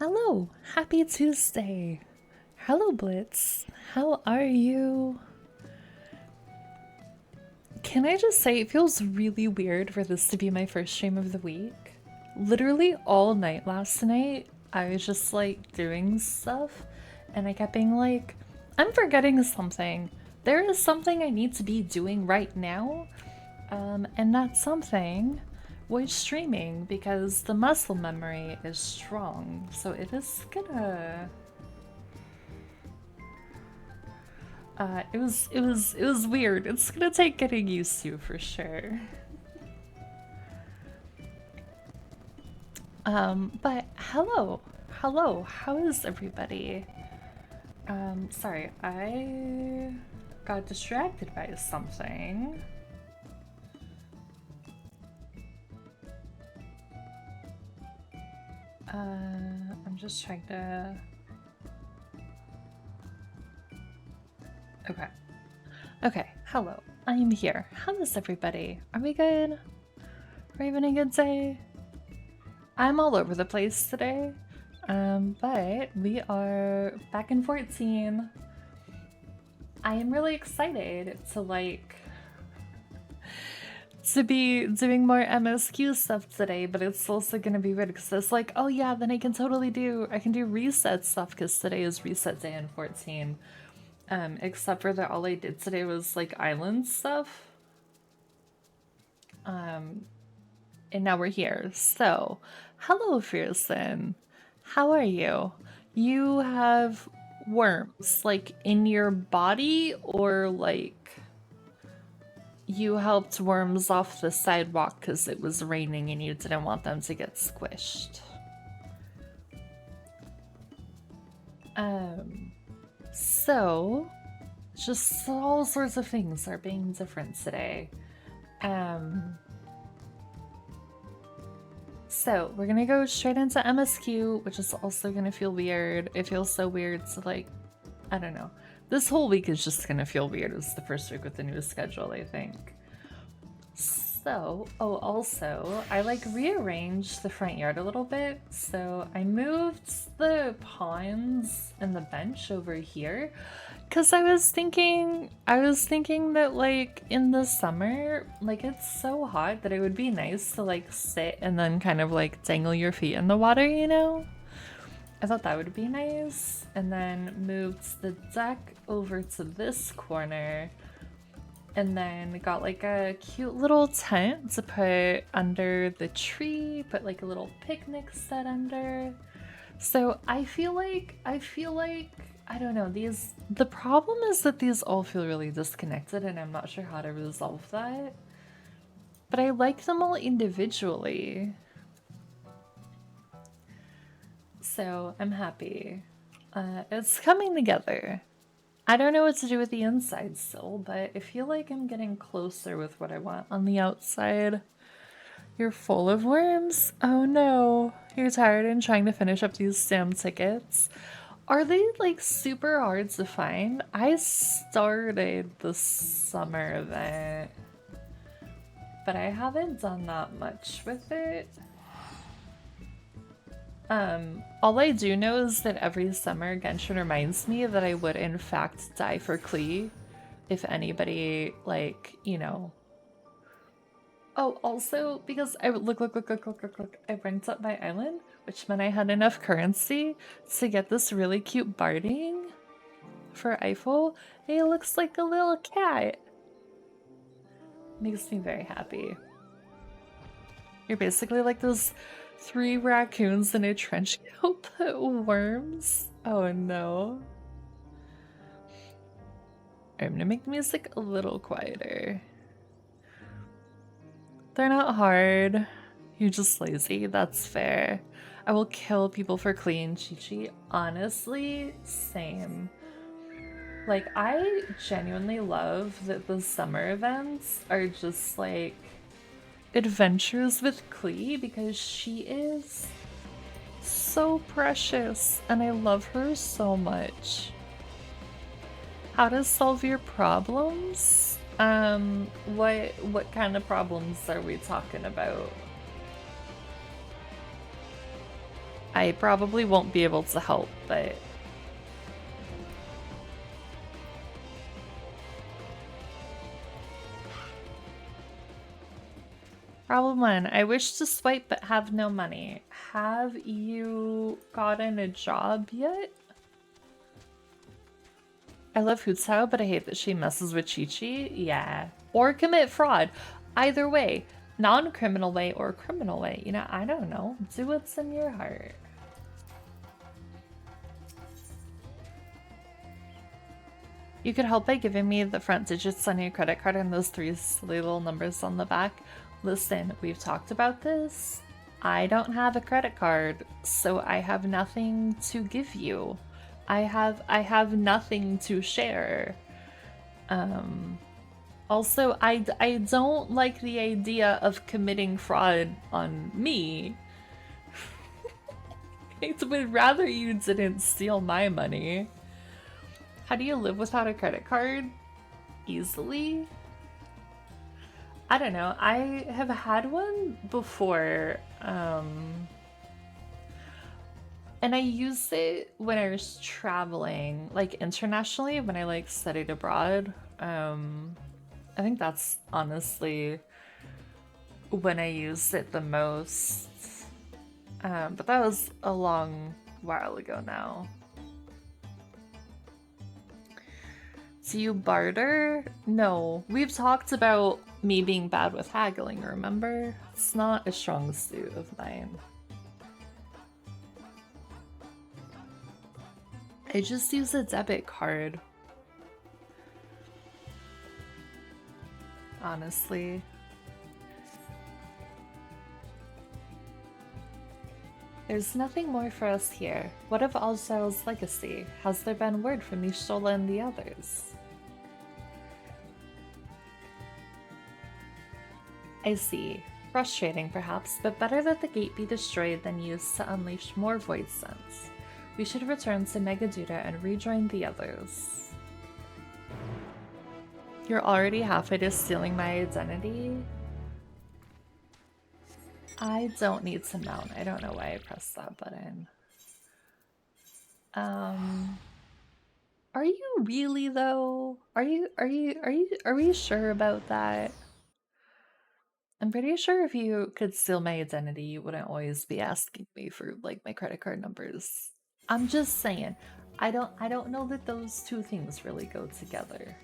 Hello, happy Tuesday. Hello, Blitz. How are you? Can I just say it feels really weird for this to be my first stream of the week? Literally all night last night, I was just like doing stuff, and I kept being like, I'm forgetting something. There is something I need to be doing right now, and that something was streaming because the muscle memory is strong, so it is gonna it was weird. It's gonna take getting used to for sure. But hello, how is everybody? Sorry, I got distracted by something. I'm just trying to. Okay. Okay, hello. I'm here. How is everybody? Are we good? Are we having a good day? I'm all over the place today. But we are back in 14. I am really excited to be doing more MSQ stuff today, but it's also gonna be weird because it's like, oh yeah, then I can do reset stuff because today is reset day in 14. Except for that all I did today was like island stuff. And now we're here. So, hello, Fearson. How are you? You have worms, like in your body, or like you helped worms off the sidewalk because it was raining and you didn't want them to get squished? So, just all sorts of things are being different today. So we're gonna go straight into MSQ, which is also gonna feel weird. It feels so weird to like, I don't know. This whole week is just gonna feel weird. It's the first week with the new schedule, I think. So, oh, also, I like rearranged the front yard a little bit. So I moved the ponds and the bench over here because I was thinking that like in the summer, like it's so hot that it would be nice to like sit and then kind of like dangle your feet in the water, you know? I thought that would be nice. And then moved the deck over to this corner and then got like a cute little tent to put under the tree, put like a little picnic set under. So I feel like I don't know, the problem is that these all feel really disconnected and I'm not sure how to resolve that. But I like them all individually. So I'm happy. It's coming together. I don't know what to do with the inside still, but I feel like I'm getting closer with what I want on the outside. You're full of worms? Oh no. You're tired and trying to finish up these damn tickets. Are they like super hard to find? I started the summer event, but I haven't done that much with it. All I do know is that every summer Genshin reminds me that I would in fact die for Klee if anybody like, you know. Oh, also because I look, I ranked up my island, which meant I had enough currency to get this really cute barding for Eiffel. He looks like a little cat. Makes me very happy. You're basically like those 3 raccoons in a trench coat, but worms. Oh no. I'm gonna make the music a little quieter. They're not hard. You're just lazy. That's fair. I will kill people for clean Chi-Chi. Honestly, same. Like, I genuinely love that the summer events are just like adventures with Klee because she is so precious and I love her so much. How to solve your problems? What kind of problems are we talking about? I probably won't be able to help, but... Problem 1. I wish to swipe but have no money. Have you gotten a job yet? I love Hootsuo, but I hate that she messes with Chi-Chi. Yeah. Or commit fraud. Either way. Non-criminal way or criminal way. You know, I don't know. Do what's in your heart. You could help by giving me the front digits on your credit card and those 3 silly little numbers on the back. Listen, we've talked about this. I don't have a credit card, so I have nothing to give you. I have nothing to share. Also, I don't like the idea of committing fraud on me. I would rather you didn't steal my money. How do you live without a credit card? Easily? I don't know. I have had one before, and I used it when I was traveling, like internationally, when I like studied abroad. I think that's honestly when I used it the most. But that was a long while ago now. Do you barter? No. We've talked about me being bad with haggling, remember? It's not a strong suit of mine. I just use a debit card. Honestly. There's nothing more for us here. What of Alzhel's legacy? Has there been word from Nishola and the others? I see. Frustrating, perhaps, but better that the gate be destroyed than used to unleash more void sense. We should return to Negaduta and rejoin the others. You're already halfway to stealing my identity? I don't need to mount. I don't know why I pressed that button. Are you really though? Are we sure about that? I'm pretty sure if you could steal my identity, you wouldn't always be asking me for like my credit card numbers. I'm just saying. I don't know that those two things really go together.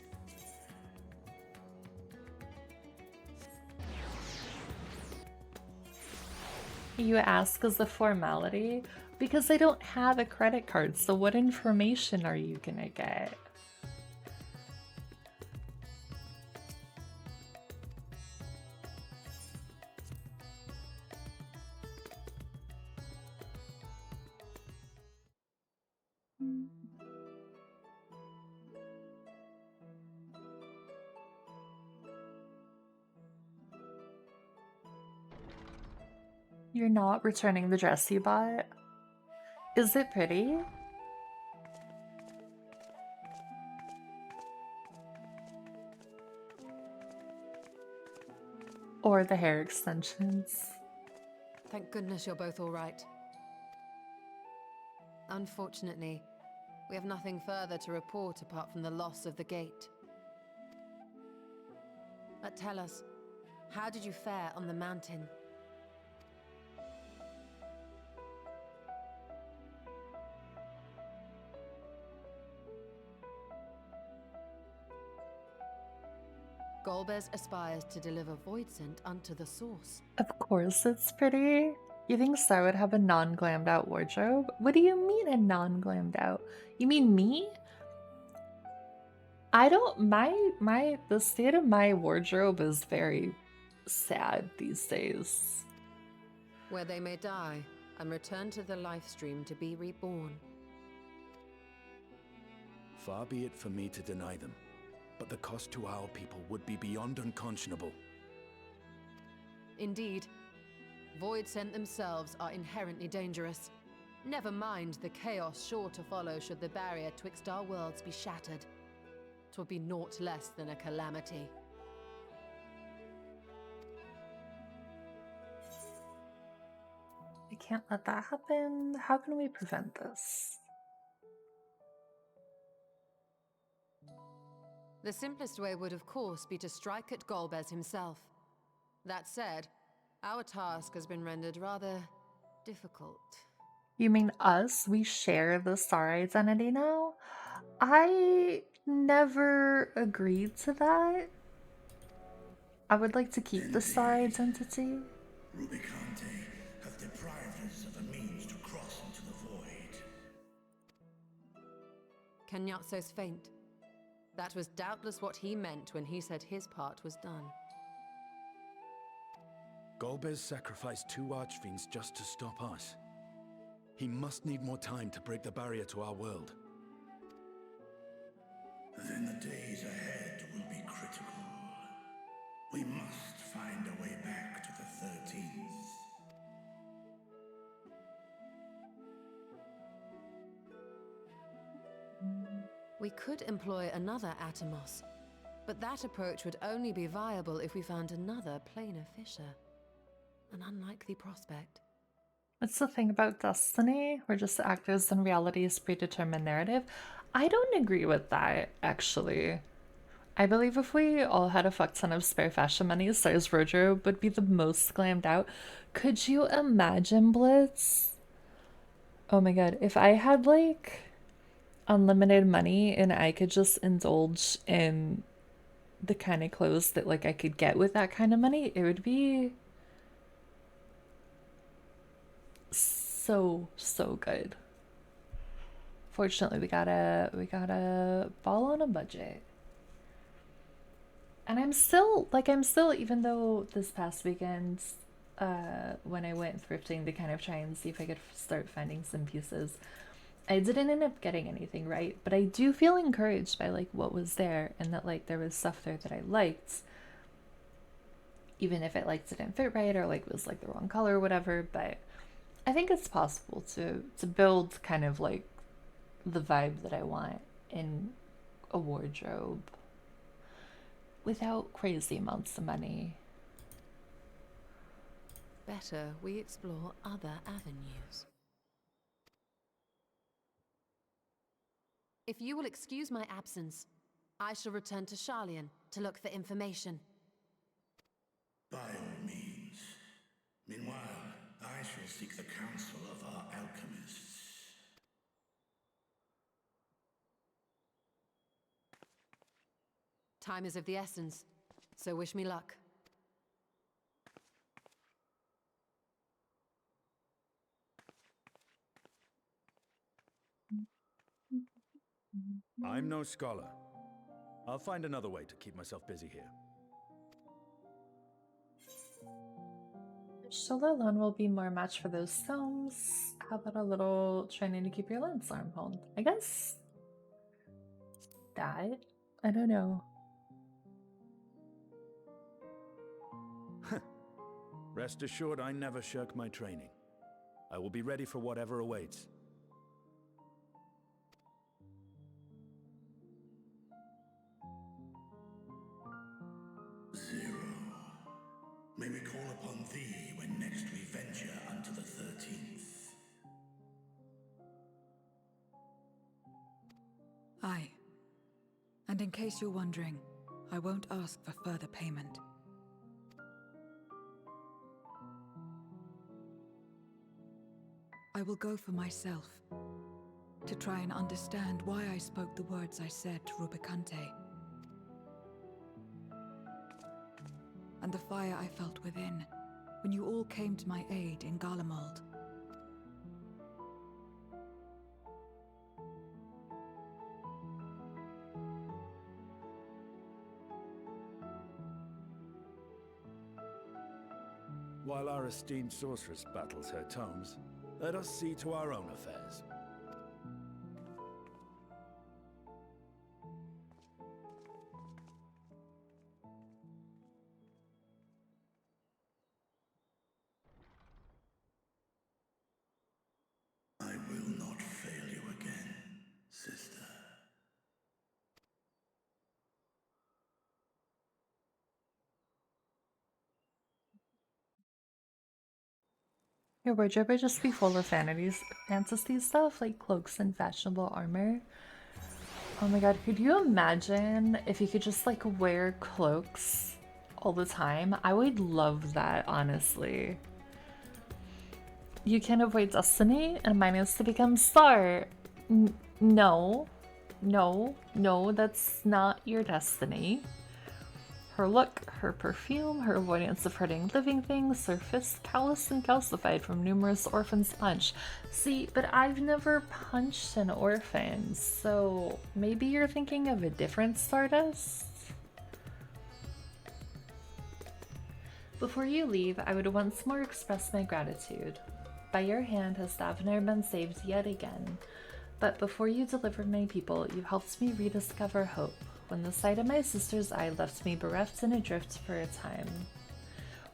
You ask as a formality? Because I don't have a credit card, so what information are you gonna get? You're not returning the dress you bought? Is it pretty? Or the hair extensions? Thank goodness you're both all right. Unfortunately, we have nothing further to report apart from the loss of the gate. But tell us, how did you fare on the mountain? Golbez aspires to deliver void scent unto the source. Of course it's pretty. You think Star would have a non-glammed out wardrobe? What do you mean a non-glammed out? You mean me? I don't the state of my wardrobe is very sad these days. Where they may die and return to the life stream to be reborn. Far be it for me to deny them, but the cost to our people would be beyond unconscionable. Indeed, void scent themselves are inherently dangerous. Never mind the chaos sure to follow should the barrier twixt our worlds be shattered. 'Twould be naught less than a calamity. I can't let that happen. How can we prevent this? The simplest way would, of course, be to strike at Golbez himself. That said, our task has been rendered rather difficult. You mean us? We share the star identity now? I never agreed to that. I would like to keep the star identity. Rubicante have deprived us of a means to cross into the void. Kenyatso's faint. That was doubtless what he meant when he said his part was done. Golbez sacrificed 2 archfiends just to stop us. He must need more time to break the barrier to our world. Then the days ahead will be critical. We must find a way back to the 13th. We could employ another Atomos, but that approach would only be viable if we found another planar fissure. An unlikely prospect. What's the thing about destiny? We're just actors in reality's predetermined narrative. I don't agree with that, actually. I believe if we all had a fuck ton of spare fashion money, Star's wardrobe would be the most glammed out. Could you imagine, Blitz? Oh my god, if I had like unlimited money and I could just indulge in the kind of clothes that like I could get with that kind of money, it would be so good. Fortunately, we gotta ball on a budget. And I'm still even though this past weekend when I went thrifting to kind of try and see if I could start finding some pieces, I didn't end up getting anything right, but I do feel encouraged by like what was there, and that like there was stuff there that I liked, even if it like didn't fit right or like was like the wrong color or whatever. But I think it's possible to build kind of like the vibe that I want in a wardrobe without crazy amounts of money. Better we explore other avenues. If you will excuse my absence, I shall return to Charlian to look for information. By all means. Meanwhile, I shall seek the counsel of our alchemists. Time is of the essence, so wish me luck. I'm no scholar. I'll find another way to keep myself busy here. Shola alone will be more match for those stones. How about a little training to keep your lance arm honed? I guess that. I don't know. Rest assured, I never shirk my training. I will be ready for whatever awaits. Zero. May we call upon thee when next we venture unto the 13th. Aye. And in case you're wondering, I won't ask for further payment. I will go for myself, to try and understand why I spoke the words I said to Rubicante. And the fire I felt within, when you all came to my aid in Garlemald. While our esteemed sorceress battles her tomes, let us see to our own affairs. I will not fail you again, sister. Your wardrobe would just be full of fantasy stuff like cloaks and fashionable armor. Oh my god, could you imagine if you could just like wear cloaks all the time? I would love that, honestly. You can avoid destiny, and mine is to become star. No, no, that's not your destiny. Her look, her perfume, her avoidance of hurting living things, her fists calloused and calcified from numerous orphans' punch. See, but I've never punched an orphan, so maybe you're thinking of a different Stardust? Before you leave, I would once more express my gratitude. By your hand has Thavner been saved yet again. But before you delivered my people, you helped me rediscover hope, when the sight of my sister's eye left me bereft and adrift for a time.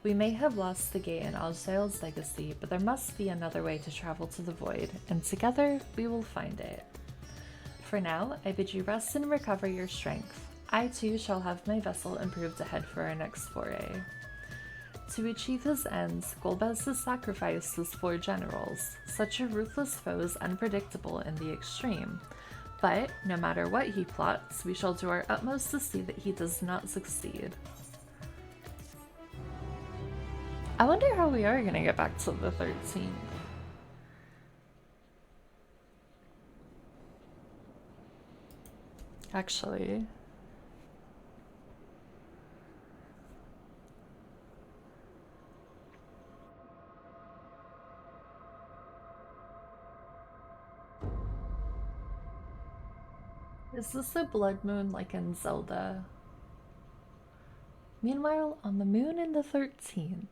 We may have lost the gate in Aljail's legacy, but there must be another way to travel to the void, and together we will find it. For now, I bid you rest and recover your strength. I too shall have my vessel improved ahead for our next foray. To achieve his ends, Golbez has sacrificed his 4 generals. Such a ruthless foe is unpredictable in the extreme. But, no matter what he plots, we shall do our utmost to see that he does not succeed. I wonder how we are gonna get back to the 13th. Actually... Is this a blood moon like in Zelda? Meanwhile, on the moon in the 13th.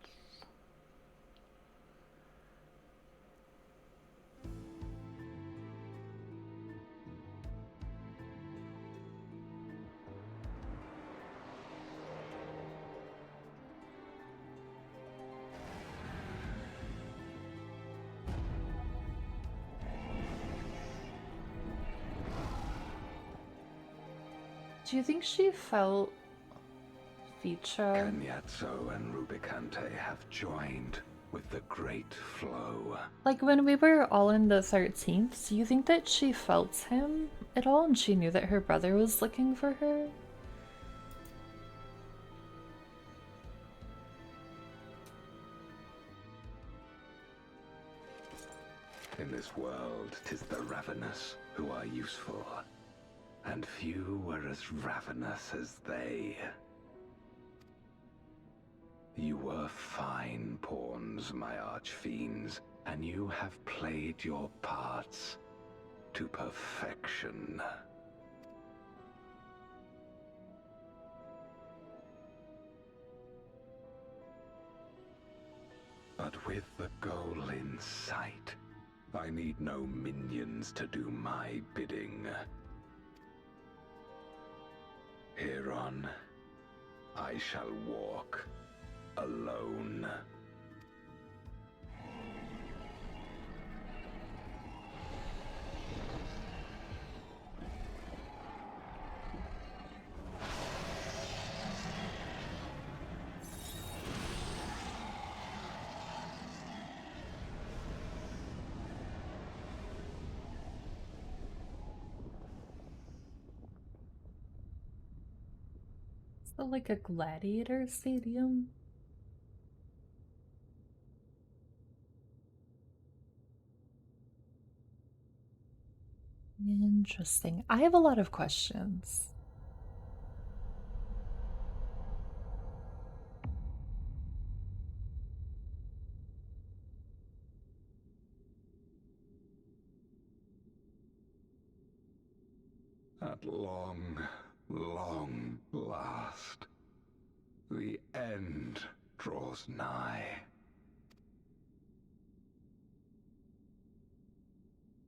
Do you think she felt Vitra? Cagnazzo and Rubicante have joined with the great flow. Like when we were all in the 13th, do you think that she felt him at all and she knew that her brother was looking for her? In this world, 'tis the ravenous who are useful, and few were as ravenous as they. You were fine pawns, my archfiends, and you have played your parts to perfection. But with the goal in sight, I need no minions to do my bidding. Hereon, I shall walk alone. Is that like a gladiator stadium? Interesting. I have a lot of questions. At long, long last, the end draws nigh.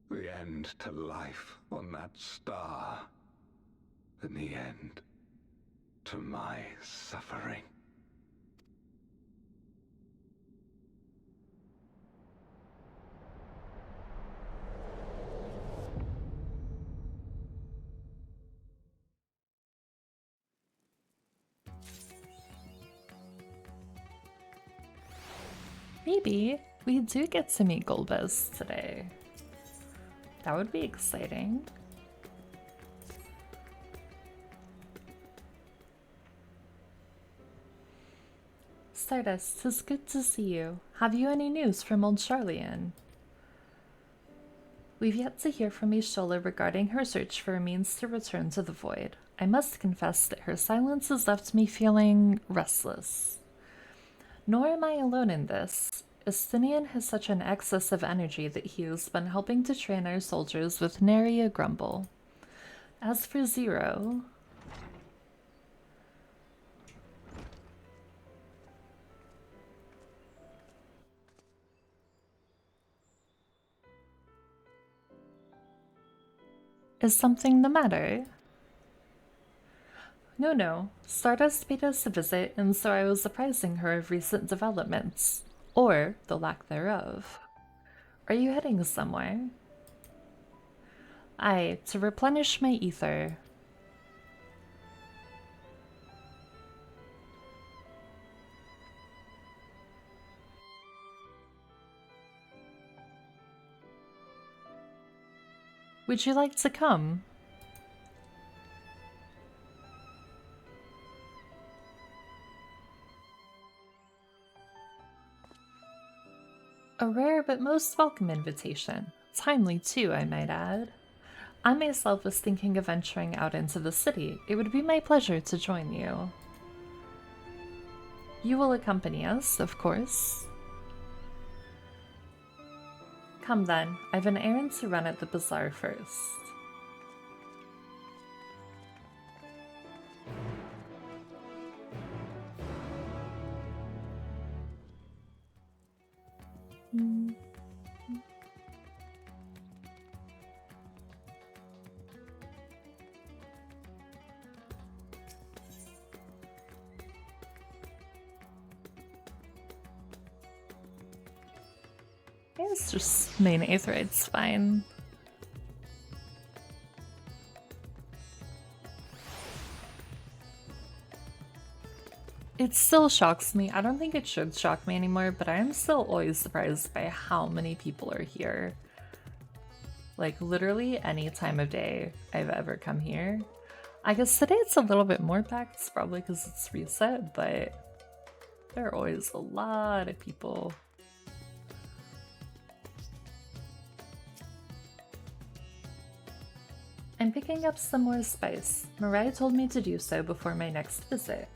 The end to life on that star, and the end to my suffering. Maybe. We do get to meet Golbez today. That would be exciting. Stardust, 'tis good to see you. Have you any news from old Charlian? We've yet to hear from Ishola regarding her search for a means to return to the void. I must confess that her silence has left me feeling restless. Nor am I alone in this. Estinian has such an excess of energy that he has been helping to train our soldiers with nary a grumble. As for Zero... Is something the matter? No. Stardust paid us a visit, and so I was apprising her of recent developments. Or the lack thereof. Are you heading somewhere? Aye, to replenish my ether. Would you like to come? A rare but most welcome invitation. Timely too, I might add. I myself was thinking of venturing out into the city. It would be my pleasure to join you. You will accompany us, of course. Come then, I've an errand to run at the bazaar first. It's just main Aetheryte's fine. It still shocks me. I don't think it should shock me anymore, but I am still always surprised by how many people are here. Like, literally any time of day I've ever come here. I guess today it's a little bit more packed, probably because it's reset, but there are always a lot of people. I'm picking up some more spice. Mariah told me to do so before my next visit.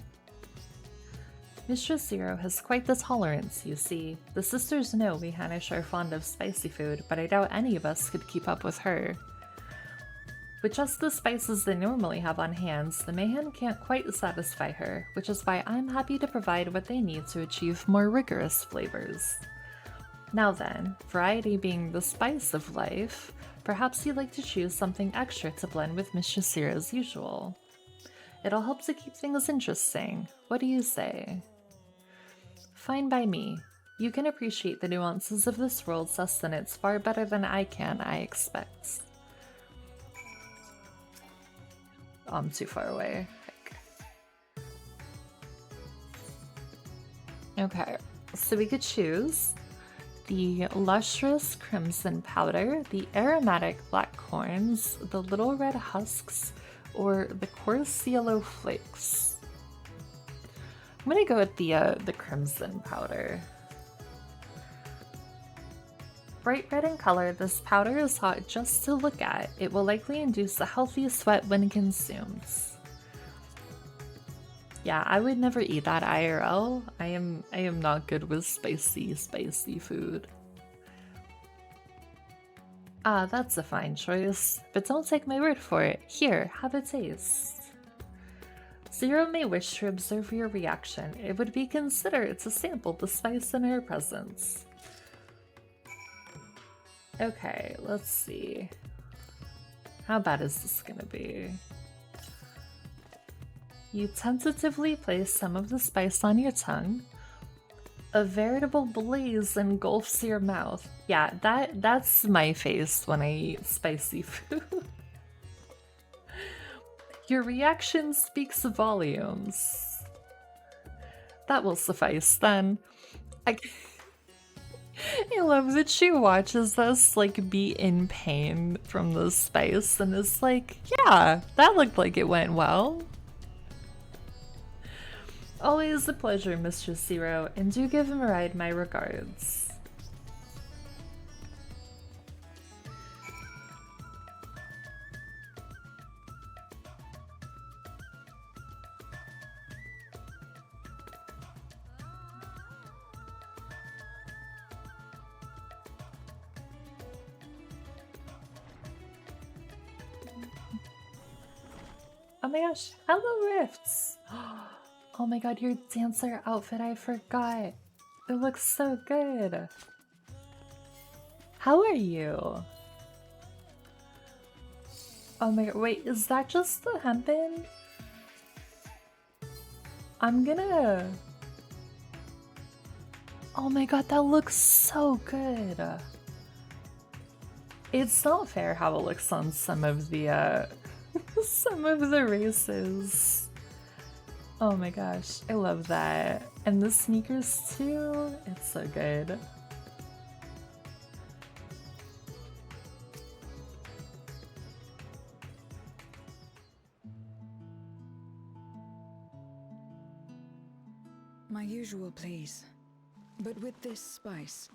Mistress Zero has quite the tolerance, you see. The sisters know we Hanish are fond of spicy food, but I doubt any of us could keep up with her. With just the spices they normally have on hand, the Mayhem can't quite satisfy her, which is why I'm happy to provide what they need to achieve more rigorous flavors. Now then, variety being the spice of life, perhaps you'd like to choose something extra to blend with Mistress Zero's usual. It'll help to keep things interesting. What do you say? Fine by me. You can appreciate the nuances of this world's sustenance far better than I can, I expect. Oh, I'm too far away. Okay, so we could choose the lustrous crimson powder, the aromatic black corns, the little red husks, or the coarse yellow flakes. I'm gonna go with the crimson powder. Bright red in color, this powder is hot just to look at. It will likely induce a healthy sweat when consumed. Yeah, I would never eat that IRL. I am not good with spicy food. Ah, that's a fine choice, but don't take my word for it. Here, have a taste. Zero may wish to observe your reaction. It would be considerate to sample the spice in her presence. Okay, let's see. How bad is this gonna be? You tentatively place some of the spice on your tongue. A veritable blaze engulfs your mouth. Yeah, that's my face when I eat spicy food. Your reaction speaks volumes. That will suffice then. I love that she watches us like be in pain from the spice and is like, yeah, that looked like it went well. Always a pleasure, Mistress Zero, and do give Maride my regards. Oh my gosh, hello Rifts! Oh my god, your dancer outfit, I forgot. It looks so good. How are you? Oh my god, wait, is that just the hempen? I'm gonna... Oh my god, that looks so good. It's not fair how it looks on some of the some of the races. Oh my gosh, I love that. And the sneakers too, it's so good. My usual, please. But with this spice.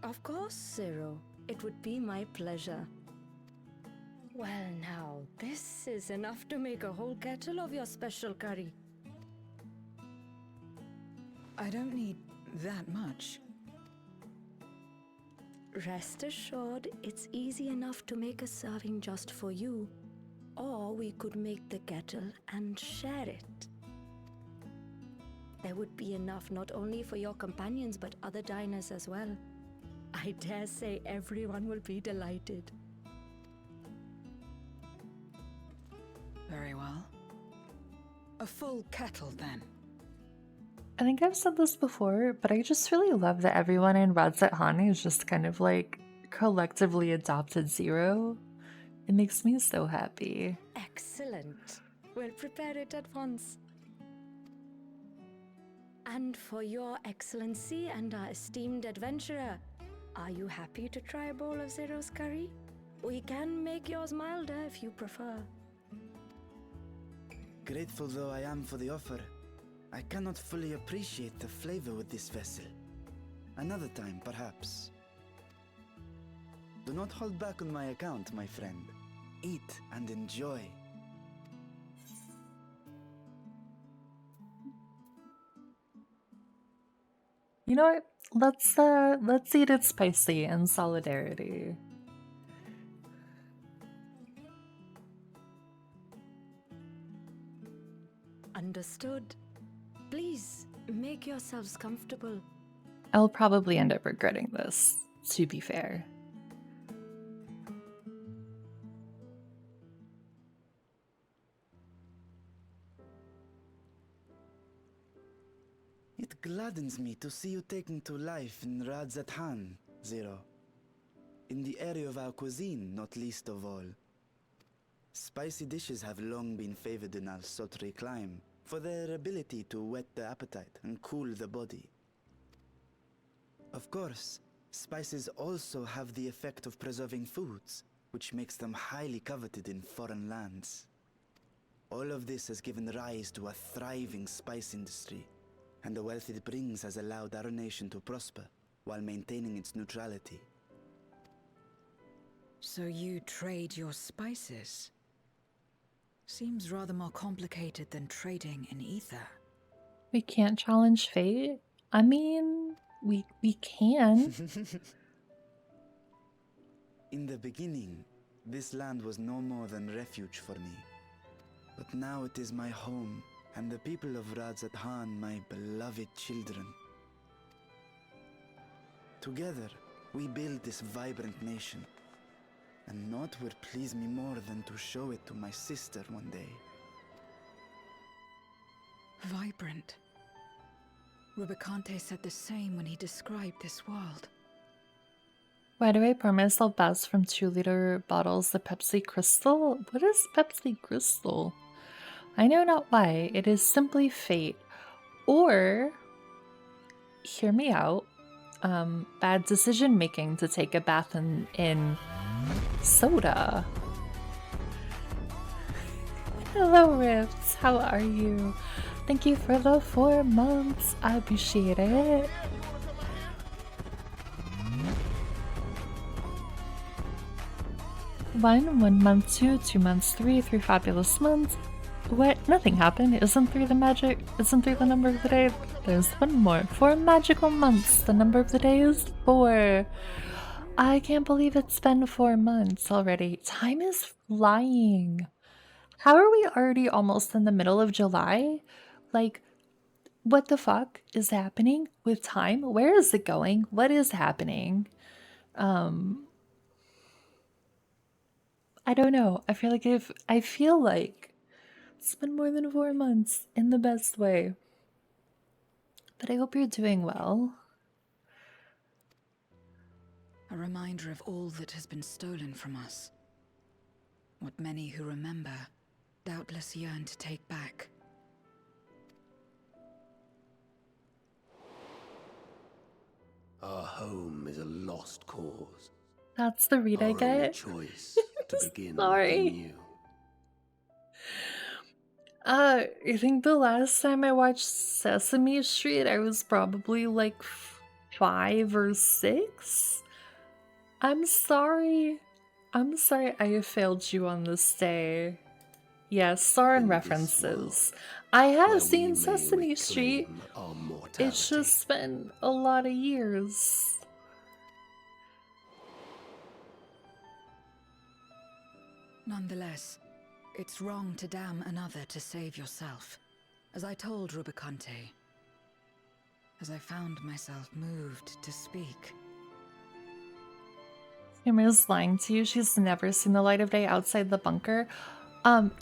Of course, Zero. It would be my pleasure. Well now, this is enough to make a whole kettle of your special curry. I don't need that much. Rest assured, it's easy enough to make a serving just for you. Or we could make the kettle and share it. There would be enough not only for your companions but other diners as well. I dare say everyone will be delighted. Very well. A full kettle, then. I think I've said this before, but I just really love that everyone in Radzat Han is just kind of like collectively adopted Zero. It makes me so happy. Excellent. We'll prepare it at once. And for your excellency and our esteemed adventurer, are you happy to try a bowl of Zero's curry? We can make yours milder if you prefer. Grateful though I am for the offer, I cannot fully appreciate the flavor with this vessel. Another time, perhaps. Do not hold back on my account, my friend. Eat and enjoy. You know what? Let's eat it spicy in solidarity. Understood. Please, make yourselves comfortable. I'll probably end up regretting this, to be fair. It gladdens me to see you taking to life in Radzat Han, Zero. In the area of our cuisine, not least of all. Spicy dishes have long been favored in our Sotri clime for their ability to whet the appetite and cool the body. Of course, spices also have the effect of preserving foods, which makes them highly coveted in foreign lands. All of this has given rise to a thriving spice industry, and the wealth it brings has allowed our nation to prosper while maintaining its neutrality. So you trade your spices? Seems rather more complicated than trading in ether. We can't challenge fate? I mean, we can. In the beginning, this land was no more than refuge for me. But now it is my home, and the people of Radzat Han my beloved children. Together, we build this vibrant nation. And naught would please me more than to show it to my sister one day. Vibrant. Rubicante said the same when he described this world. Why do I pour myself best from 2-liter bottles of Pepsi Crystal? What is Pepsi Crystal? I know not why, it is simply fate. Or hear me out. Bad decision making to take a bath in soda. Hello, Rifts. How are you? Thank you for the 4 months. I appreciate it. One month, 2 months, 3 fabulous months. What? Nothing happened. Isn't 3 the magic? Isn't 3 the number of the day? There's one more. 4 magical months. The number of the day is 4. I can't believe it's been 4 months already. Time is flying. How are we already almost in the middle of July? Like, what the fuck is happening with time? Where is it going? What is happening? I don't know. I feel like it's been more than 4 months in the best way. But I hope you're doing well. A reminder of all that has been stolen from us. What many who remember doubtless yearn to take back. Our home is a lost cause. That's the read I Our only get. choice to begin Sorry. anew. I think the last time I watched Sesame Street, I was probably like 5 or 6. I'm sorry. I'm sorry I have failed you on this day. Yes, Sauron references. I have seen Sesame Street. It's just been a lot of years. Nonetheless, it's wrong to damn another to save yourself. As I told Rubicante, as I found myself moved to speak. Emma's lying to you. She's never seen the light of day outside the bunker.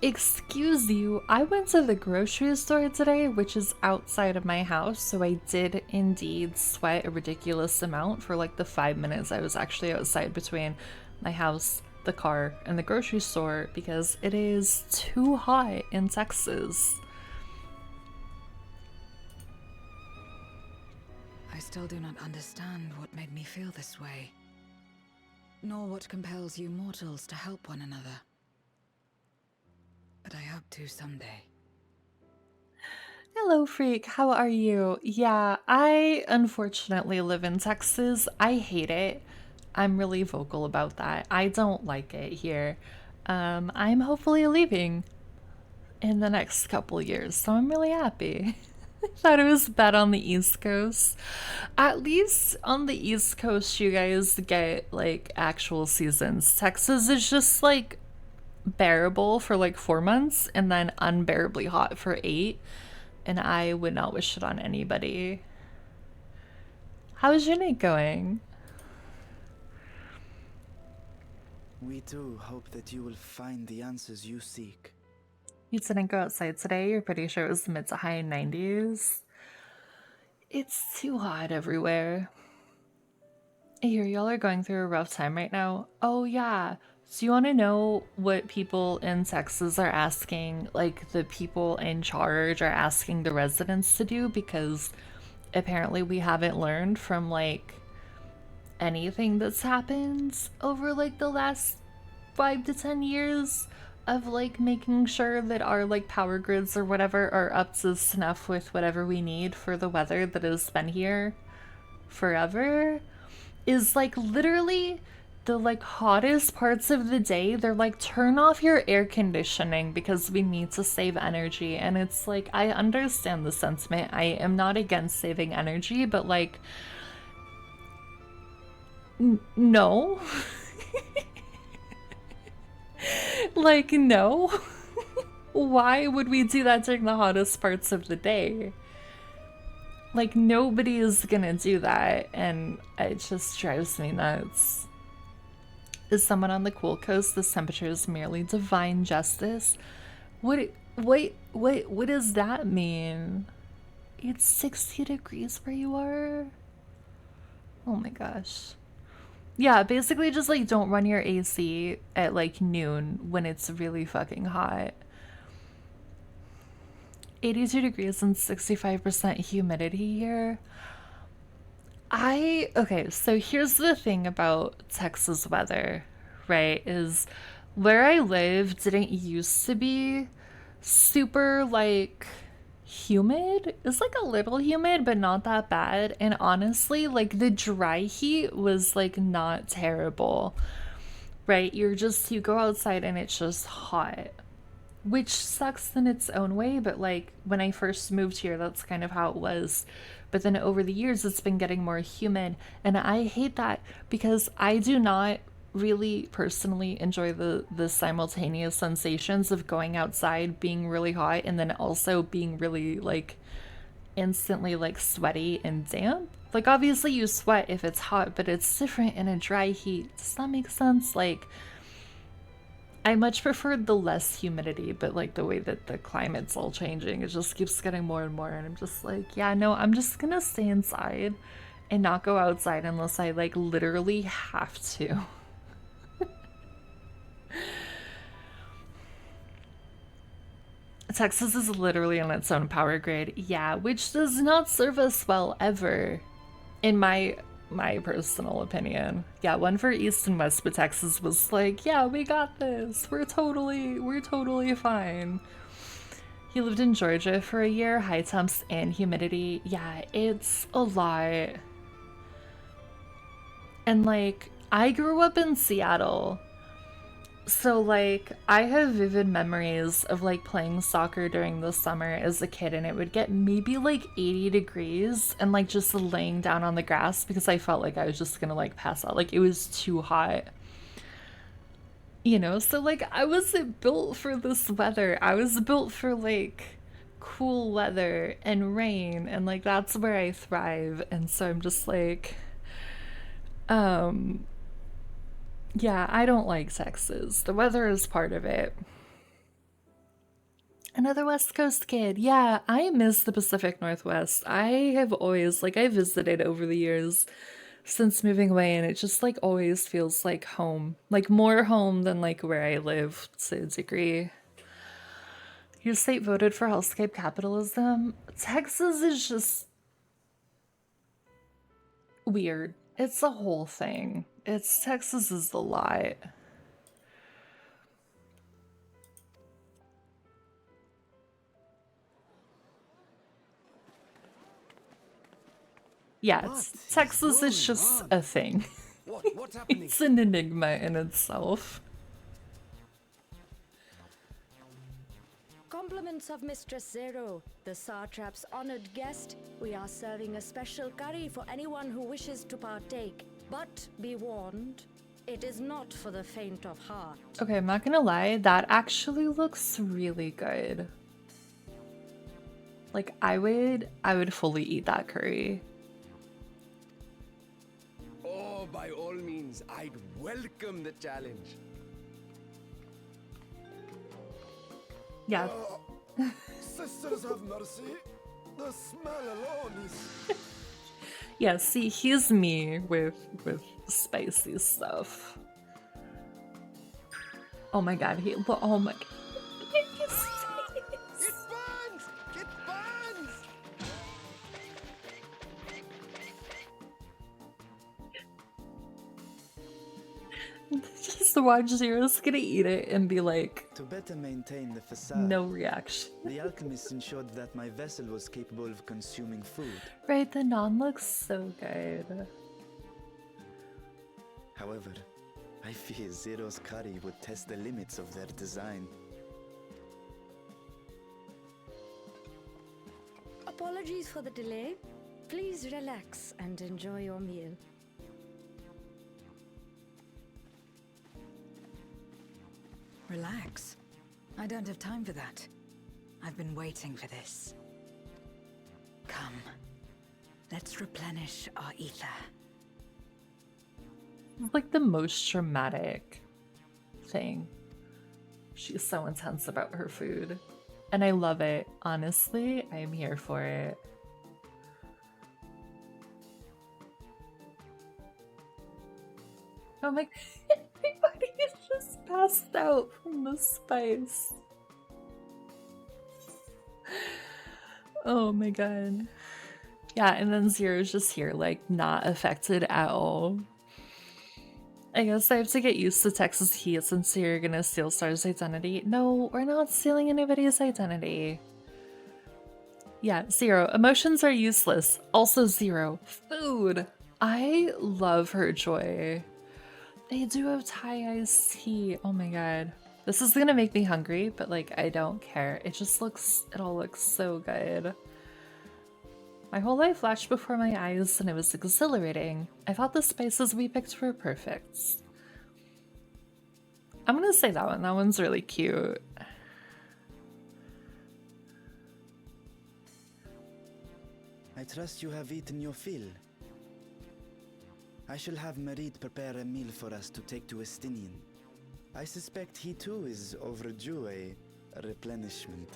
Excuse you. I went to the grocery store today, which is outside of my house, so I did indeed sweat a ridiculous amount for like the 5 minutes I was actually outside between my house, the car, and the grocery store because it is too hot in Texas. I still do not understand what made me feel this way, nor what compels you mortals to help one another. But I hope to someday. Hello, Freak. How are you? Yeah, I unfortunately live in Texas. I hate it. I'm really vocal about that. I don't like it here. I'm hopefully leaving in the next couple years, so I'm really happy. I thought it was bad on the East Coast. At least on the East Coast, you guys get like actual seasons. Texas is just like bearable for like 4 months and then unbearably hot for 8, and I would not wish it on anybody. How's your night going? We too hope that you will find the answers you seek. You didn't go outside today? You're pretty sure it was mid to high 90s? It's too hot everywhere. I hear y'all are going through a rough time right now. Oh yeah. So you want to know what people in Texas are asking, like the people in charge are asking the residents to do? Because apparently we haven't learned from like anything that's happened over like the last 5 to 10 years of like making sure that our like power grids or whatever are up to snuff with whatever we need for the weather that has been here forever. Is like literally the like hottest parts of the day, they're like, turn off your air conditioning because we need to save energy. And it's like, I understand the sentiment. I am not against saving energy, but like, no. Like, no. Why would we do that during the hottest parts of the day? Like, nobody is gonna do that, and it just drives me nuts. Is someone on the cool coast? This temperature is merely divine justice. Wait, what does that mean? It's 60 degrees where you are? Oh my gosh. Yeah, basically just like don't run your AC at like noon when it's really fucking hot. 82 degrees and 65% humidity here. Okay, so here's the thing about Texas weather, right? Is where I live didn't used to be super like humid. It's like a little humid, but not that bad. And honestly, like the dry heat was like not terrible, right? You go outside and it's just hot, which sucks in its own way, but like when I first moved here, that's kind of how it was. But then over the years, it's been getting more humid, and I hate that because I do not really personally enjoy the simultaneous sensations of going outside, being really hot, and then also being really like instantly like sweaty and damp. Like obviously you sweat if it's hot, but it's different in a dry heat. Does that make sense? Like I much preferred the less humidity, but like the way that the climate's all changing, it just keeps getting more and more. And I'm just like, yeah, no, I'm just gonna stay inside and not go outside unless I like literally have to. Texas is literally on its own power grid, yeah, which does not serve us well ever, in my personal opinion. Yeah, one for East and West, but Texas was like, yeah, we got this. We're totally fine. He lived in Georgia for a year, high temps and humidity. Yeah, it's a lot. And like, I grew up in Seattle. So like, I have vivid memories of like playing soccer during the summer as a kid, and it would get maybe like 80 degrees and like just laying down on the grass because I felt like I was just gonna like pass out. Like it was too hot. You know, so like I wasn't built for this weather. I was built for like cool weather and rain, and like that's where I thrive. And so I'm just like, um yeah, I don't like Texas. The weather is part of it. Another West Coast kid. Yeah, I miss the Pacific Northwest. I have always, like, I visited over the years since moving away, and it just, like, always feels like home. Like, more home than, like, where I live to a degree. Your state voted for hellscape capitalism? Texas is just weird. It's a whole thing. Texas is a lot. Yeah, Texas is just a thing. What's happening? It's an enigma in itself. Compliments of Mistress Zero, the Satrap's honored guest. We are serving a special curry for anyone who wishes to partake. But be warned, it is not for the faint of heart. Okay, I'm not gonna lie, that actually looks really good. Like I would fully eat that curry. Oh, by all means, I'd welcome the challenge. Yeah. Sisters have mercy. The smell alone is... Yeah, see, he's me with spicy stuff. Oh my god, oh my god. It burns! It burns! Just watch Zero's gonna eat it and be like, To better maintain the facade, no reaction. the alchemist ensured that my vessel was capable of consuming food. Right, the naan looks so good. However, I fear Zero's curry would test the limits of their design. Apologies for the delay. Please relax and enjoy your meal. Relax. I don't have time for that. I've been waiting for this. Come. Let's replenish our ether. It's like the most dramatic thing. She's so intense about her food. And I love it. Honestly, I'm here for it. Oh my god, everybody is just passed out from the spice. Oh my god. Yeah, and then Zero's just here, like, not affected at all. I guess I have to get used to Texas heat since you're gonna steal Star's identity. No, we're not stealing anybody's identity. Yeah, Zero. Emotions are useless. Also Zero. Food. I love her joy. They do have Thai iced tea. Oh my god. This is gonna make me hungry, but like, I don't care. It all looks so good. My whole life flashed before my eyes and it was exhilarating. I thought the spices we picked were perfect. I'm gonna say that one. That one's really cute. I trust you have eaten your fill. I shall have Marit prepare a meal for us to take to Estinian. I suspect he too is overdue a replenishment.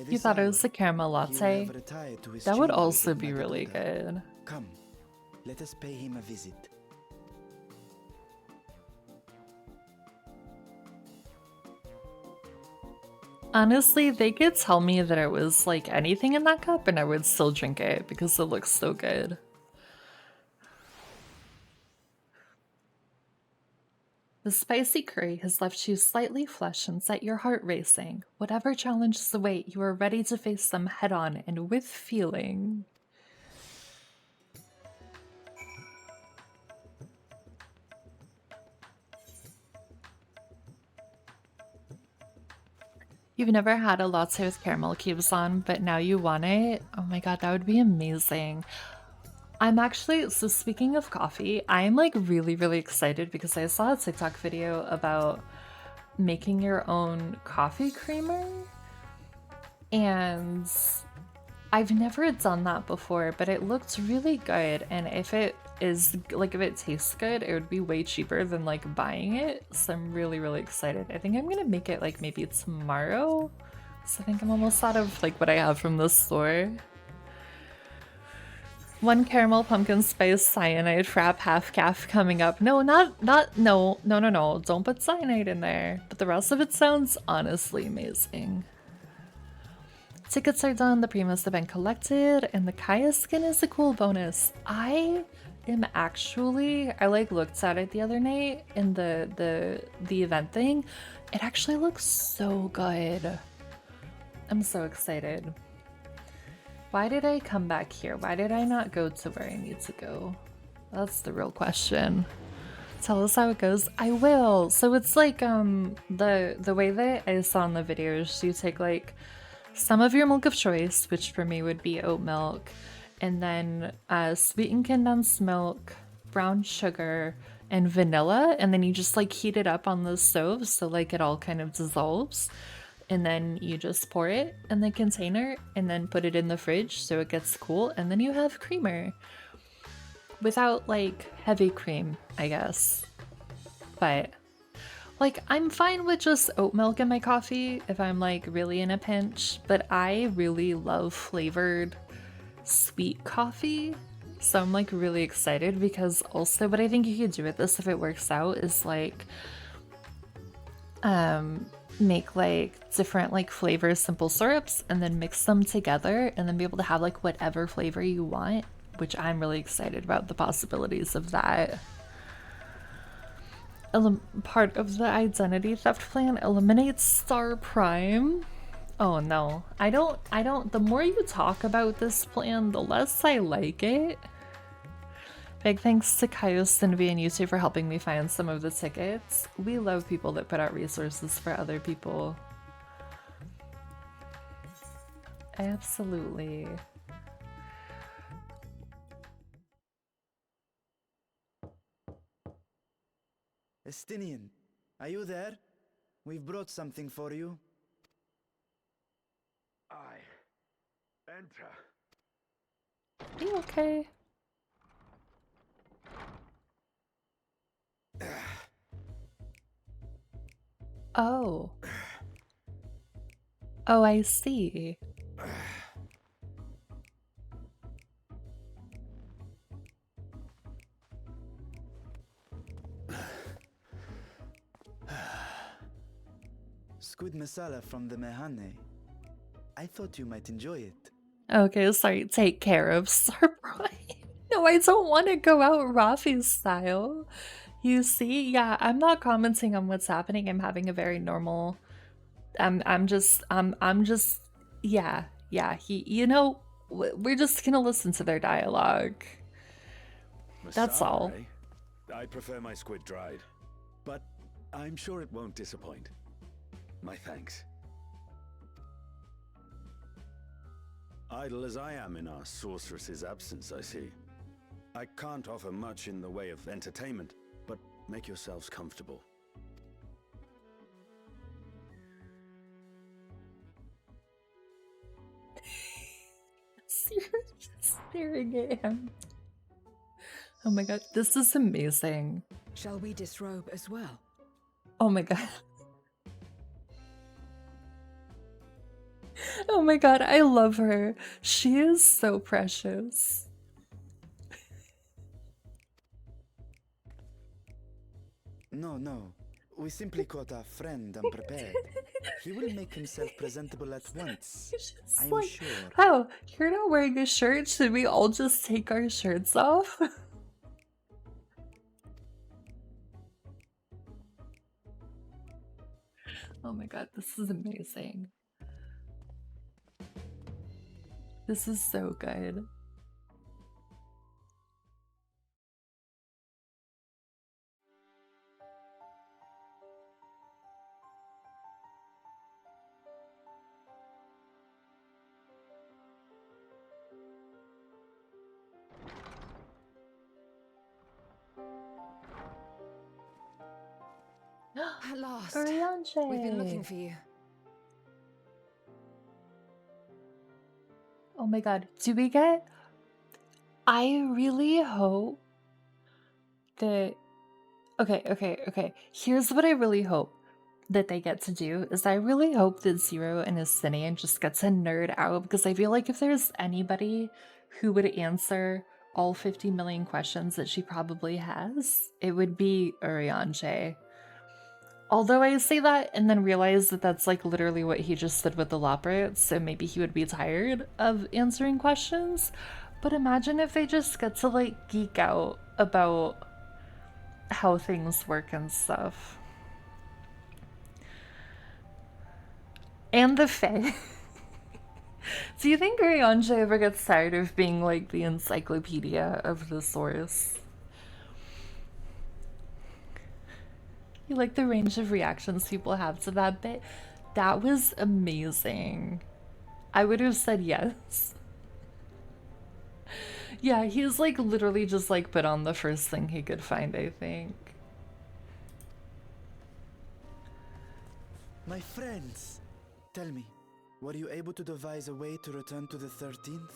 You thought it was a caramel latte? That would also be really good. Come, let us pay him a visit. Honestly, they could tell me that it was like anything in that cup and I would still drink it because it looks so good. The spicy curry has left you slightly flushed and set your heart racing. Whatever challenges await, you are ready to face them head on and with feeling. You've never had a latte with caramel cubes on, but now you want it? Oh my god, that would be amazing. I'm actually, so speaking of coffee, I'm like really excited because I saw a TikTok video about making your own coffee creamer. And I've never done that before, but it looked really good. And if it is, like if it tastes good, it would be way cheaper than like buying it. So I'm really excited. I think I'm gonna make it like maybe tomorrow. So I think I'm almost out of like what I have from the store. One caramel pumpkin spice cyanide frap half calf coming up. No, no. Don't put cyanide in there. But the rest of it sounds honestly amazing. Tickets are done, the Primos have been collected, and the Kaya skin is a cool bonus. I like looked at it the other night in the event thing. It actually looks so good. I'm so excited. Why did I come back here? Why did I not go to where I need to go? That's the real question. Tell us how it goes. I will. So it's like the way that I saw in the videos, you take like some of your milk of choice, which for me would be oat milk, and then sweetened condensed milk, brown sugar, and vanilla, and then you just like heat it up on the stove so like it all kind of dissolves. And then you just pour it in the container and then put it in the fridge so it gets cool, and then you have creamer. Without like heavy cream, I guess. But like I'm fine with just oat milk in my coffee if I'm like really in a pinch, but I really love flavored sweet coffee. So I'm like really excited because also what I think you could do with this if it works out is like make like different like flavors, simple syrups, and then mix them together and then be able to have like whatever flavor you want, which I'm really excited about the possibilities of that. Part of the identity theft plan eliminates Star Prime. Oh no, I don't, the more you talk about this plan, the less I like it. Big thanks to Kaios and and YouTube for helping me find some of the tickets. We love people that put out resources for other people. Absolutely. Estinian, are you there? We've brought something for you. Enter. Are you okay? Oh. Oh, I see. Squid masala from the Mehane. I thought you might enjoy it. Okay, sorry, take care of Starboy. No, I don't want to go out Rafi style. You see, yeah, I'm not commenting on what's happening. I'm having a very normal. I'm just. Yeah, yeah. We're just gonna listen to their dialogue. That's Masala, all. eh? I prefer my squid dried, but I'm sure it won't disappoint. My thanks. Idle as I am in our sorceress's absence, I see. I can't offer much in the way of entertainment, but make yourselves comfortable. Just staring at him. Oh my god, this is amazing. Shall we disrobe as well? Oh my god. Oh my god, I love her. She is so precious. No, no. We simply caught our friend unprepared. He will make himself presentable at once. I am sure. Oh, you're not wearing a shirt? Should we all just take our shirts off? Oh my god, this is amazing. This is so good. At last. Orianche. We've been looking for you. Oh my god, do we get... I really hope that... Okay. Here's what I really hope that they get to do, is I really hope that Zero and his Cinean just get to nerd out, because I feel like if there's anybody who would answer all 50 million questions that she probably has, it would be Urianger. Although I say that and then realize that that's like literally what he just did with the Loprite, so maybe he would be tired of answering questions. But imagine if they just get to like geek out about how things work and stuff. And the Fae. Do you think Urianger ever gets tired of being like the encyclopedia of the source? You like the range of reactions people have to that bit? That was amazing. I would have said yes. Yeah, he's like literally just like put on the first thing he could find, I think. My friends, tell me, were you able to devise a way to return to the 13th?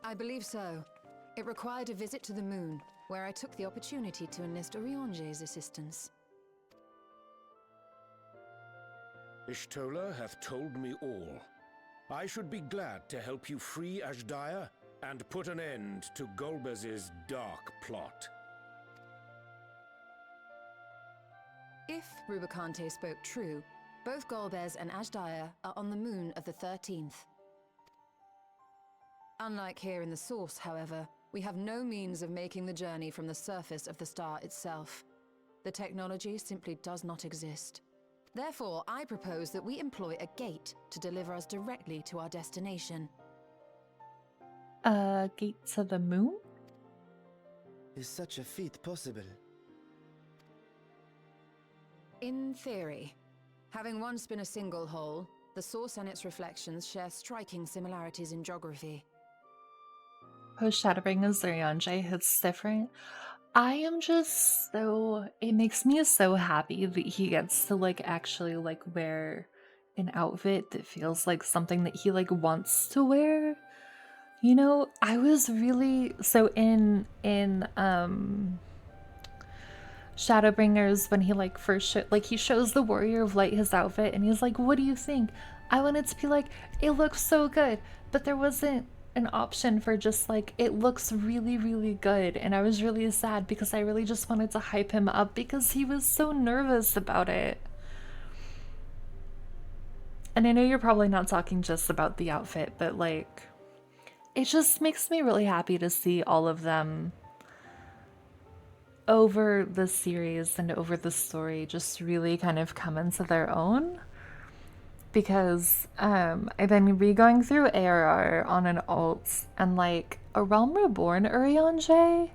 I believe so. It required a visit to the moon, where I took the opportunity to enlist Urianger's assistance. Ishtola hath told me all. I should be glad to help you free Ashdaya and put an end to Golbez's dark plot. If Rubicante spoke true, both Golbez and Ashdaya are on the moon of the 13th. Unlike here in the Source, however, we have no means of making the journey from the surface of the star itself. The technology simply does not exist. Therefore, I propose that we employ a gate to deliver us directly to our destination. Gate to the moon? Is such a feat possible? In theory. Having once been a single hole, the Source and its reflections share striking similarities in geography. Post-Shadowbringers Urianger hits different. I am just so... It makes me so happy that he gets to like actually like wear an outfit that feels like something that he like wants to wear. You know, I was really... So in Shadowbringers, when he like first he shows the Warrior of Light his outfit and he's like, what do you think? I wanted to be like, it looks so good, but there wasn't an option for just like, it looks really, really good. And I was really sad because I really just wanted to hype him up because he was so nervous about it. And I know you're probably not talking just about the outfit, but like, it just makes me really happy to see all of them over the series and over the story just really kind of come into their own. Because I've been re-going through ARR on an alt, and like A Realm Reborn Urianger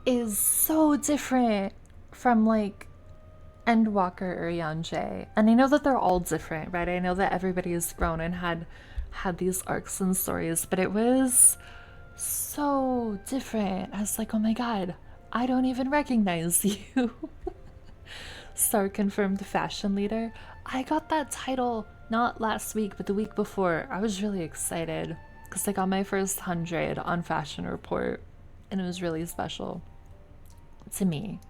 is so different from like Endwalker Urianger. And I know that they're all different, right? I know that everybody has grown and had these arcs and stories, but it was so different. I was like, oh my god, I don't even recognize you. Star confirmed fashion leader. I got that title not last week, but the week before. I was really excited because I got my first 100 on Fashion Report, and it was really special to me.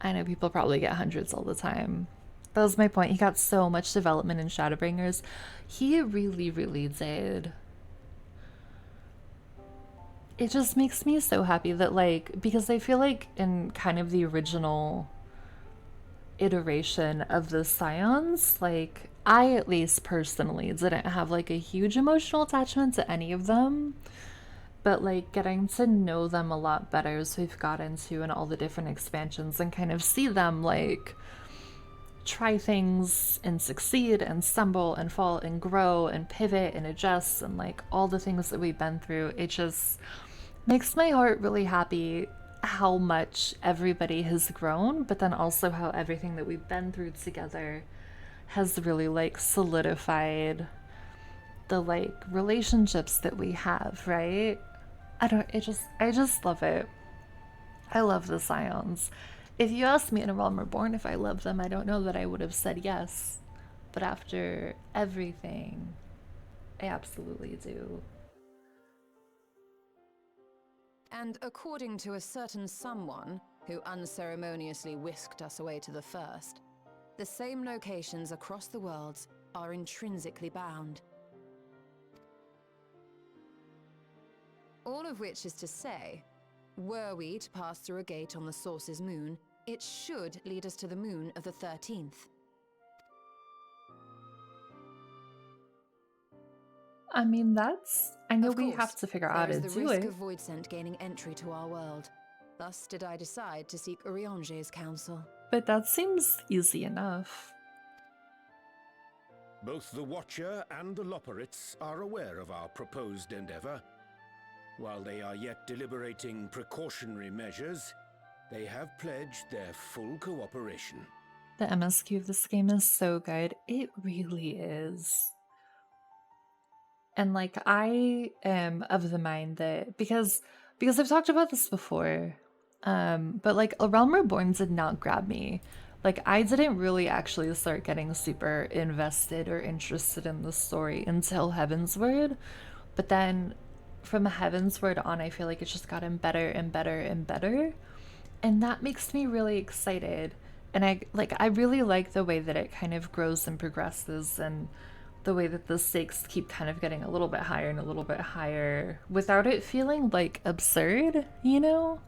I know people probably get hundreds all the time. That was my point. He got so much development in Shadowbringers. He really, really did. It just makes me so happy that, like, because I feel like in kind of the original iteration of the Scions, like, I at least personally didn't have like a huge emotional attachment to any of them, but like getting to know them a lot better as we've got into in all the different expansions and kind of see them like try things and succeed and stumble and fall and grow and pivot and adjust and like all the things that we've been through, it just makes my heart really happy how much everybody has grown, but then also how everything that we've been through together has really like solidified the like relationships that we have, right? I just love it. I love the Scions. If you asked me in A Realm Reborn if I love them, I don't know that I would have said yes. But after everything, I absolutely do. And according to a certain someone who unceremoniously whisked us away to the first, the same locations across the worlds are intrinsically bound. All of which is to say, were we to pass through a gate on the Source's moon, it should lead us to the moon of the 13th. I mean, that's... I know we have to figure out how to there is the do risk it. of Voidsent gaining entry to our world. Thus did I decide to seek Urianger's counsel. But that seems easy enough. Both the Watcher and the Loporrits are aware of our proposed endeavor. While they are yet deliberating precautionary measures, they have pledged their full cooperation. The MSQ of this game is so good. It really is. And like, I am of the mind that because I've talked about this before, but like A Realm Reborn did not grab me. Like, I didn't really actually start getting super invested or interested in the story until Heavensward. But then from Heavensward on, I feel like it's just gotten better and better and better. And that makes me really excited. And I really like the way that it kind of grows and progresses, and the way that the stakes keep kind of getting a little bit higher and a little bit higher without it feeling like absurd, you know?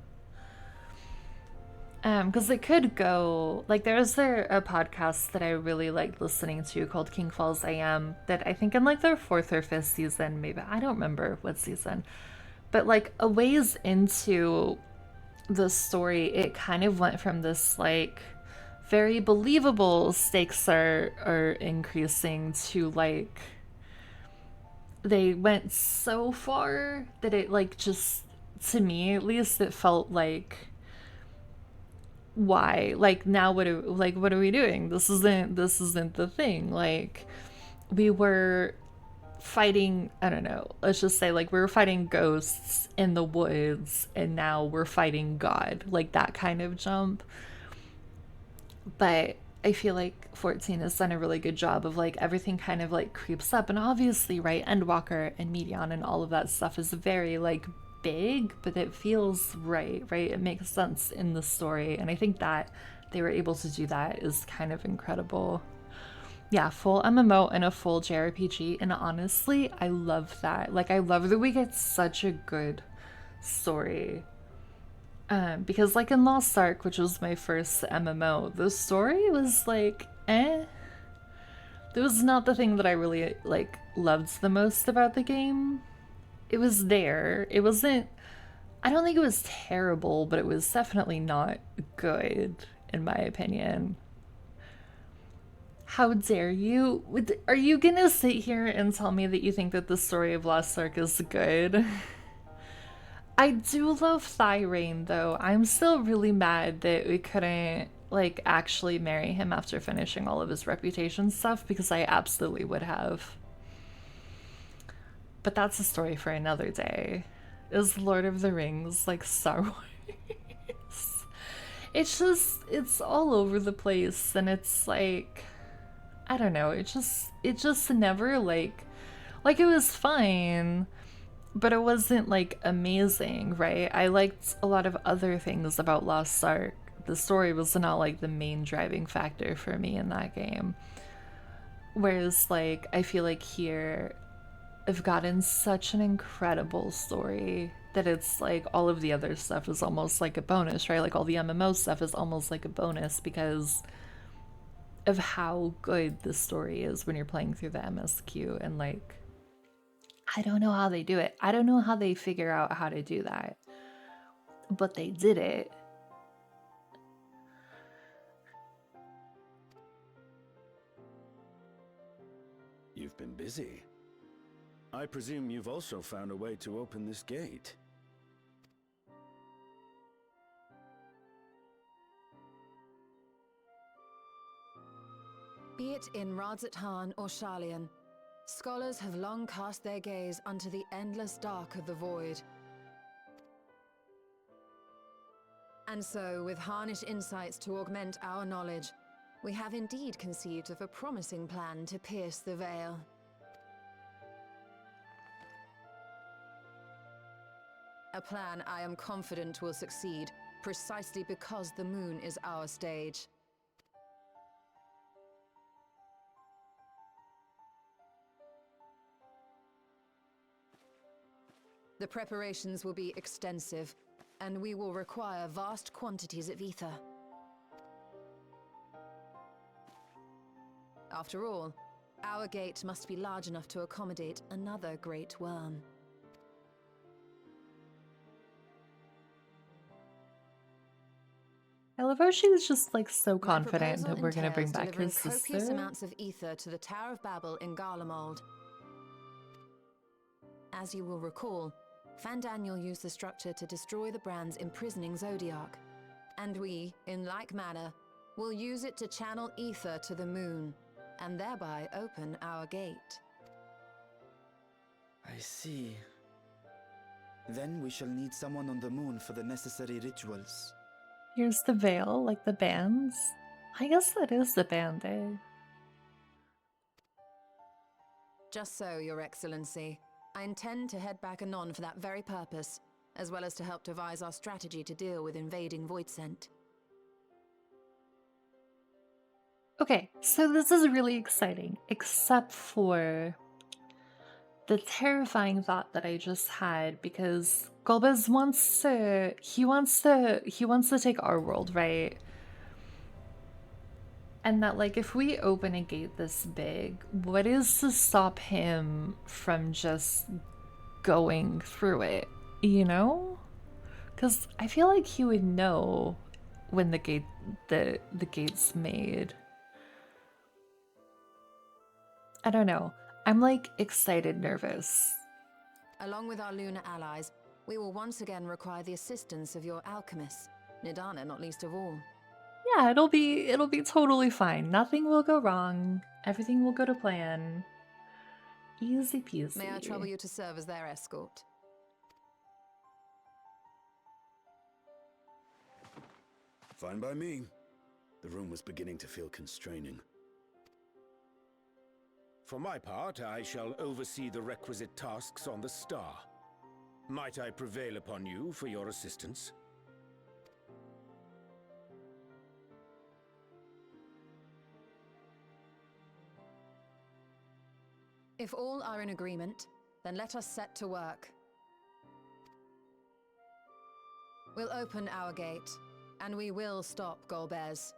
Because it could go like, there's a podcast that I really like listening to called King Falls AM that I think in like their 4th or 5th season, maybe, I don't remember what season, but like a ways into the story, it kind of went from this like very believable stakes are increasing to like, they went so far that it like, just to me at least, it felt like, why? Like, now what are we doing? This isn't the thing. Like, we were fighting, I don't know, let's just say like we were fighting ghosts in the woods and now we're fighting God, like that kind of jump. But I feel like 14 has done a really good job of like, everything kind of like creeps up, and obviously, right, Endwalker and Medion and all of that stuff is very like big, but it feels right? It makes sense in the story, and I think that they were able to do that is kind of incredible. Yeah, full MMO and a full JRPG, and honestly, I love that. Like, I love that we get such a good story. Because like in Lost Ark, which was my first MMO, the story was like, eh. That was not the thing that I really, like, loved the most about the game. It was there. It wasn't... I don't think it was terrible, but it was definitely not good, in my opinion. How dare you? Are you gonna sit here and tell me that you think that the story of Lost Ark is good? I do love Thyrain, though. I'm still really mad that we couldn't, like, actually marry him after finishing all of his reputation stuff, because I absolutely would have. But that's a story for another day. Is Lord of the Rings like Star Wars? It's just, it's all over the place, and it's like, I don't know, it just never, like it was fine, but it wasn't, like, amazing, right? I liked a lot of other things about Lost Ark. The story was not, like, the main driving factor for me in that game. Whereas, like, I feel like here, I've gotten such an incredible story that it's like all of the other stuff is almost like a bonus, right? Like all the MMO stuff is almost like a bonus because of how good the story is when you're playing through the MSQ. And like, I don't know how they do it. I don't know how they figure out how to do that, but they did it. You've been busy. I presume you've also found a way to open this gate. Be it in Radzat or Sharlayan, scholars have long cast their gaze unto the endless dark of the void. And so, with harnish insights to augment our knowledge, we have indeed conceived of a promising plan to pierce the veil. A plan I am confident will succeed, precisely because the moon is our stage. The preparations will be extensive, and we will require vast quantities of ether. After all, our gate must be large enough to accommodate another great worm. I love how she's just like so My confident proposal that we're gonna bring entails back his delivering copious sister. amounts of ether to the Tower of Babel in Garlemald. As you will recall, Fandaniel used the structure to destroy the Brand's imprisoning Zodiac, and we, in like manner, will use it to channel ether to the moon, and thereby open our gate. I see. Then we shall need someone on the moon for the necessary rituals. Here's the veil, like the bands. I guess that is the band, eh? Just so, Your Excellency. I intend to head back anon for that very purpose, as well as to help devise our strategy to deal with invading Voidsent. Okay, so this is really exciting, except for the terrifying thought that I just had, because Golbez wants to take our world, right? And that, like, if we open a gate this big, what is to stop him from just going through it, you know? Because I feel like he would know when the gate's made. I don't know. I'm like excited, nervous. Along with our lunar allies, we will once again require the assistance of your alchemists, Nidana not least of all. Yeah, it'll be totally fine. Nothing will go wrong. Everything will go to plan. Easy peasy. May I trouble you to serve as their escort? Fine by me. The room was beginning to feel constraining. For my part, I shall oversee the requisite tasks on the star. Might I prevail upon you for your assistance? If all are in agreement, then let us set to work. We'll open our gate, and we will stop Golbez.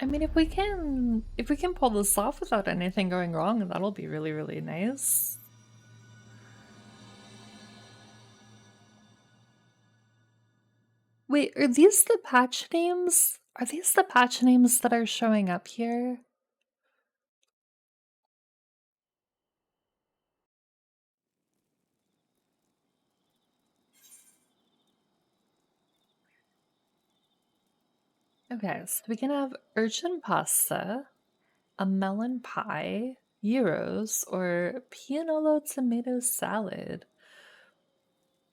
I mean, if we can pull this off without anything going wrong, that'll be really, really nice. Wait, are these the patch names? Are these the patch names that are showing up here? Okay, so we can have urchin pasta, a melon pie, gyros, or pianola tomato salad.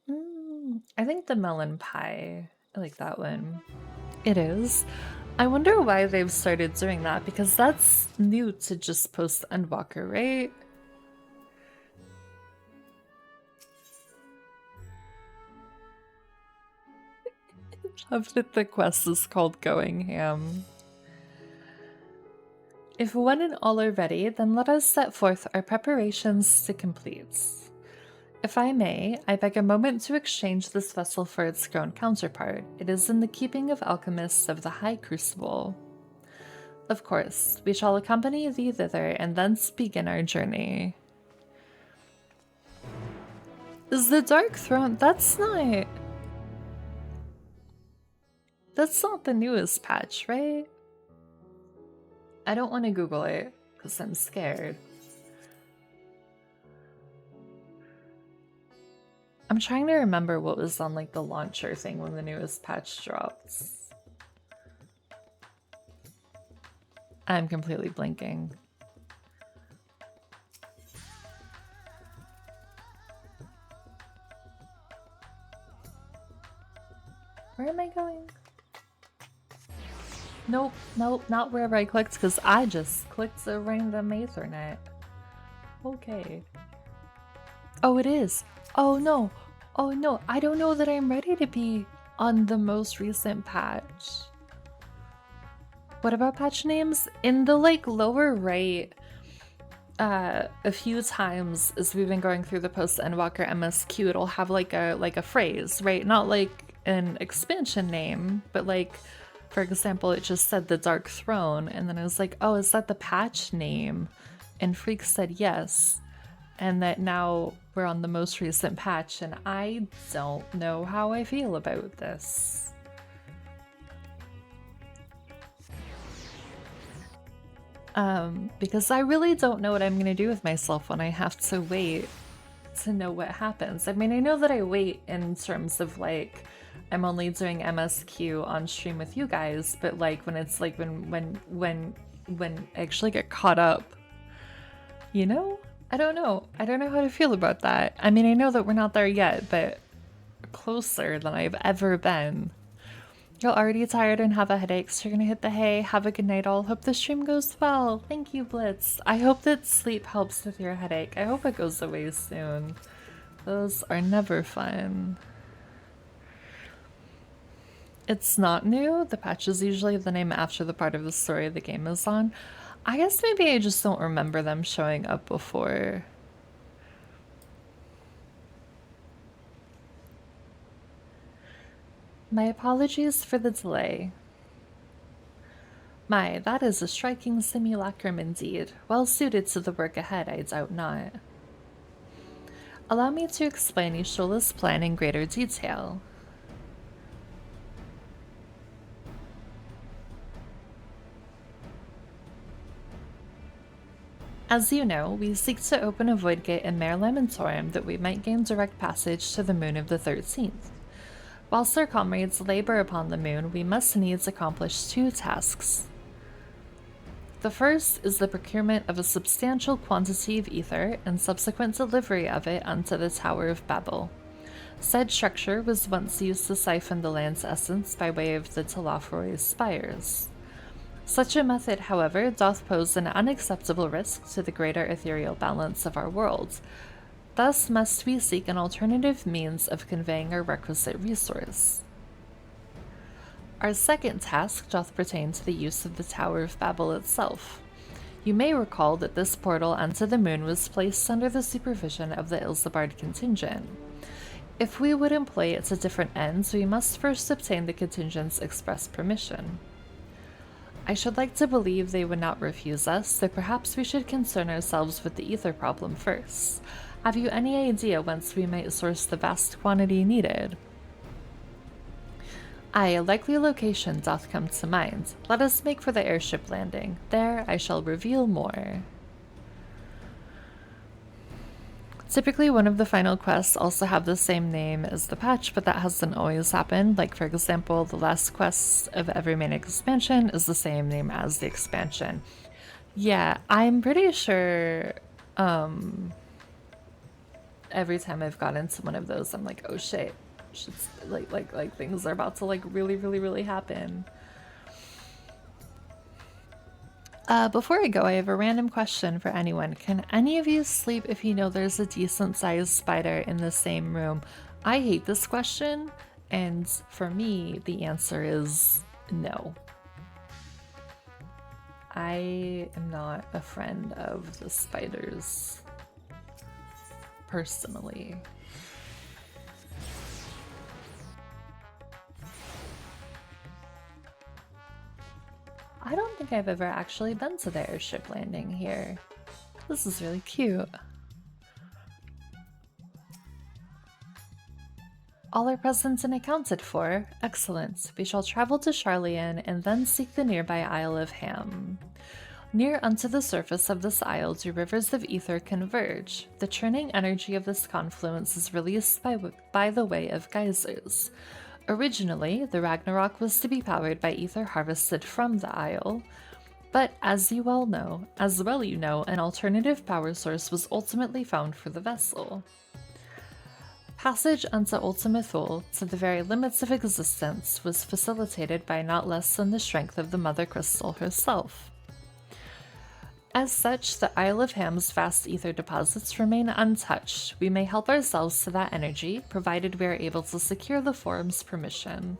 I think the melon pie. I like that one. It is. I wonder why they've started doing that, because that's new to just post-endwalker, right? I love that the quest is called Going Ham. If one and all are ready, then let us set forth our preparations to complete. If I may, I beg a moment to exchange this vessel for its grown counterpart. It is in the keeping of alchemists of the High Crucible. Of course, we shall accompany thee thither and thence begin our journey. Is the Dark Throne... That's not the newest patch, right? I don't want to Google it, because I'm scared. I'm trying to remember what was on like the launcher thing when the newest patch dropped. I'm completely blinking. Where am I going? Nope, nope, not wherever I clicked, because I just clicked the random Ethernet. Okay. Oh, it is. Oh no. Oh no, I don't know that I'm ready to be on the most recent patch. What about patch names? In the like lower right, a few times as we've been going through the post-endwalker MSQ, it'll have like a phrase, right? Not like an expansion name, but like, for example, it just said the Dark Throne, and then I was like, oh, is that the patch name? And Freak said yes, and that now we're on the most recent patch, and I don't know how I feel about this. Because I really don't know what I'm gonna do with myself when I have to wait to know what happens. I mean, I know that I wait in terms of like, I'm only doing MSQ on stream with you guys, but like when it's like when I actually get caught up, you know? I don't know. I don't know how to feel about that. I mean, I know that we're not there yet, but closer than I've ever been. You're already tired and have a headache, so you're gonna hit the hay. Have a good night all. Hope the stream goes well. Thank you, Blitz. I hope that sleep helps with your headache. I hope it goes away soon. Those are never fun. It's not new. The patch is usually the name after the part of the story the game is on. I guess maybe I just don't remember them showing up before. My apologies for the delay. My, that is a striking simulacrum indeed. Well suited to the work ahead, I doubt not. Allow me to explain Ishola's plan in greater detail. As you know, we seek to open a void gate in Mare Lamentorum that we might gain direct passage to the moon of the 13th. Whilst our comrades labor upon the moon, we must needs accomplish two tasks. The first is the procurement of a substantial quantity of ether and subsequent delivery of it unto the Tower of Babel. Said structure was once used to siphon the land's essence by way of the Telafroy's spires. Such a method, however, doth pose an unacceptable risk to the greater ethereal balance of our world. Thus must we seek an alternative means of conveying our requisite resource. Our second task doth pertain to the use of the Tower of Babel itself. You may recall that this portal unto the moon was placed under the supervision of the Ilsabard contingent. If we would employ it to different ends, we must first obtain the contingent's express permission. I should like to believe they would not refuse us, so perhaps we should concern ourselves with the ether problem first. Have you any idea whence we might source the vast quantity needed? Aye, a likely location doth come to mind. Let us make for the airship landing. There I shall reveal more. Typically, one of the final quests also have the same name as the patch, but that hasn't always happened. Like, for example, the last quest of every main expansion is the same name as the expansion. Yeah, I'm pretty sure every time I've got into one of those, I'm like, oh shit, like things are about to like really happen. Before I go, I have a random question for anyone. Can any of you sleep if you know there's a decent sized spider in the same room? I hate this question, and for me, the answer is no. I am not a friend of the spiders, personally. I don't think I've ever actually been to the airship landing here. This is really cute. All are present and accounted for. Excellent. We shall travel to Charlian and then seek the nearby Isle of Ham. Near unto the surface of this isle do rivers of ether converge. The churning energy of this confluence is released by the way of geysers. Originally, the Ragnarok was to be powered by ether harvested from the isle, but as you know, an alternative power source was ultimately found for the vessel. Passage unto Ultima Thule, to the very limits of existence, was facilitated by not less than the strength of the Mother Crystal herself. As such, the Isle of Ham's vast ether deposits remain untouched. We may help ourselves to that energy, provided we are able to secure the forum's permission.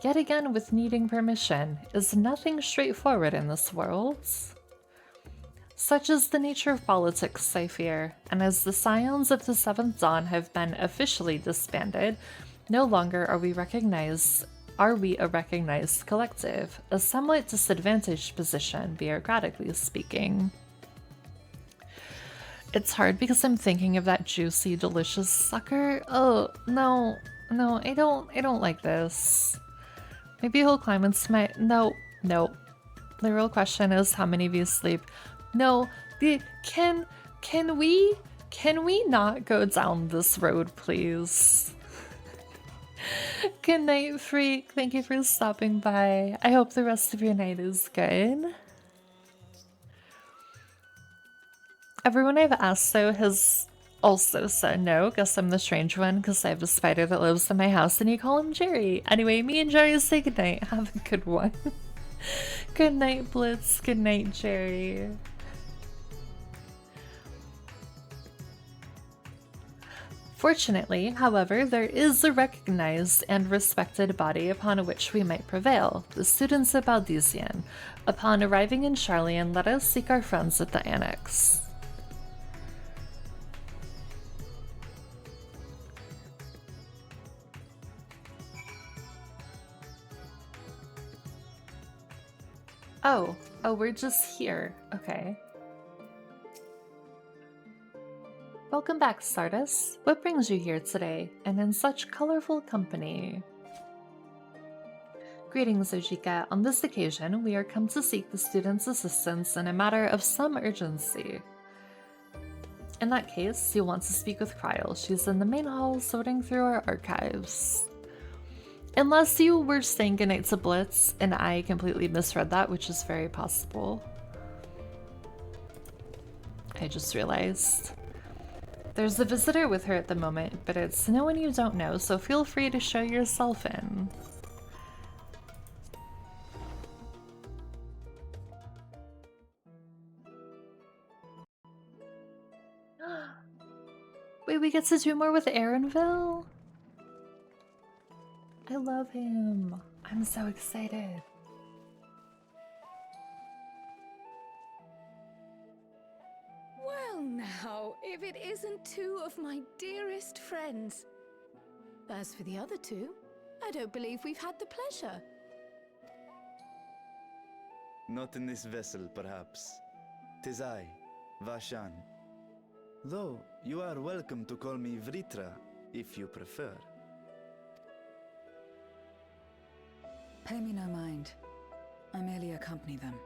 Yet again, with needing permission, is nothing straightforward in this world. Such is the nature of politics, I fear, and as the Scions of the Seventh Dawn have been officially disbanded, no longer are we a recognized collective, a somewhat disadvantaged position, bureaucratically speaking. It's hard because I'm thinking of that juicy, delicious sucker. Oh, no, I don't like this. Maybe he'll climb into my... No. The real question is, how many of you sleep? No, can we not go down this road, please? Good night, Freak. Thank you for stopping by. I hope the rest of your night is good. Everyone I've asked, though, has also said no. Guess I'm the strange one because I have a spider that lives in my house and you call him Jerry. Anyway, me and Jerry say goodnight. Have a good one. Good night, Blitz. Good night, Jerry. Fortunately, however, there is a recognized and respected body upon which we might prevail, the students of Baldesian. Upon arriving in Charlian, let us seek our friends at the Annex. Oh, we're just here. Okay. Welcome back, Stardust. What brings you here today, and in such colorful company? Greetings, Ojika. On this occasion, we are come to seek the students' assistance in a matter of some urgency. In that case, you'll want to speak with Kryl. She's in the main hall sorting through our archives. Unless you were saying goodnight to Blitz, and I completely misread that, which is very possible. I just realized. There's a visitor with her at the moment, but it's no one you don't know, so feel free to show yourself in. Wait, we get to do more with Aaronville? I love him. I'm so excited. Well now, if it isn't two of my dearest friends. As for the other two, I don't believe we've had the pleasure. Not in this vessel, perhaps. 'Tis I, Vashan. Though, you are welcome to call me Vritra, if you prefer. Pay me no mind. I merely accompany them.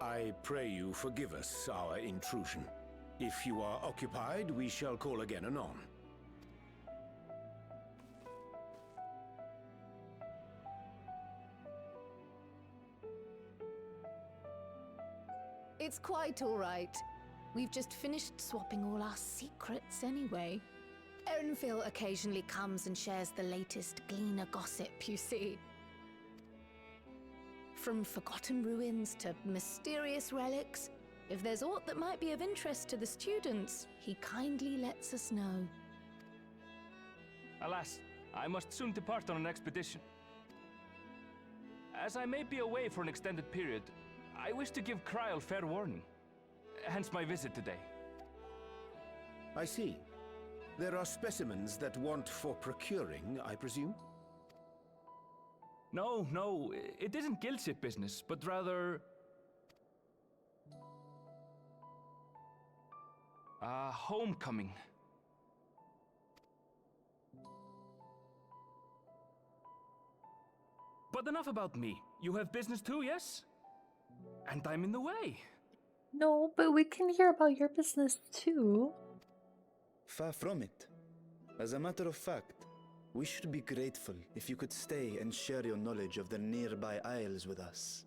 I pray you forgive us our intrusion. If you are occupied, we shall call again anon. It's quite all right. We've just finished swapping all our secrets anyway. Erenville occasionally comes and shares the latest Gleaner gossip, you see. From forgotten ruins to mysterious relics, if there's aught that might be of interest to the students, he kindly lets us know. Alas, I must soon depart on an expedition. As I may be away for an extended period, I wish to give Kryl fair warning. Hence my visit today. I see. There are specimens that want for procuring, I presume? No, it isn't guildship business, but rather... homecoming. But enough about me. You have business too, yes? And I'm in the way. No, but we can hear about your business too. Far from it. As a matter of fact, we should be grateful if you could stay and share your knowledge of the nearby isles with us.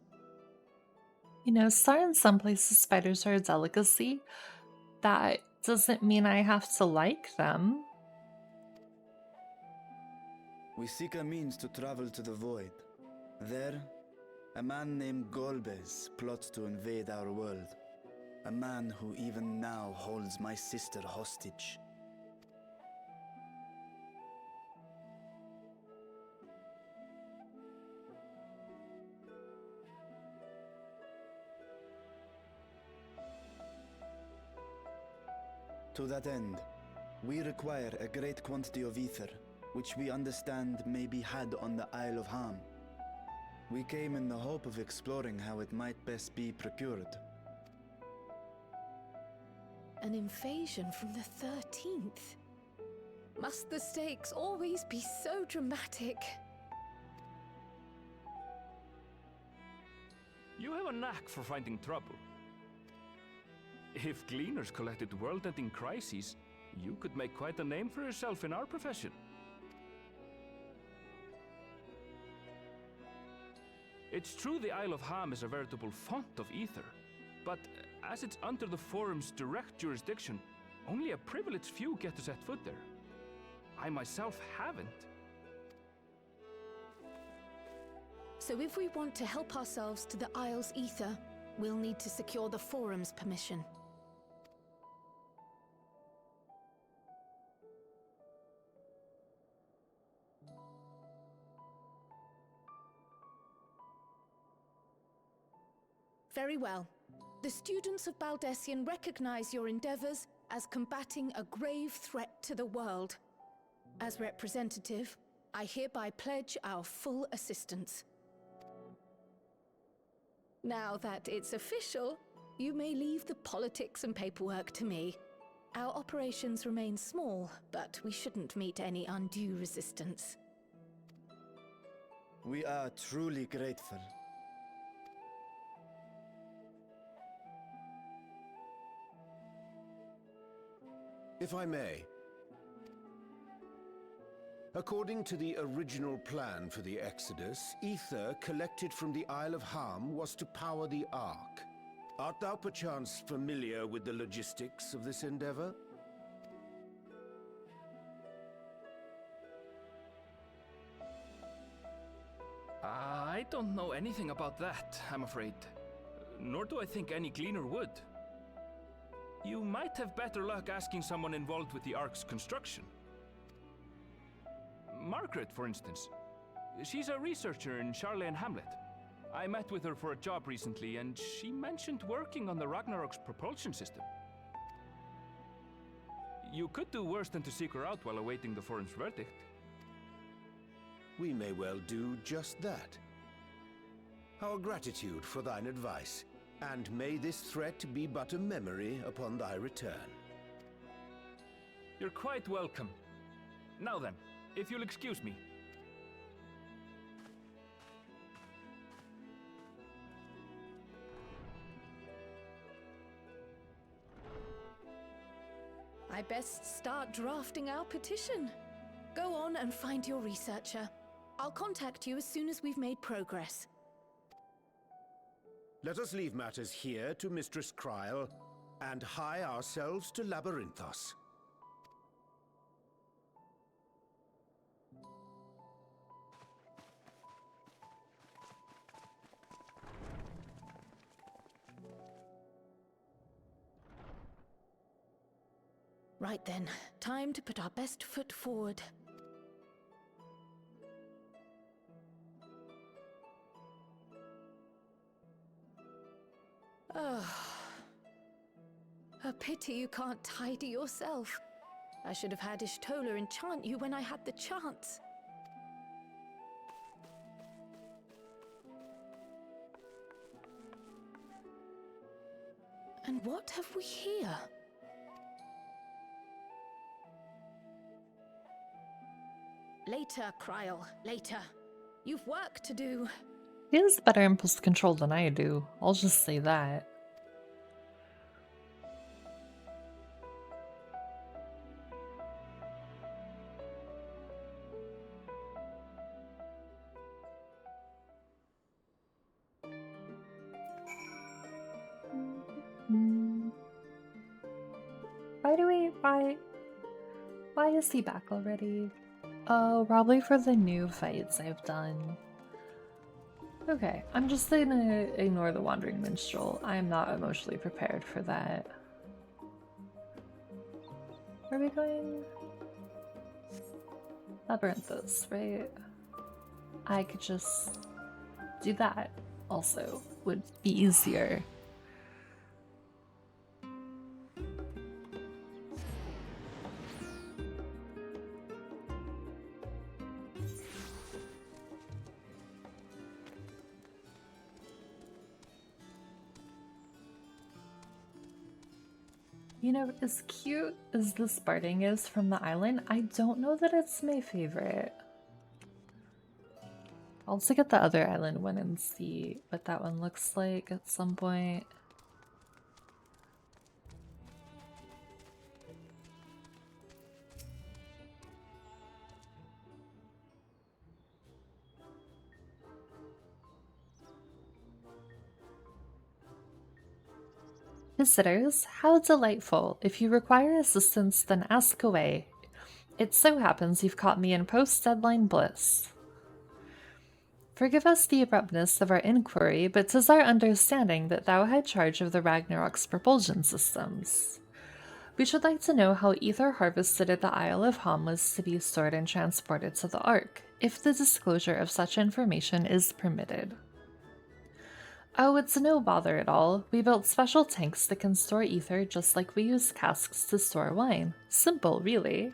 You know, Star, in some places spiders are a delicacy. That doesn't mean I have to like them. We seek a means to travel to the void. There, a man named Golbez plots to invade our world. A man who even now holds my sister hostage. To that end, we require a great quantity of ether, which we understand may be had on the Isle of Ham. We came in the hope of exploring how it might best be procured. An invasion from the 13th? Must the stakes always be so dramatic? You have a knack for finding trouble. If Gleaners collected world-ending crises, you could make quite a name for yourself in our profession. It's true the Isle of Ham is a veritable font of ether, but as it's under the Forum's direct jurisdiction, only a privileged few get to set foot there. I myself haven't. So if we want to help ourselves to the Isle's ether, we'll need to secure the Forum's permission. Very well. The students of Baldessian recognize your endeavors as combating a grave threat to the world. As representative, I hereby pledge our full assistance. Now that it's official, you may leave the politics and paperwork to me. Our operations remain small, but we shouldn't meet any undue resistance. We are truly grateful. If I may. According to the original plan for the Exodus, ether collected from the Isle of Ham was to power the Ark. Art thou perchance familiar with the logistics of this endeavor? I don't know anything about that, I'm afraid. Nor do I think any Gleaner would. You might have better luck asking someone involved with the Ark's construction. Margaret, for instance. She's a researcher in Charlene Hamlet. I met with her for a job recently, and she mentioned working on the Ragnarok's propulsion system. You could do worse than to seek her out while awaiting the Forum's verdict. We may well do just that. our gratitude for thine advice, and may this threat be but a memory upon thy return. You're quite welcome. Now then, if you'll excuse me. I best start drafting our petition. Go on and find your researcher. I'll contact you as soon as we've made progress. Let us leave matters here to Mistress Kryl, and hie ourselves to Labyrinthos. Right then, time to put our best foot forward. Oh. A pity you can't tidy yourself. I should have had Ishtola enchant you when I had the chance. And what have we here? Later, Kryl, later. You've work to do. He has better impulse control than I do. I'll just say that. Why is he back already? Oh, probably for the new fights I've done. Okay, I'm just gonna ignore the Wandering Minstrel. I am not emotionally prepared for that. Where are we going? Labyrinthos, right? I could just do that also. Would be easier. You know, as cute as this Barding is from the island, I don't know that it's my favorite. I'll also get the other island one and see what that one looks like at some point. Visitors, how delightful. If you require assistance, then ask away. It so happens you've caught me in post-deadline bliss. Forgive us the abruptness of our inquiry, but 'tis our understanding that thou had charge of the Ragnarok's propulsion systems. We should like to know how ether harvested at the Isle of Hom was to be stored and transported to the Ark, if the disclosure of such information is permitted. Oh, it's no bother at all. We built special tanks that can store ether just like we use casks to store wine. Simple, really.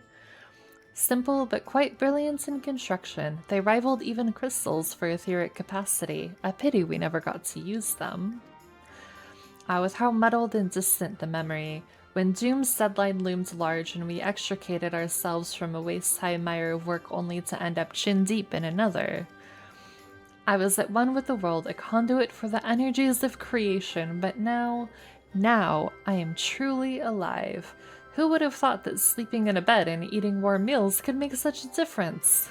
Simple, but quite brilliant in construction. They rivaled even crystals for etheric capacity. A pity we never got to use them. With how muddled and distant the memory. When Doom's deadline loomed large and we extricated ourselves from a waist-high mire of work only to end up chin-deep in another. I was at one with the world, a conduit for the energies of creation, but now I am truly alive. Who would have thought that sleeping in a bed and eating warm meals could make such a difference?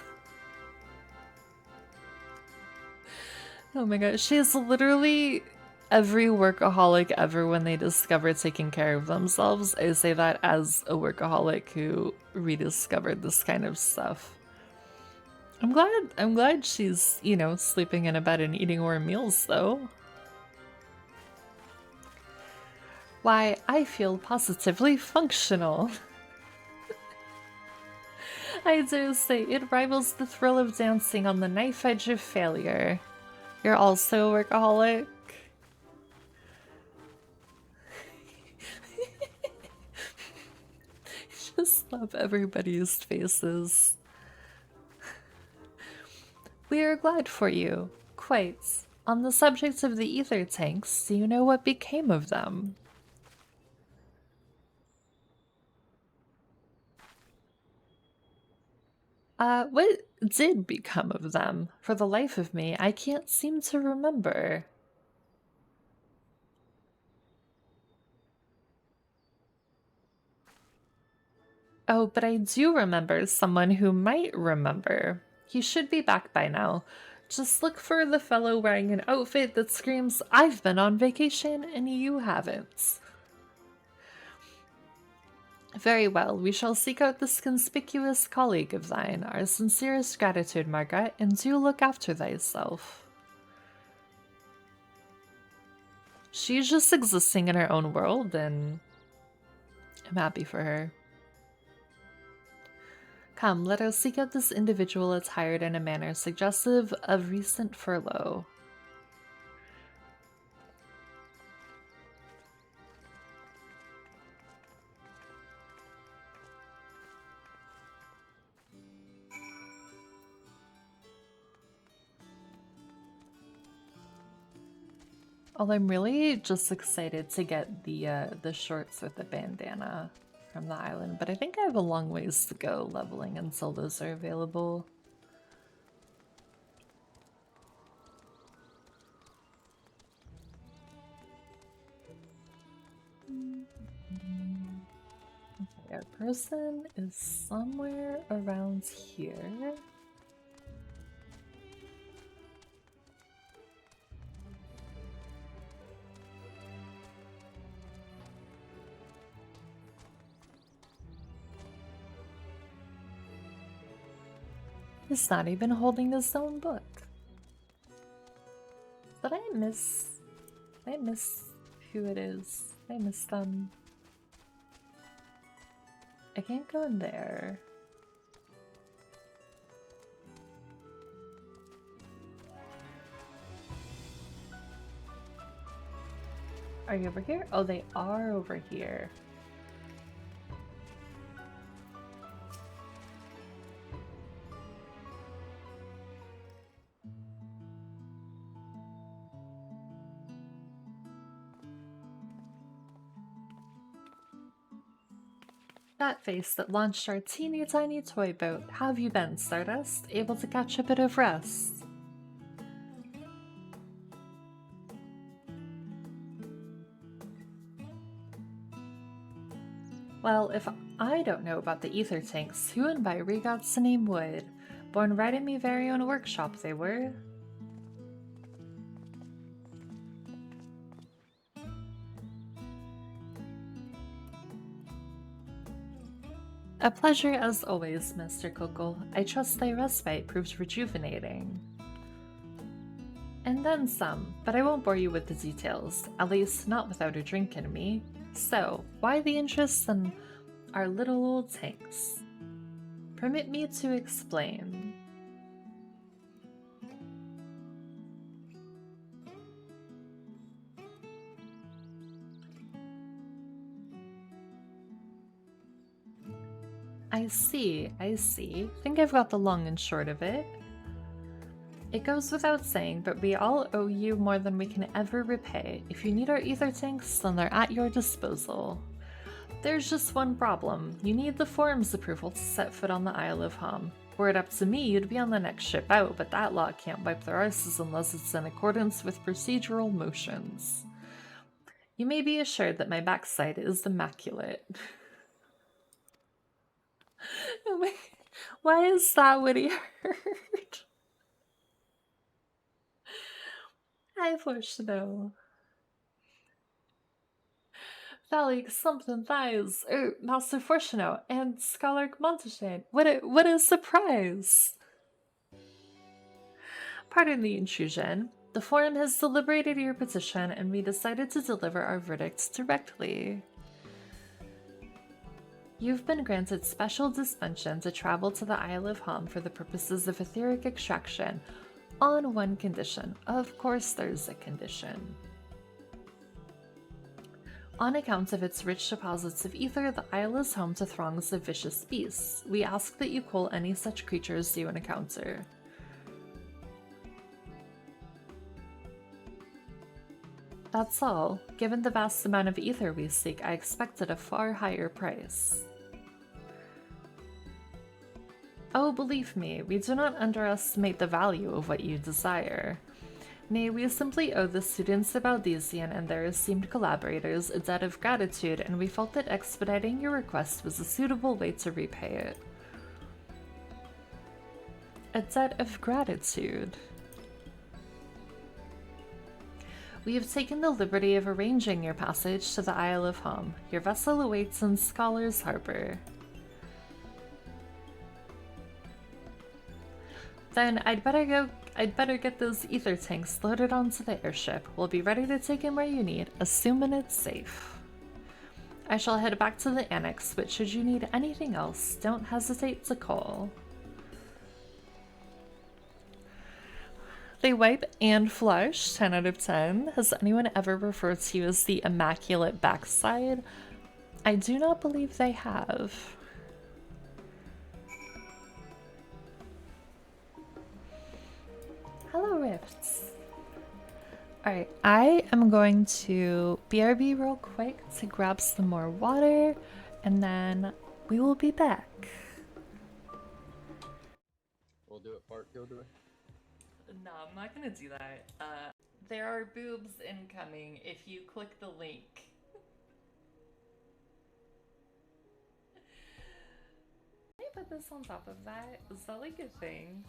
Oh my gosh, she is literally every workaholic ever when they discover taking care of themselves. I say that as a workaholic who rediscovered this kind of stuff. I'm glad she's, you know, sleeping in a bed and eating warm meals, though. Why, I feel positively functional. I dare say it rivals the thrill of dancing on the knife edge of failure. You're also a workaholic? Just love everybody's faces. We are glad for you. Quite. On the subject of the ether tanks, do you know what became of them? What did become of them? For the life of me, I can't seem to remember. Oh, but I do remember someone who might remember. He should be back by now. Just look for the fellow wearing an outfit that screams, "I've been on vacation and you haven't." Very well, we shall seek out this conspicuous colleague of thine. Our sincerest gratitude, Margaret, and do look after thyself. She's just existing in her own world, and I'm happy for her. Come, let us seek out this individual attired in a manner suggestive of recent furlough. Well, I'm really just excited to get the shorts with the bandana from the island, but I think I have a long ways to go leveling until those are available. Okay, our person is somewhere around here. He's not even holding his own book. Did I miss who it is? I miss them. I can't go in there. Are you over here? Oh, they are over here. That face that launched our teeny tiny toy boat. How have you been, Stardust? Able to catch a bit of rest? Well, if I don't know about the ether tanks, who in Byrie God's name would? Born right in me very own workshop they were. A pleasure as always, Mr. Coco. I trust thy respite proves rejuvenating. And then some, but I won't bore you with the details, at least not without a drink in me. So, why the interest in our little old tanks? Permit me to explain. I see. Think I've got the long and short of it. It goes without saying, but we all owe you more than we can ever repay. If you need our ether tanks, then they're at your disposal. There's just one problem. You need the forum's approval to set foot on the Isle of Hum. Were it up to me, you'd be on the next ship out, but that lot can't wipe their arses unless it's in accordance with procedural motions. You may be assured that my backside is immaculate. Oh my, why is that what he heard? Hi, Forshno. Valley something thighs, Master Forshno and Scholar Monteshane. What a surprise! Pardon the intrusion. The forum has deliberated your petition and we decided to deliver our verdict directly. You've been granted special dispensation to travel to the Isle of Hum for the purposes of etheric extraction, on one condition. Of course there's a condition. On account of its rich deposits of ether, the isle is home to throngs of vicious beasts. We ask that you cull any such creatures you encounter. That's all. Given the vast amount of ether we seek, I expected a far higher price. Oh, believe me, we do not underestimate the value of what you desire. Nay, we simply owe the students of Valdesian and their esteemed collaborators a debt of gratitude, and we felt that expediting your request was a suitable way to repay it. A debt of gratitude. We have taken the liberty of arranging your passage to the Isle of Hum. Your vessel awaits in Scholar's Harbor. Then I'd better get those ether tanks loaded onto the airship. We'll be ready to take him where you need, assuming it's safe. I shall head back to the annex, but should you need anything else, don't hesitate to call. They wipe and flush, 10 out of 10. Has anyone ever referred to you as the immaculate backside? I do not believe they have. Hello, Rifts. Alright, I am going to BRB real quick to grab some more water, and then we will be back. We'll do it part kill, do it. No, I'm not gonna do that. There are boobs incoming if you click the link. Can I put this on top of that? Is that like a thing?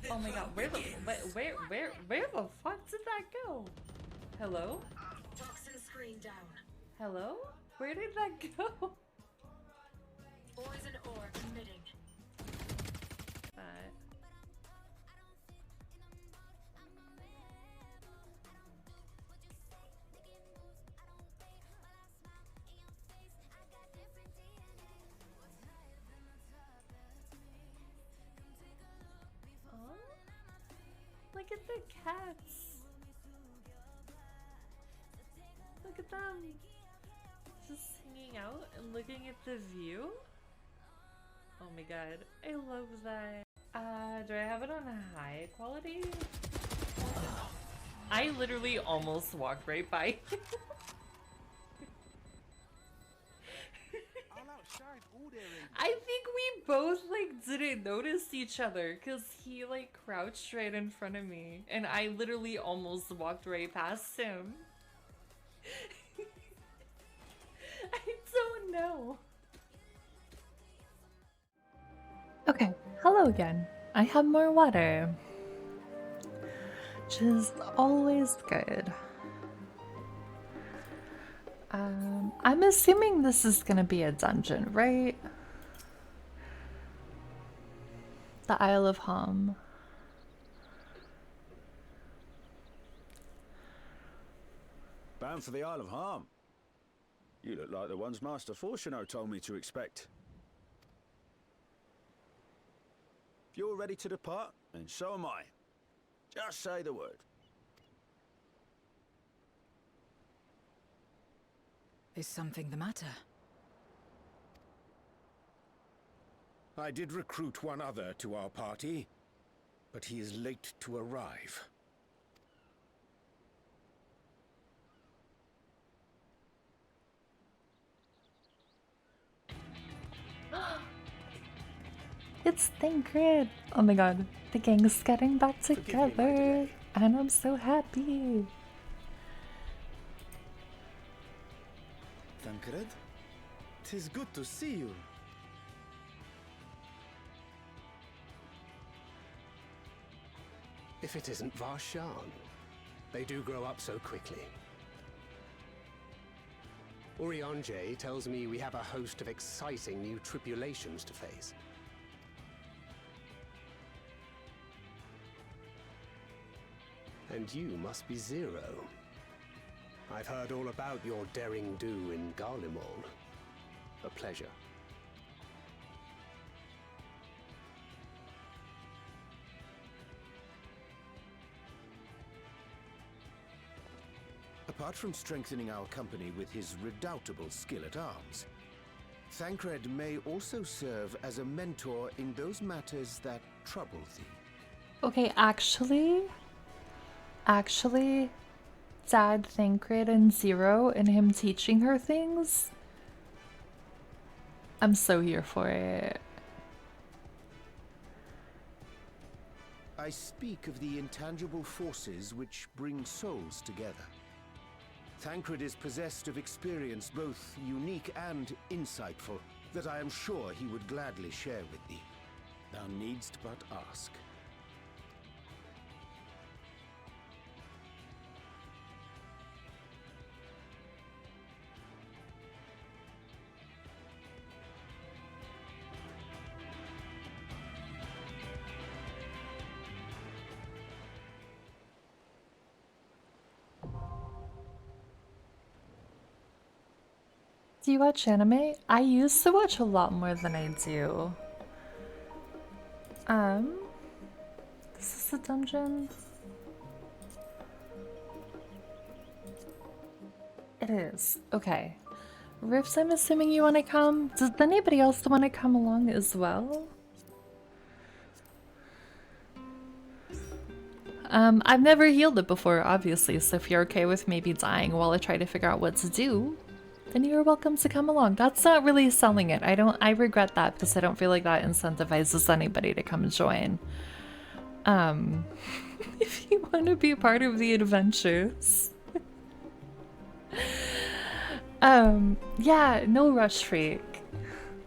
Oh my god, where the fuck did that go? Hello? Toxin screen down. Hello? Where did that go? Poison orb emitting. Look at the cats. Look at them. Just hanging out and looking at the view. Oh my god, I love that. Do I have it on a high quality? I literally almost walked right by. I think we both like didn't notice each other because he like crouched right in front of me and I literally almost walked right past him. I don't know. Okay, hello again. I have more water, which is always good. I'm assuming this is gonna be a dungeon, right? The Isle of Hum. Bound for the Isle of Harm. You look like the ones Master Fortuno told me to expect. If you're ready to depart, then so am I. Just say the word. Is something the matter? I did recruit one other to our party, but he is late to arrive. It's Thancred! Oh my god, the gang's getting back together, and I'm so happy. Thancred? 'Tis good to see you. If it isn't Varshan. They do grow up so quickly. Urianje tells me we have a host of exciting new tribulations to face. And you must be Zero. I've heard all about your daring do in Garlemald. A pleasure. Apart from strengthening our company with his redoubtable skill at arms, Thancred may also serve as a mentor in those matters that trouble thee. Okay, actually, Dad, Thancred, and Zero and him teaching her things. I'm so here for it. I speak of the intangible forces which bring souls together. Thancred is possessed of experience both unique and insightful that I am sure he would gladly share with thee. Thou needst but ask. Do you watch anime? I used to watch a lot more than I do. This is the dungeon. It is. Okay. Rifts, I'm assuming you want to come. Does anybody else want to come along as well? I've never healed it before, obviously, so if you're okay with maybe dying while I try to figure out what to do, then you're welcome to come along. That's not really selling it. I regret that because I don't feel like that incentivizes anybody to come join. If you want to be part of the adventures. Yeah, no rush, freak.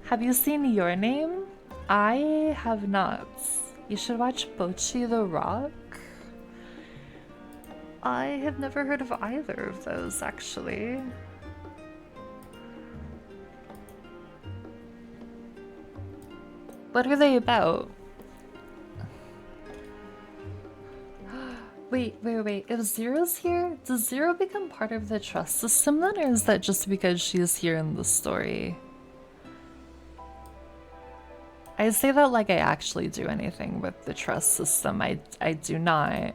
Have you seen Your Name? I have not. You should watch Bocchi the Rock. I have never heard of either of those, actually. What are they about? Wait. If Zero's here, does Zero become part of the trust system then, or is that just because she's here in the story? I say that like I actually do anything with the trust system. I do not.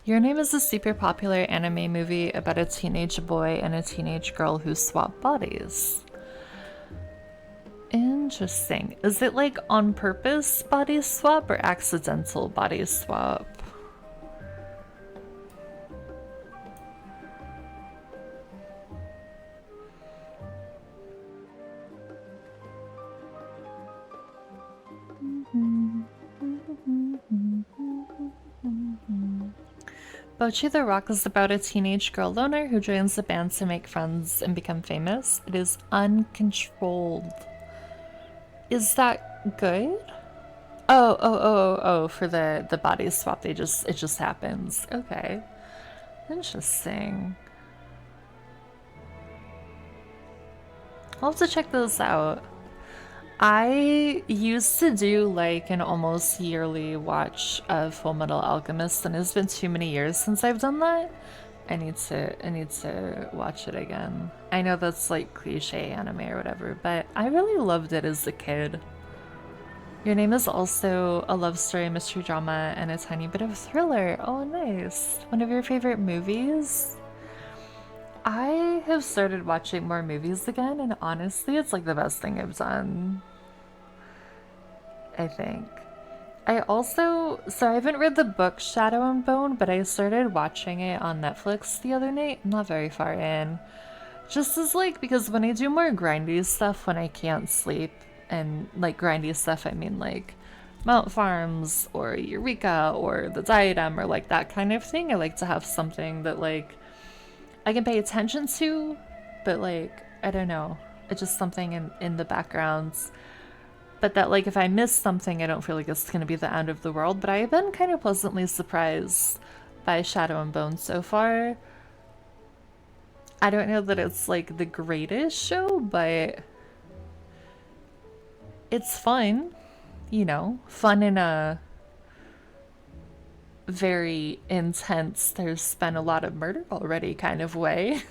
Your Name is a super popular anime movie about a teenage boy and a teenage girl who swap bodies. Interesting. Is it like on purpose body swap or accidental body swap? Bocchi the Rock is about a teenage girl loner who joins the band to make friends and become famous. It is uncontrolled. Is that good? Oh, for the body swap, it just happens. Okay. Interesting. I'll have to check those out. I used to do like an almost yearly watch of Full Metal Alchemist, and it's been too many years since I've done that. I need to watch it again. I know that's like cliche anime or whatever, but I really loved it as a kid. Your Name is also a love story, mystery drama, and a tiny bit of thriller. Oh, nice. One of your favorite movies? I have started watching more movies again, and honestly, it's like the best thing I've done. I think. So I haven't read the book Shadow and Bone, but I started watching it on Netflix the other night. I'm not very far in. Just as like, because when I do more grindy stuff when I can't sleep, and like grindy stuff, I mean like Mount Farms or Eureka or the Diadem or like that kind of thing, I like to have something that like I can pay attention to, but like, I don't know, it's just something in the background. But that like if I miss something, I don't feel like it's gonna be the end of the world. But I've been kind of pleasantly surprised by Shadow and Bone so far. I don't know that it's like the greatest show, but it's fun, you know, fun in a very intense, there's been a lot of murder already kind of way.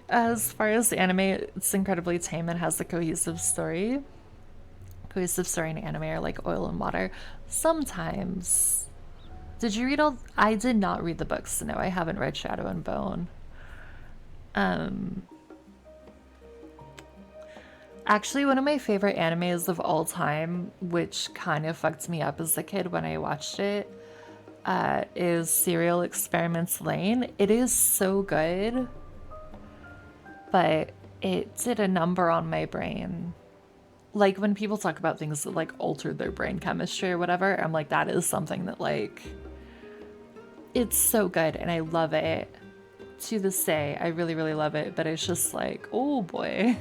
As far as the anime, it's incredibly tame and has a cohesive story. Cohesive story in anime are like oil and water. Sometimes. Did you read all? I did not read the books, so no, I haven't read Shadow and Bone. Actually, one of my favorite animes of all time, which kind of fucked me up as a kid when I watched it, is Serial Experiments Lane. It is so good, but it did a number on my brain. Like when people talk about things that like altered their brain chemistry or whatever, I'm like, that is something that like, it's so good and I love it. To this day, I really, really love it, but it's just like, oh boy.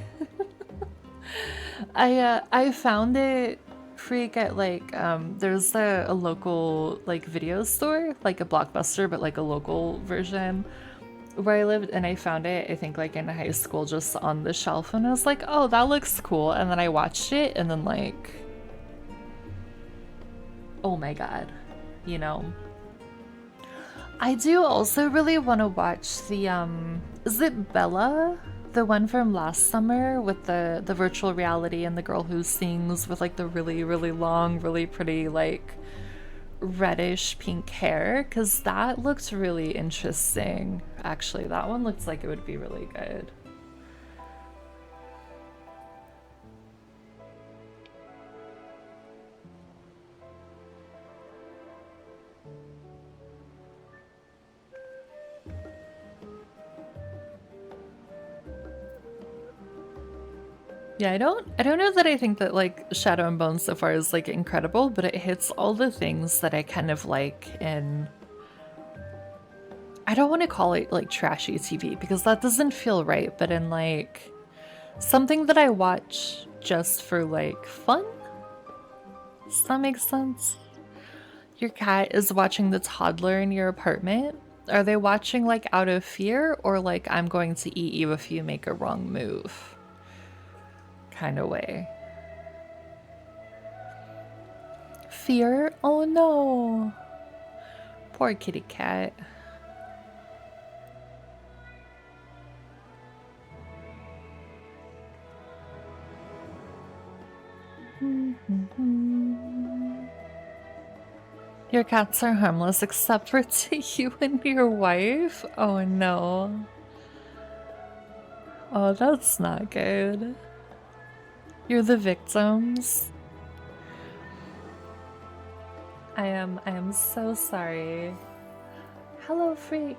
I found it freak at like there's a local like video store, like a Blockbuster, but like a local version where I lived, and I found it I think like in high school just on the shelf, and I was like, oh, that looks cool, and then I watched it and then like, oh my god, you know. I do also really want to watch the is it Bella? The one from last summer with the virtual reality and the girl who sings with like the really, really long, really pretty like reddish pink hair, because that looks really interesting. Actually, that one looks like it would be really good. Yeah, I don't know that I think that like Shadow and Bone so far is like incredible, but it hits all the things that I kind of like in, I don't want to call it like trashy TV because that doesn't feel right, but in like something that I watch just for like fun. Does that make sense? Your cat is watching the toddler in your apartment. Are they watching like out of fear or like I'm going to eat you if you make a wrong move kind of way? Fear? Oh no. Poor kitty cat. Your cats are harmless except for to you and your wife? Oh no. Oh, that's not good. You're the victims. I am so sorry. Hello, freak.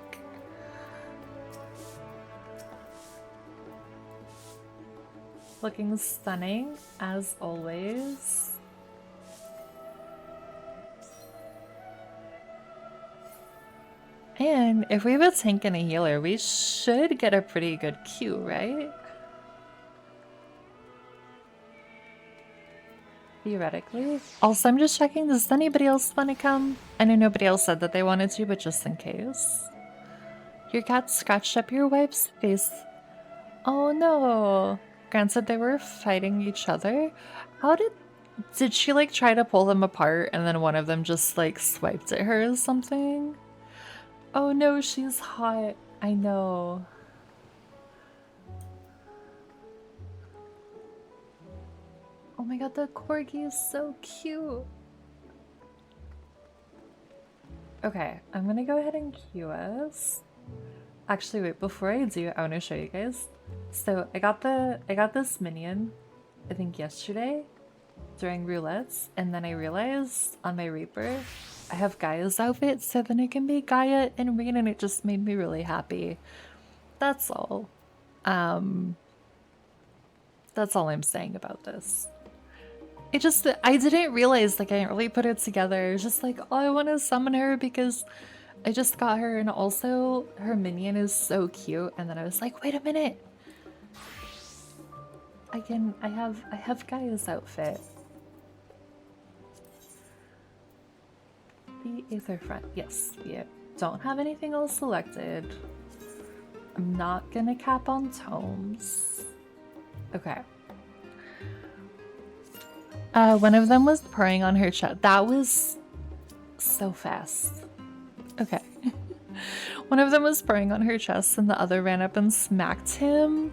Looking stunning as always. And if we have a tank and a healer, we should get a pretty good queue, right? Theoretically. Also, I'm just checking, does anybody else want to come? I know nobody else said that they wanted to, but just in case. Your cat scratched up your wife's face. Oh no. Granted, they were fighting each other. How did she like try to pull them apart and then one of them just like swiped at her or something? Oh no, she's hot. I know. Oh my god, the corgi is so cute. Okay, I'm gonna go ahead and queue us. Actually, wait, before I do, I want to show you guys. So I got this minion, I think yesterday, during roulettes, and then I realized on my Reaper, I have Gaia's outfit, so then I can be Gaia and Rain, and it just made me really happy. That's all. That's all I'm saying about this. I didn't realize, like, I didn't really put it together. It was just like, oh, I want to summon her because I just got her, and also her minion is so cute. And then I was like, wait a minute. I have Gaia's outfit. The Aetherfront, yes, yeah. Don't have anything else selected. I'm not gonna cap on tomes. Okay. One of them was purring on her chest. That was so fast. Okay. One of them was purring on her chest and the other ran up and smacked him.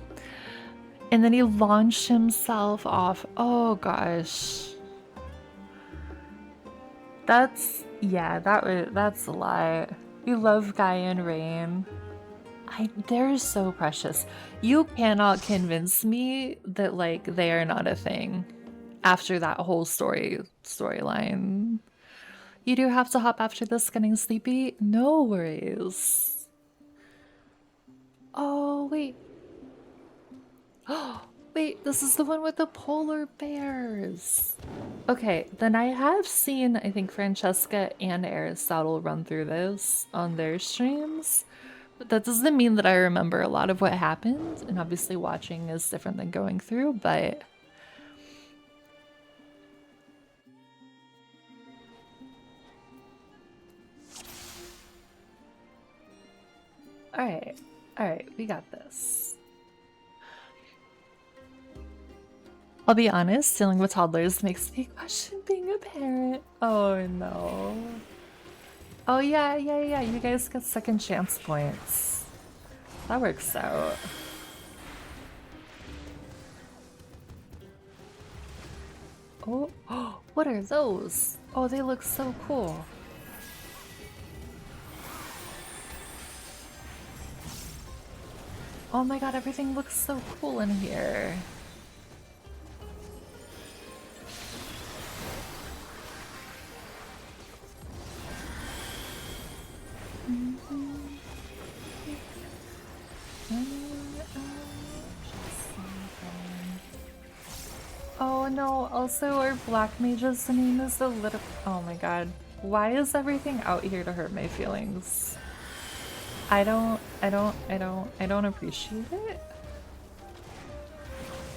And then he launched himself off. Oh gosh. That's a lot. We love Gaia and Rain. They're so precious. You cannot convince me that like they are not a thing after that whole storyline. You do have to hop after this, getting sleepy? No worries. Oh, wait. Oh, wait, this is the one with the polar bears. Okay, then I have seen, I think, Francesca and Aristotle run through this on their streams. But that doesn't mean that I remember a lot of what happened. And obviously watching is different than going through, but... Alright, we got this. I'll be honest, dealing with toddlers makes me question being a parent. Oh no. Oh yeah, you guys get second chance points. That works out. Oh, what are those? Oh, they look so cool. Oh my god, everything looks so cool in here. Oh no, also our black mage's name is a little— oh my god. Why is everything out here to hurt my feelings? I don't appreciate it.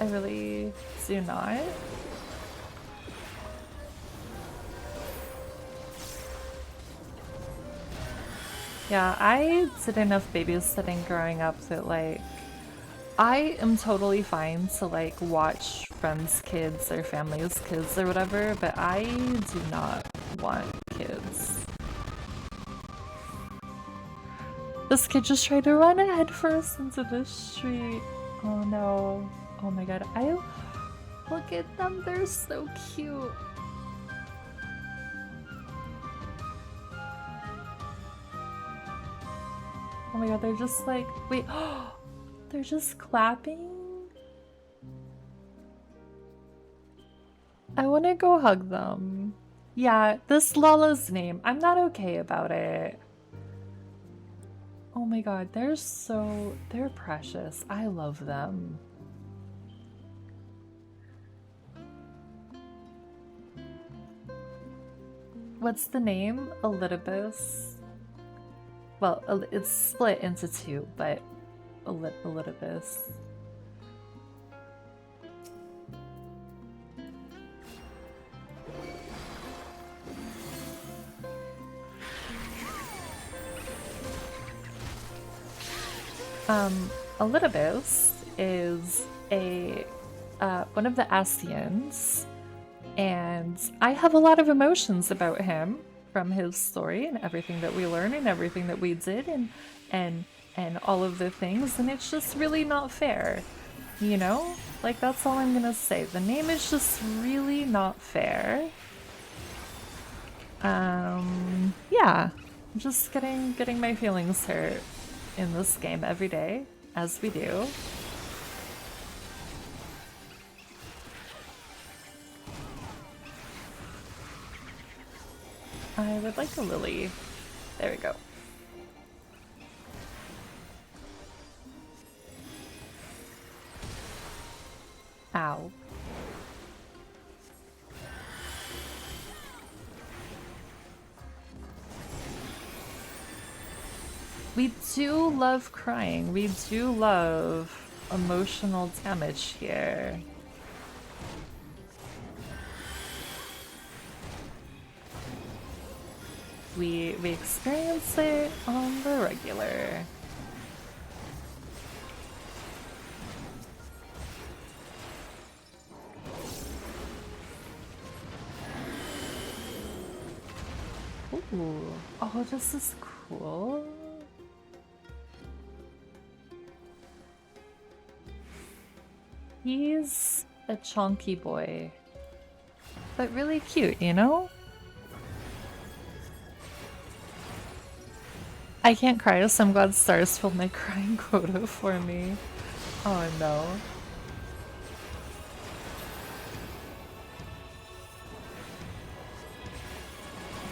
I really do not. Yeah, I did enough babysitting growing up that like I am totally fine to like watch friends' kids or family's kids or whatever, but I do not want kids. This kid just tried to run headfirst into the street. Oh no. Oh my god. Look at them, they're so cute. Oh my god, they're just like— wait, they're just clapping? I want to go hug them. Yeah, this Lala's name. I'm not okay about it. Oh my god, they're precious. I love them. What's the name? Elidibus. Well, it's split into two, but Elidibus. Elidibus is a one of the Asians, and I have a lot of emotions about him from his story and everything that we learned and everything that we did and all of the things, and it's just really not fair, you know? Like, that's all I'm gonna say. The name is just really not fair. Yeah, I'm just getting my feelings hurt in this game every day, as we do. I would like a lily. There we go. Ow. We do love crying. We do love emotional damage here. We experience it on the regular. Ooh. Oh, this is cool. He's a chunky boy, but really cute, you know? I can't cry, so I'm glad Stars filled my crying quota for me. Oh no.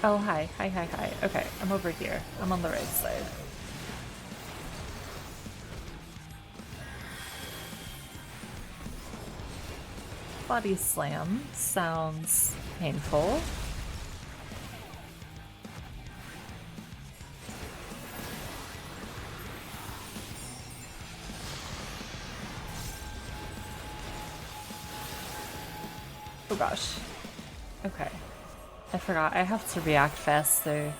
Oh, hi. Hi, hi, hi. Okay, I'm over here. I'm on the right side. Body slam sounds painful. Oh gosh. Okay. I forgot. I have to react faster.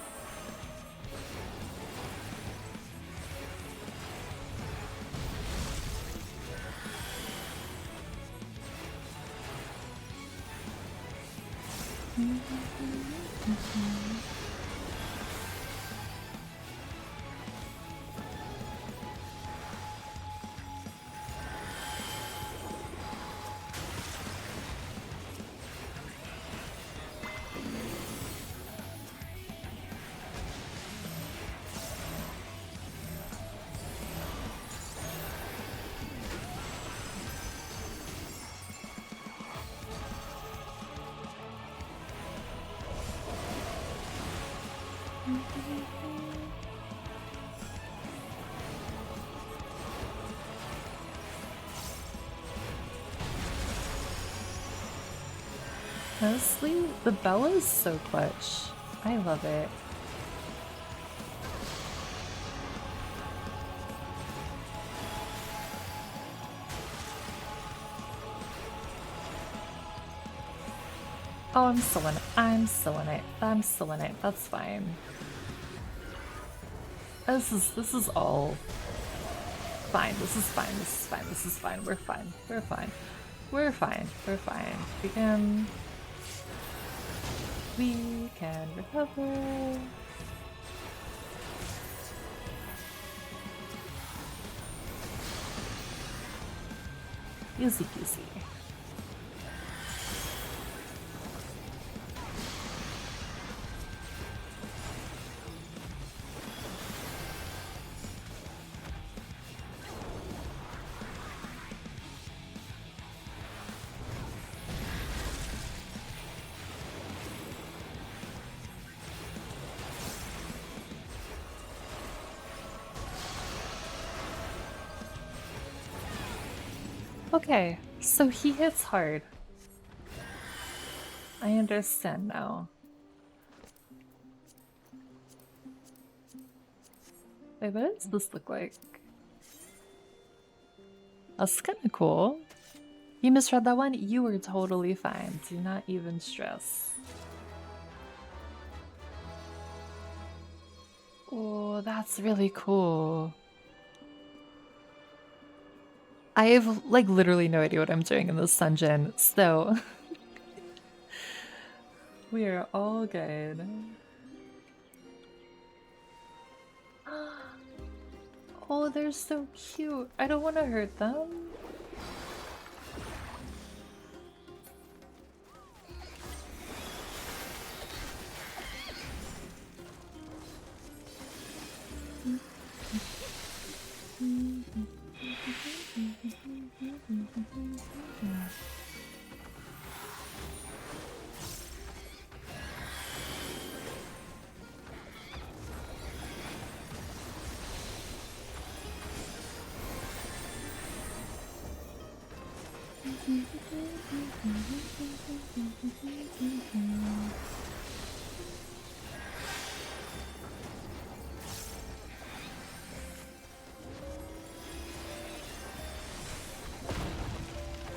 Honestly, the bell is so clutch. I love it. Oh, I'm still in it. I'm still in it. I'm still in it. That's fine. This is all fine. This is fine. This is fine. This is fine. We're fine. We're fine. We're fine. We're fine. We can recover. Easy peasy. Okay, so he hits hard. I understand now. Wait, what does this look like? That's kind of cool. You misread that one? You were totally fine. Do not even stress. Oh, that's really cool. I have like literally no idea what I'm doing in this dungeon, so we are all good. Oh, they're so cute. I don't want to hurt them.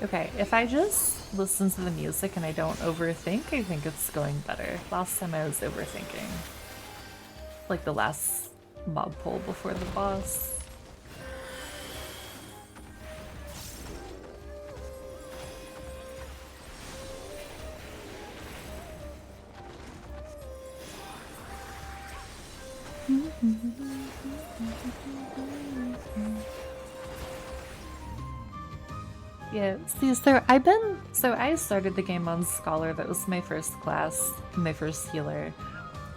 Okay, if I just listen to the music and I don't overthink, I think it's going better. Last time I was overthinking. Like the last mob pull before the boss. Yeah, see, so I started the game on Scholar. That was my first class, my first healer.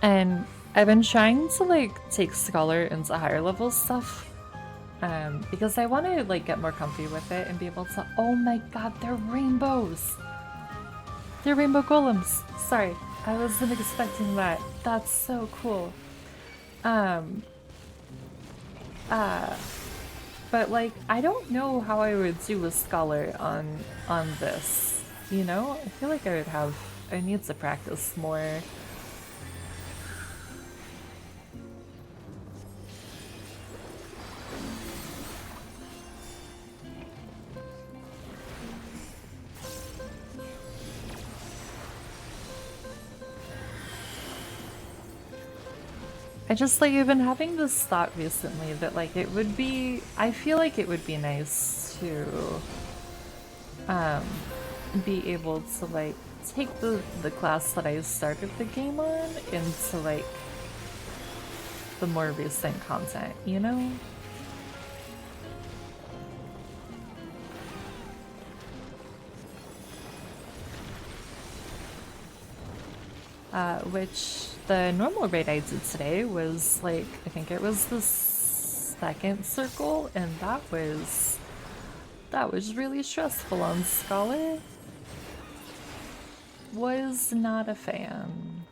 And I've been trying to like take Scholar into higher level stuff. Because I want to like get more comfy with it and be able to. Oh my god, they're rainbows! They're rainbow golems. Sorry, I wasn't expecting that. That's so cool. But like I don't know how I would do a Scholar on this. You know, I feel like I need to practice more. I just like I've been having this thought recently that like I feel like it would be nice to be able to like take the class that I started the game on into like the more recent content, you know? Which the normal raid I did today was like, I think it was the second circle, and that was really stressful on Scholar. Was not a fan.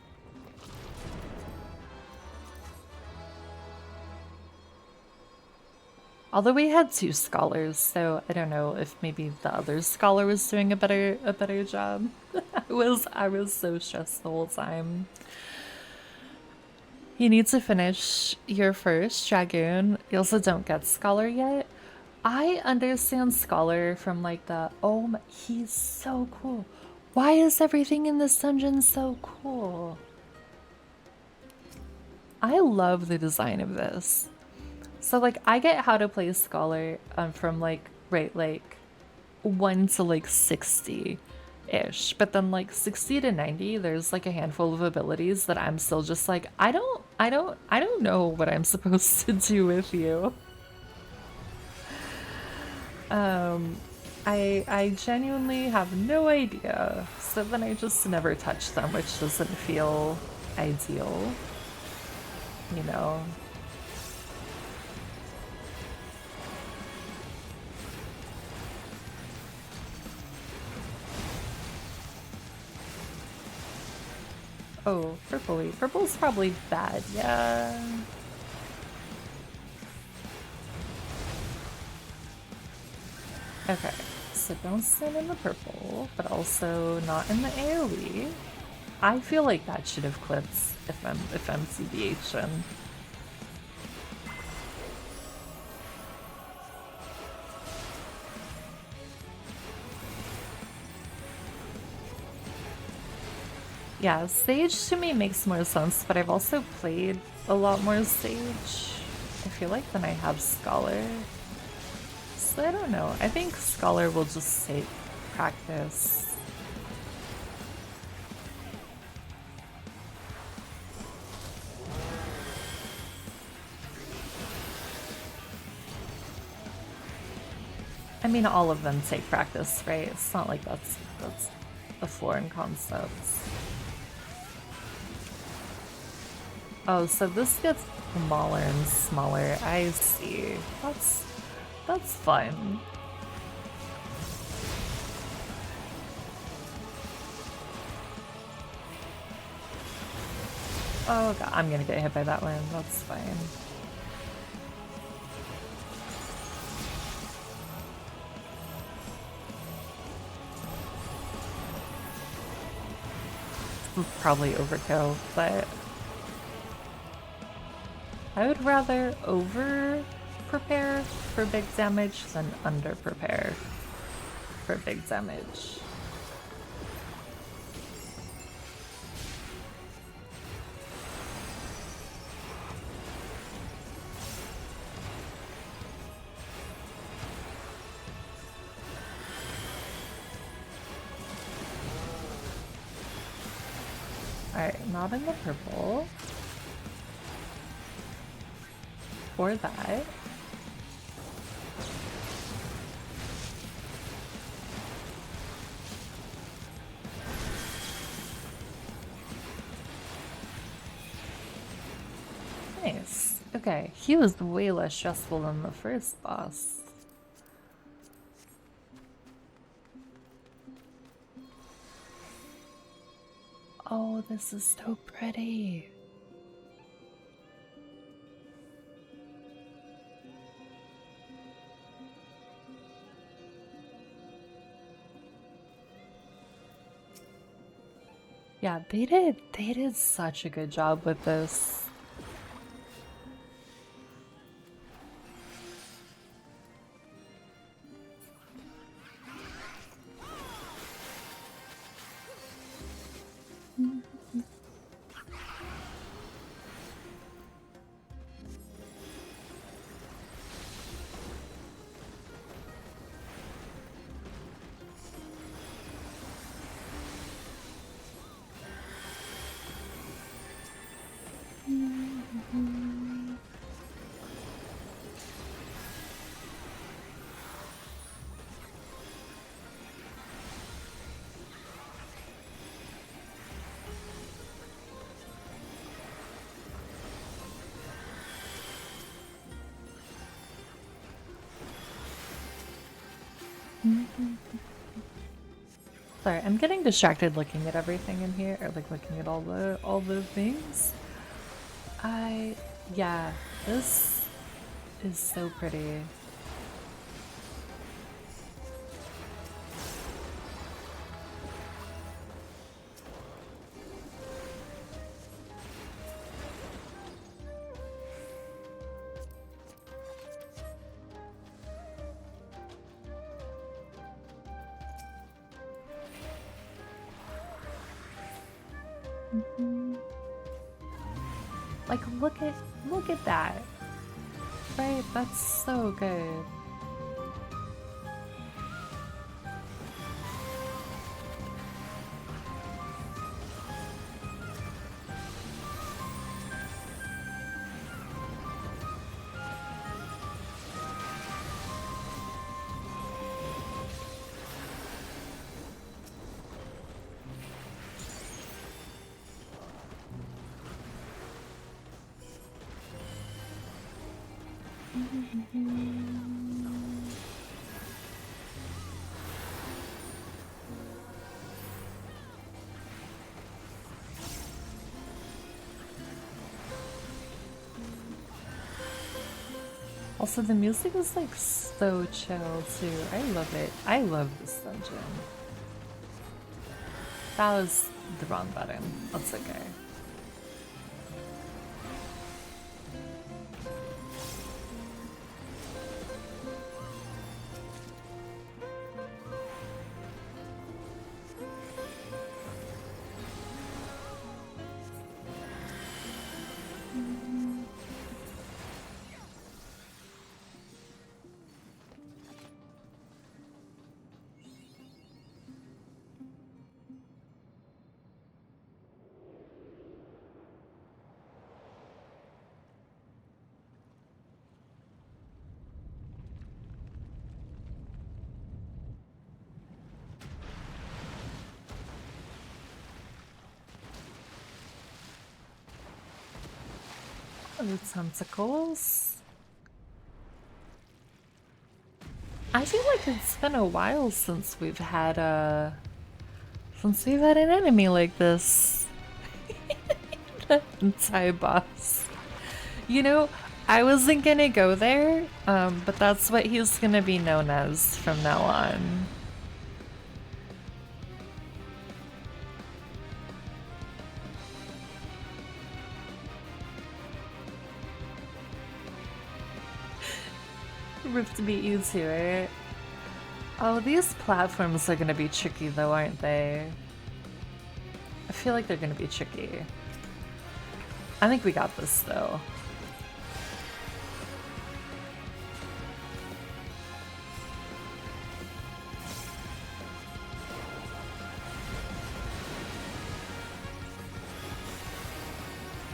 Although we had 2 scholars, so I don't know if maybe the other scholar was doing a better job. I was so stressed the whole time. You need to finish your first Dragoon. You also don't get Scholar yet. I understand Scholar from like he's so cool. Why is everything in this dungeon so cool? I love the design of this. So like I get how to play Scholar from like 1 to like 60-ish, but then like 60 to 90 there's like a handful of abilities that I'm still just like I don't know what I'm supposed to do with you. I genuinely have no idea. So then I just never touch them, which doesn't feel ideal. You know. Oh, purpley. Purple's probably bad, yeah. Okay, so don't stand in the purple, but also not in the AoE. I feel like that should have clipped if I'm CBHing. Yeah, Sage to me makes more sense, but I've also played a lot more Sage, I feel like, than I have Scholar. So I don't know. I think Scholar will just take practice. I mean, all of them take practice, right? It's not like that's a foreign concept. Oh, so this gets smaller and smaller. I see. That's fun. Oh god, I'm gonna get hit by that one. That's fine. Probably overkill, but I would rather over prepare for big damage than under prepare for big damage. Alright, not in the purple. For that. Okay, he was way less stressful than the first boss. Oh, this is so pretty. Yeah, they did such a good job with this. Sorry, I'm getting distracted looking at everything in here, or like looking at all the things. Yeah, this is so pretty. Like look at that. Right? That's so good. Also, the music is like so chill too. I love it. I love this dungeon. That was the wrong button. That's okay. Oh, the tentacles. I feel like it's been a while since we've had an enemy like this. Anti-boss. You know, I wasn't gonna go there, but that's what he's gonna be known as from now on. Rift beat you to it. Oh, these platforms are gonna be tricky though, aren't they? I feel like they're gonna be tricky. I think we got this though.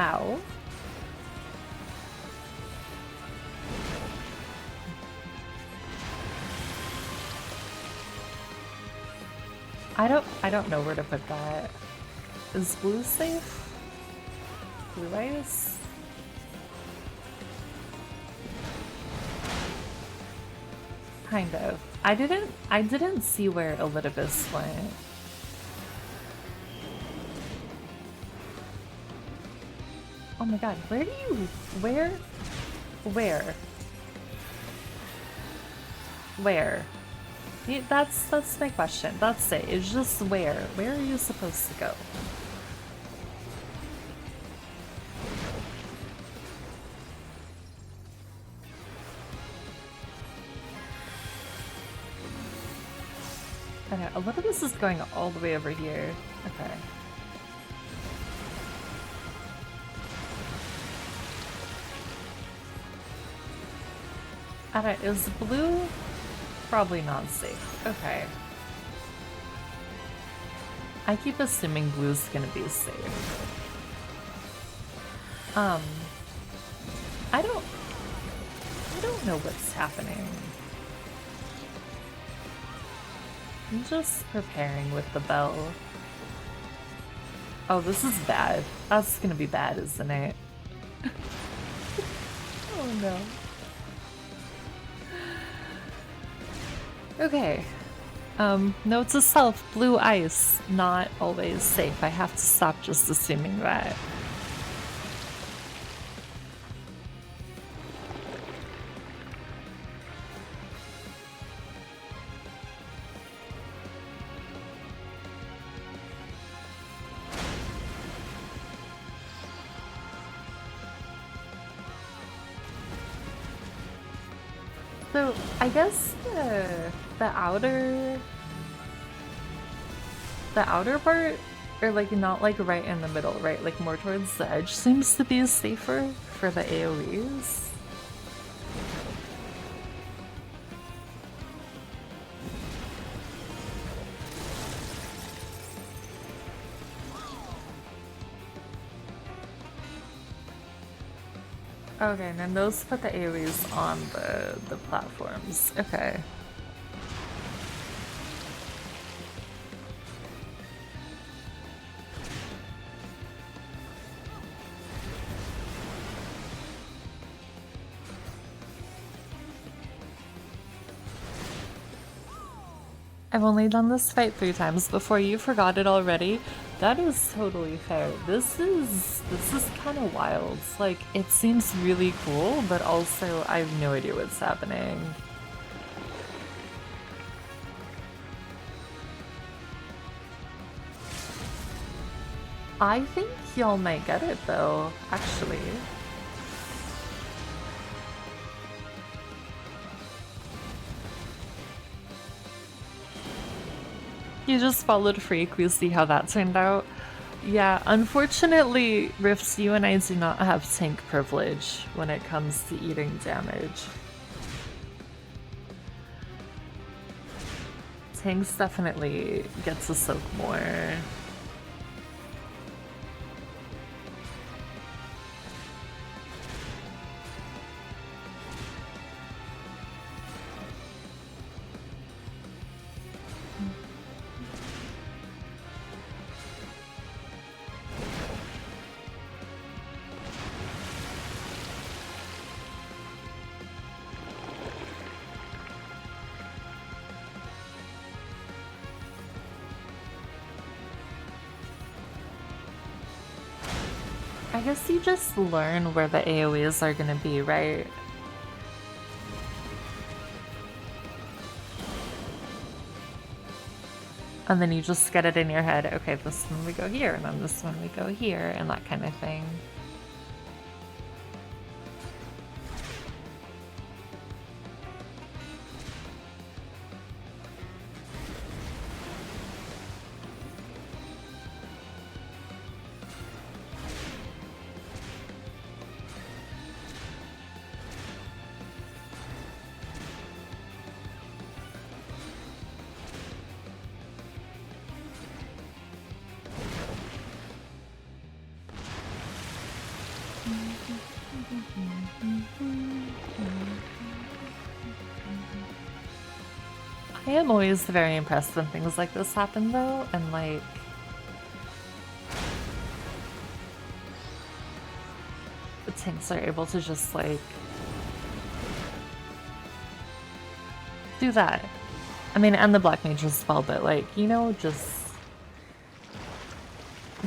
Ow. I don't know where to put that. Is blue safe? Blue ice? Kind of. I didn't see where Elidibus went. Oh my god, where? That's my question. That's it. It's just where? Where are you supposed to go? Okay, a lot of this is going all the way over here. Okay. Alright, is blue probably not safe? Okay. I keep assuming blue's gonna be safe. I don't know what's happening. I'm just preparing with the bell. Oh, this is bad. That's gonna be bad, isn't it? Oh no. Okay. Note to self, blue ice, not always safe. I have to stop just assuming that. So, I guess the outer part, or like not like right in the middle, right? Like more towards the edge seems to be safer for the AoEs. Okay, and then those put the AoEs on the platforms. Okay. I've only done this fight 3 times before. You forgot it already? That is totally fair. This is kind of wild. Like, it seems really cool, but also I have no idea what's happening. I think y'all might get it though, actually. You just followed Freak, we see how that turned out. Yeah, unfortunately, Rifts, you and I do not have tank privilege when it comes to eating damage. Tanks definitely get to soak more. I guess you just learn where the AoEs are gonna be, right? And then you just get it in your head, okay, this one we go here, and then this one we go here, and that kind of thing. I am always very impressed when things like this happen though, and like... the tanks are able to just like... do that. I mean, and the Black Mage as well, but like, you know, just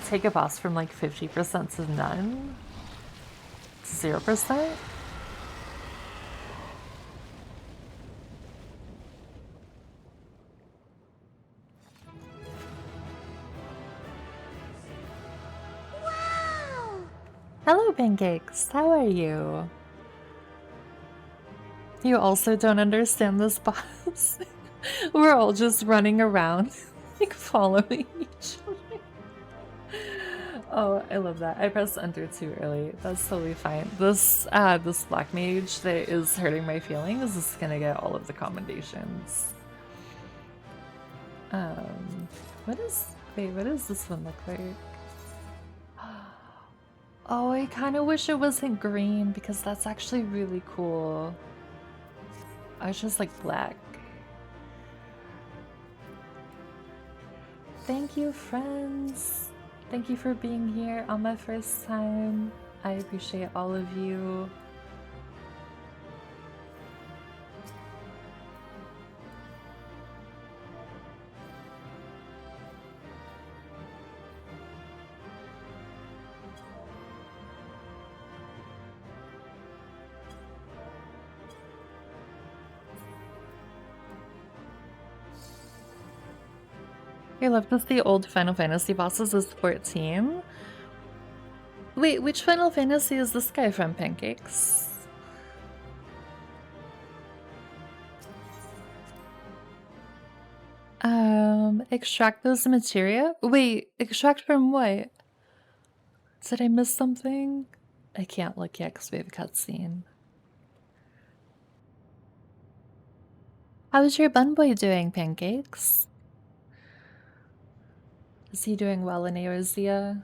take a boss from like 50% to none to 0%. Wow! Hello, Pancakes. How are you? You also don't understand this boss. We're all just running around, like following each other. Oh, I love that. I pressed enter too early. That's totally fine. This black mage that is hurting my feelings is gonna get all of the commendations. What does this one look like? Oh, I kind of wish it wasn't green because that's actually really cool. I was just like black. Thank you, friends. Thank you for being here on my first time. I appreciate all of you. I love that the old Final Fantasy bosses is 14. Wait, which Final Fantasy is this guy from, Pancakes? Extract those materia? Wait, extract from what? Did I miss something? I can't look yet because we have a cutscene. How's your bun boy doing, Pancakes? Is he doing well in Eorzea?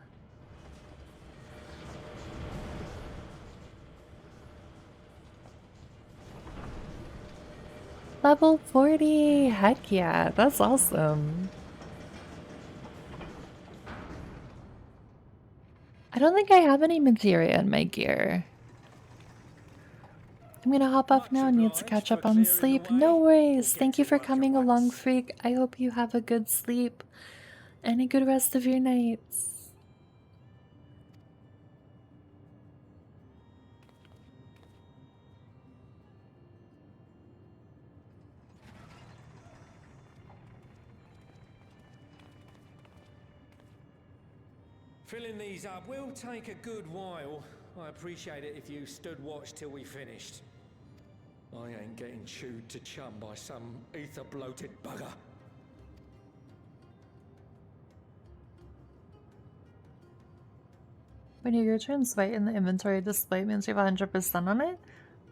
Level 40! Heck yeah, that's awesome. I don't think I have any materia in my gear. I'm gonna hop off now and need to catch up on sleep. No worries. Thank you for coming along, Freak. I hope you have a good sleep and a good rest of your nights. Filling these up will take a good while. I appreciate it if you stood watch till we finished. I ain't getting chewed to chum by some ether-bloated bugger. When your gear turns white in the inventory display, it means you have 100% on it?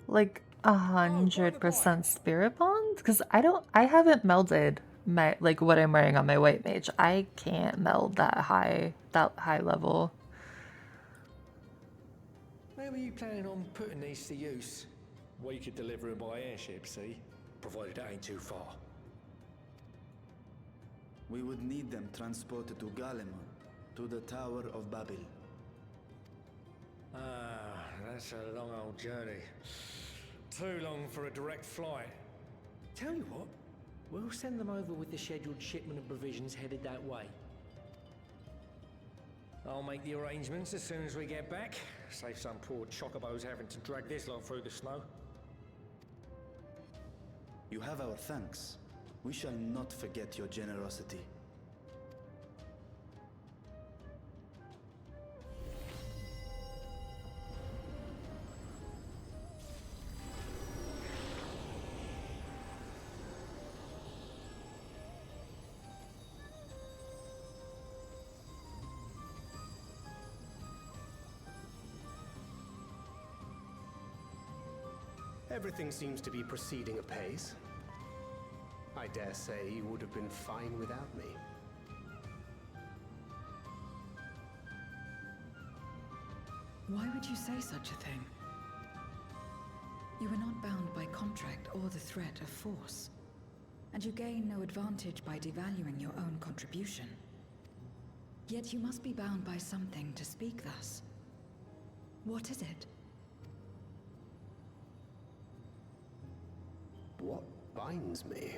Like 100% spirit bond? Because I haven't melded my, like what I'm wearing on my white mage. I can't meld that high level. Where were you planning on putting these to use? We could deliver them by airship, see? Provided it ain't too far. We would need them transported to Garlemald, to the Tower of Babel. Ah, that's a long old journey. Too long for a direct flight. Tell you what, we'll send them over with the scheduled shipment of provisions headed that way. I'll make the arrangements as soon as we get back. Save some poor chocobos having to drag this lot through the snow. You have our thanks. We shall not forget your generosity. Everything seems to be proceeding apace. I dare say you would have been fine without me. Why would you say such a thing? You are not bound by contract or the threat of force, and you gain no advantage by devaluing your own contribution. Yet you must be bound by something to speak thus. What is it? What Binds me.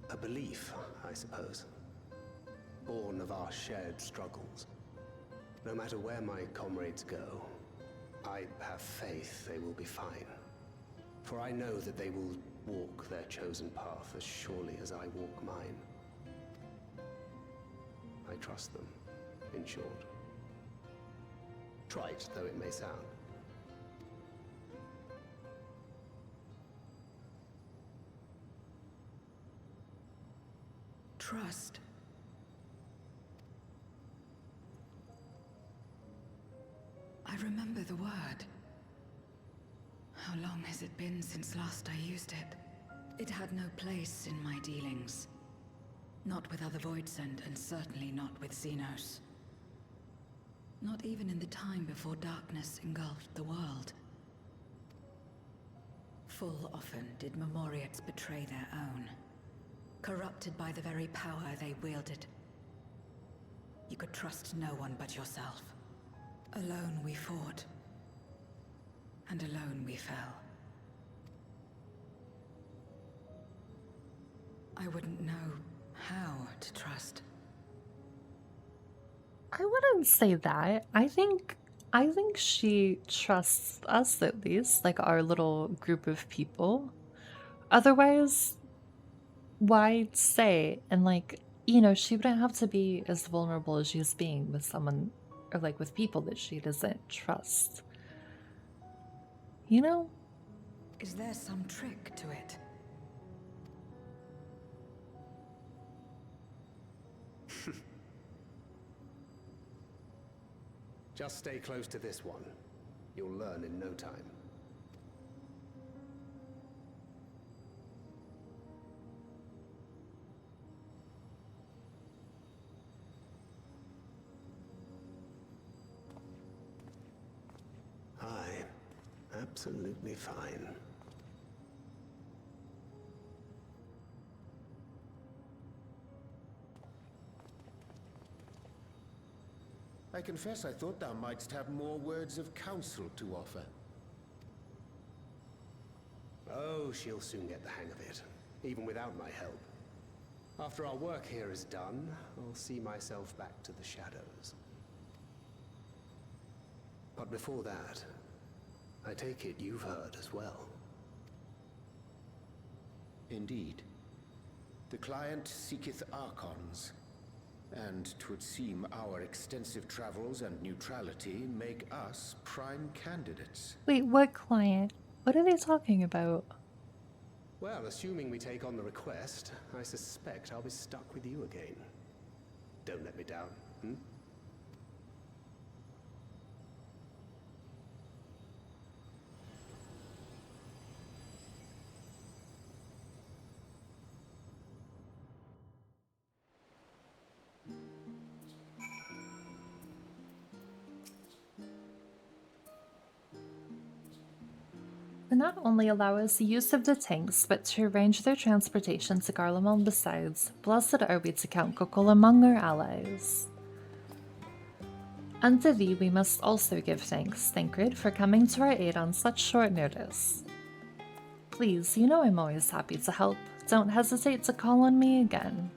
A belief, I suppose. Born of our shared struggles. No matter where my comrades go, I have faith they will be fine. For I know that they will walk their chosen path as surely as I walk mine. I trust them, in short. Trite though it may sound. Trust. I remember the word. How long has it been since last I used it? It had no place in my dealings. Not with other Voidsent, and certainly not with Xenos. Not even in the time before darkness engulfed the world. Full often did Memoriates betray their own, corrupted by the very power they wielded. You could trust no one but yourself. Alone we fought, and alone we fell. I wouldn't know how to trust. I wouldn't say that. I think she trusts us, at least, like our little group of people. Otherwise, why say? And like, you know, she wouldn't have to be as vulnerable as she's being with someone, or like with people that she doesn't trust. You know? Is there some trick to it? Just stay close to this one. You'll learn in no time. Absolutely fine. I confess I thought thou mightst have more words of counsel to offer. Oh, she'll soon get the hang of it, even without my help. After our work here is done, I'll see myself back to the shadows. But before that, I take it you've heard as well. Indeed. The client seeketh Archons, and 'twould seem our extensive travels and neutrality make us prime candidates. Wait, what client? What are they talking about? Well, assuming we take on the request, I suspect I'll be stuck with you again. Don't let me down, hmm? They not only allow us the use of the tanks, but to arrange their transportation to Garlemald besides. Blessed are we to count Kokol among our allies. And to thee we must also give thanks, Thancred, for coming to our aid on such short notice. Please, you know I'm always happy to help. Don't hesitate to call on me again.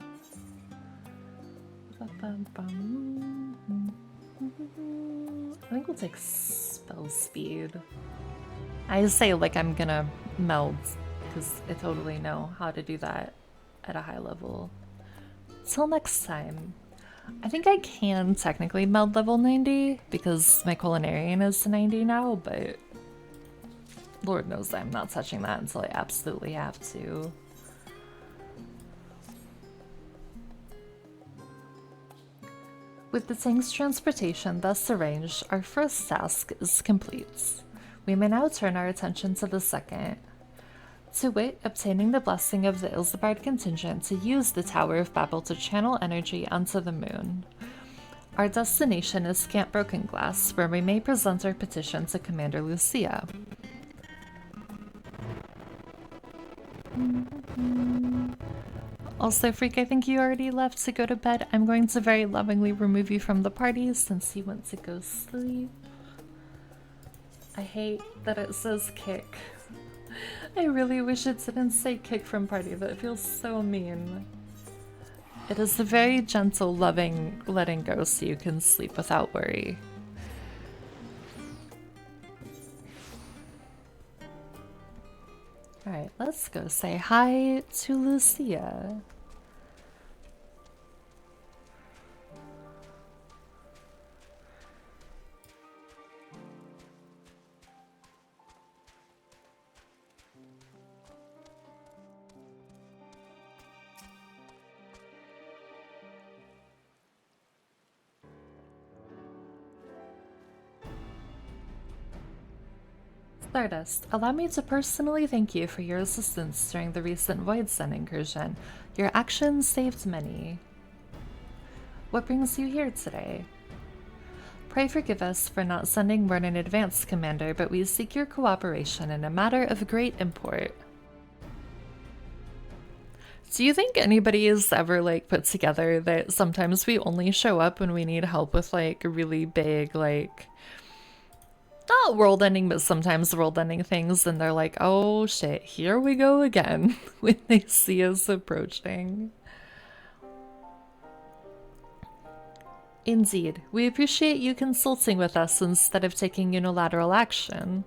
I think we'll take spell speed. I say like I'm gonna meld, because I totally know how to do that at a high level. Till next time. I think I can technically meld level 90, because my culinarian is 90 now, but Lord knows I'm not touching that until I absolutely have to. With the tank's transportation thus arranged, our first task is complete. We may now turn our attention to the second. To wit, obtaining the blessing of the Ilsebard contingent to use the Tower of Babel to channel energy onto the moon. Our destination is Camp Broken Glass, where we may present our petition to Commander Lucia. Also, Freak, I think you already left to go to bed. I'm going to very lovingly remove you from the party since you went to go sleep. I hate that it says kick. I really wish it didn't say kick from party. That feels so mean. It is a very gentle, loving letting go so you can sleep without worry. Alright, let's go say hi to Lucia. Stardust, allow me to personally thank you for your assistance during the recent Void Sun incursion. Your actions saved many. What brings you here today? Pray forgive us for not sending word in advance, Commander, but we seek your cooperation in a matter of great import. Do you think anybody has ever, like, put together that sometimes we only show up when we need help with, like, really big, like, not world ending, but sometimes world ending things, and they're like, oh shit, here we go again when they see us approaching. Indeed, we appreciate you consulting with us instead of taking unilateral action.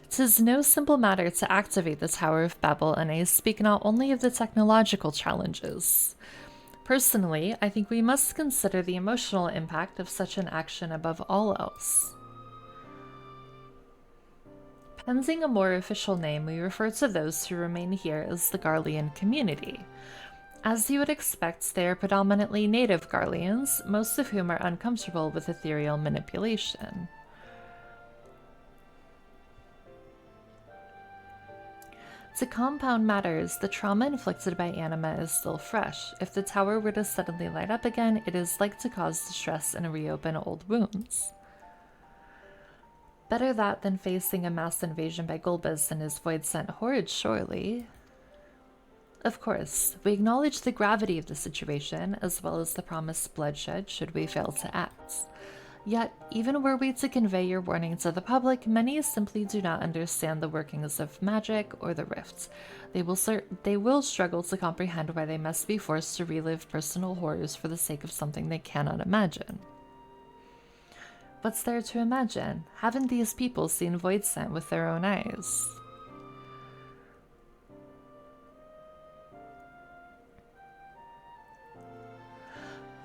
'Tis no simple matter to activate the Tower of Babel, and I speak not only of the technological challenges. Personally, I think we must consider the emotional impact of such an action above all else. Pending a more official name, we refer to those who remain here as the Garlean community. As you would expect, they are predominantly native Garleans, most of whom are uncomfortable with ethereal manipulation. To compound matters, the trauma inflicted by anima is still fresh. If the tower were to suddenly light up again, it is like to cause distress and reopen old wounds. Better that than facing a mass invasion by Gulbis and his void-sent horde, surely. Of course, we acknowledge the gravity of the situation, as well as the promised bloodshed should we fail to act. Yet, even were we to convey your warning to the public, many simply do not understand the workings of magic or the rift. They will struggle to comprehend why they must be forced to relive personal horrors for the sake of something they cannot imagine. What's there to imagine? Haven't these people seen Voidsent with their own eyes?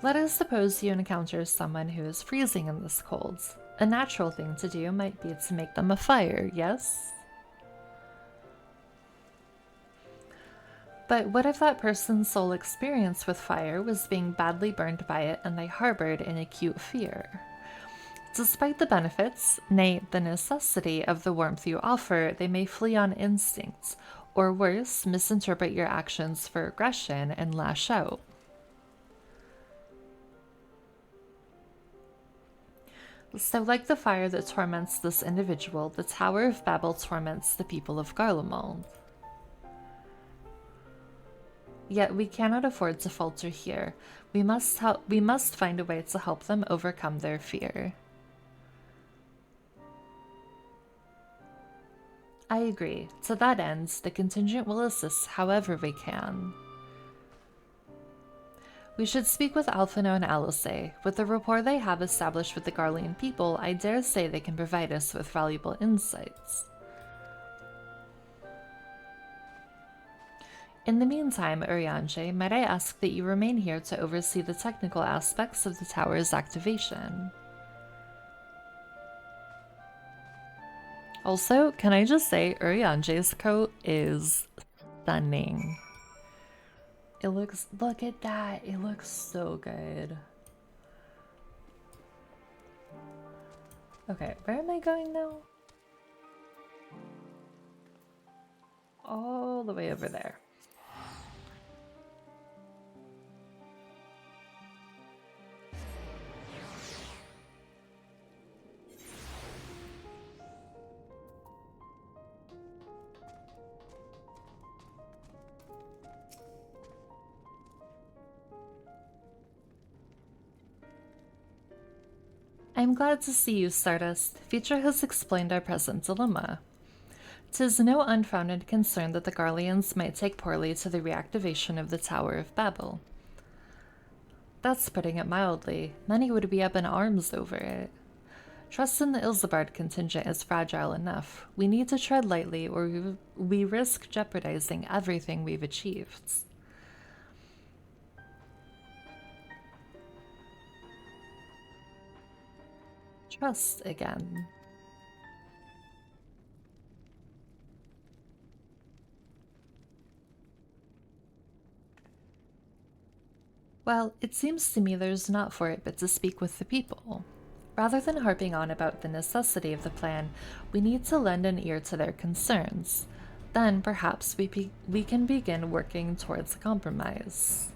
Let us suppose you encounter someone who is freezing in this cold. A natural thing to do might be to make them a fire, yes? But what if that person's sole experience with fire was being badly burned by it and they harbored an acute fear? Despite the benefits, nay, the necessity of the warmth you offer, they may flee on instinct, or worse, misinterpret your actions for aggression and lash out. So like the fire that torments this individual, the Tower of Babel torments the people of Garlemald. Yet we cannot afford to falter here. We must find a way to help them overcome their fear. I agree. To that end, the contingent will assist however we can. We should speak with Alphino and Alice. With the rapport they have established with the Garlean people, I dare say they can provide us with valuable insights. In the meantime, Urianger, might I ask that you remain here to oversee the technical aspects of the tower's activation? Also, can I just say, Urianger's coat is stunning. It looks, look at that, it looks so good. Okay, where am I going now? All the way over there. I'm glad to see you, Stardust. Future has explained our present dilemma. 'Tis no unfounded concern that the Garleans might take poorly to the reactivation of the Tower of Babel. That's putting it mildly. Many would be up in arms over it. Trust in the Ilsabard contingent is fragile enough. We need to tread lightly or we risk jeopardizing everything we've achieved. Trust again. Well, it seems to me there's not for it but to speak with the people. Rather than harping on about the necessity of the plan, we need to lend an ear to their concerns. Then perhaps we can begin working towards a compromise.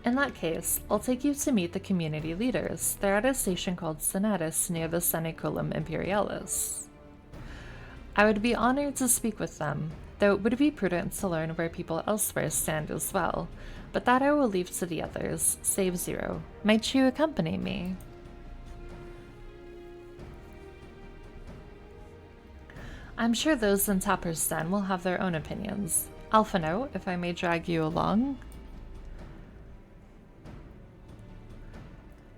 In that case, I'll take you to meet the community leaders. They're at a station called Senatus near the Seneculum Imperialis. I would be honored to speak with them, though it would be prudent to learn where people elsewhere stand as well, but that I will leave to the others, save Zero. Might you accompany me? I'm sure those in Tapper's Den will have their own opinions. Alphino, if I may drag you along.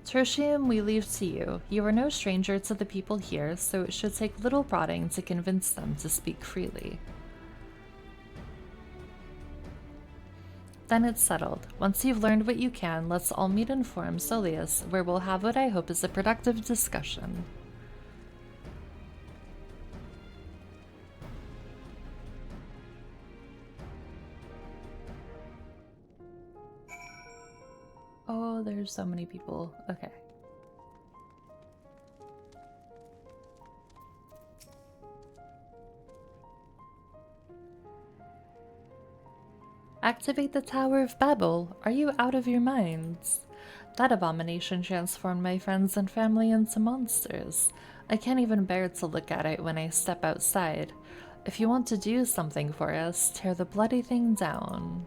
Tertium, we leave to you. You are no stranger to the people here, so it should take little prodding to convince them to speak freely. Then it's settled. Once you've learned what you can, let's all meet in Forum Soleus, where we'll have what I hope is a productive discussion. Oh, there's so many people. Okay. Activate the Tower of Babel. Are you out of your minds? That abomination transformed my friends and family into monsters. I can't even bear to look at it when I step outside. If you want to do something for us, tear the bloody thing down.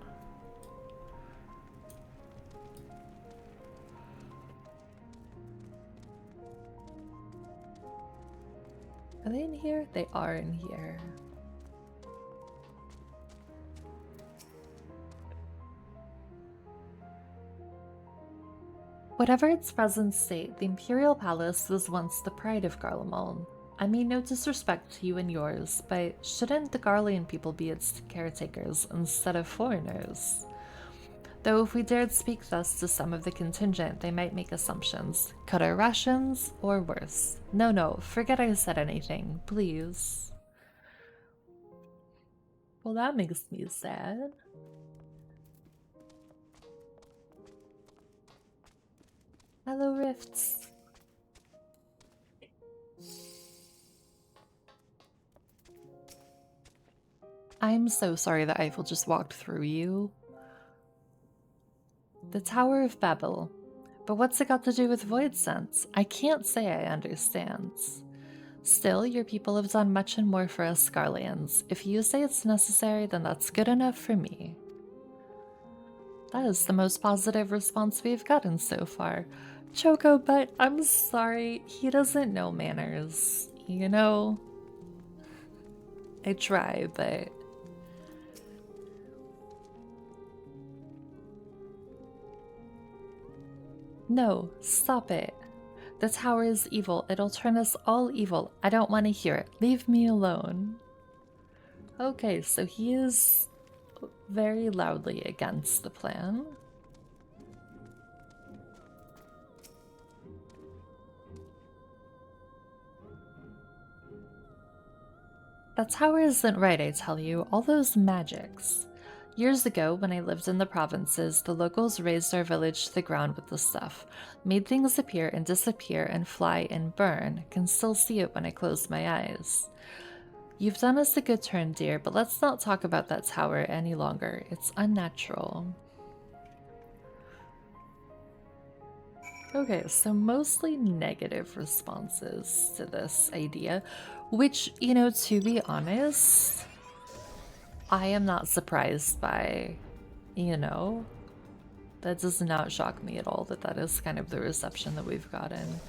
Are they in here? They are in here. Whatever its present state, the Imperial Palace was once the pride of Garlemald. I mean no disrespect to you and yours, but shouldn't the Garlean people be its caretakers instead of foreigners? Though if we dared speak thus to some of the contingent, they might make assumptions. Cut our rations, or worse. No, forget I said anything, please. Well, that makes me sad. Hello, Rifts. I'm so sorry that Eiffel just walked through you. The Tower of Babel. But what's it got to do with Void Sense? I can't say I understand. Still, your people have done much and more for us Scarlians. If you say it's necessary, then that's good enough for me. That is the most positive response we've gotten so far. Choco, but I'm sorry, he doesn't know manners, you know? I try, but... No, stop it. The tower is evil. It'll turn us all evil. I don't want to hear it. Leave me alone. Okay, so he is very loudly against the plan. That tower isn't right, I tell you. All those magics. Years ago, when I lived in the provinces, the locals razed our village to the ground with the stuff, made things appear and disappear and fly and burn. Can still see it when I close my eyes. You've done us a good turn, dear, but let's not talk about that tower any longer. It's unnatural. Okay, so mostly negative responses to this idea, which, you know, to be honest, I am not surprised by, you know. That does not shock me at all that that is kind of the reception that we've gotten.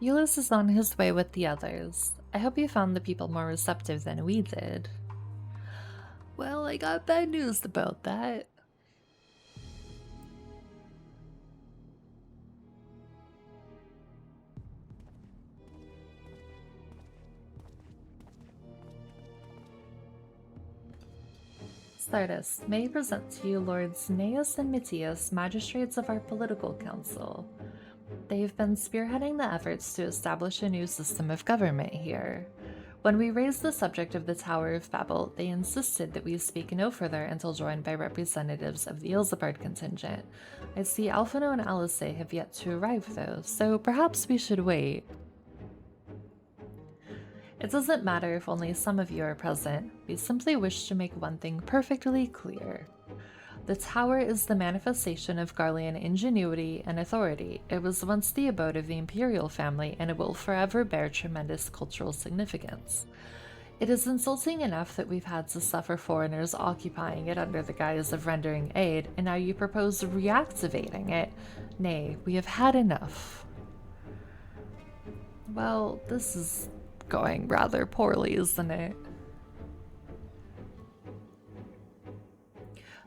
Ulysses is on his way with the others. I hope you found the people more receptive than we did. Well, I got bad news about that. Sardis, may I present to you Lords Neus and Mitius, magistrates of our political council. They have been spearheading the efforts to establish a new system of government here. When we raised the subject of the Tower of Babel, they insisted that we speak no further until joined by representatives of the Ilsabard contingent. I see Alphino and Alice have yet to arrive though, so perhaps we should wait. It doesn't matter if only some of you are present. We simply wish to make one thing perfectly clear. The tower is the manifestation of Garlean ingenuity and authority. It was once the abode of the imperial family, and it will forever bear tremendous cultural significance. It is insulting enough that we've had to suffer foreigners occupying it under the guise of rendering aid, and now you propose reactivating it. Nay, we have had enough. Well, this is going rather poorly, isn't it?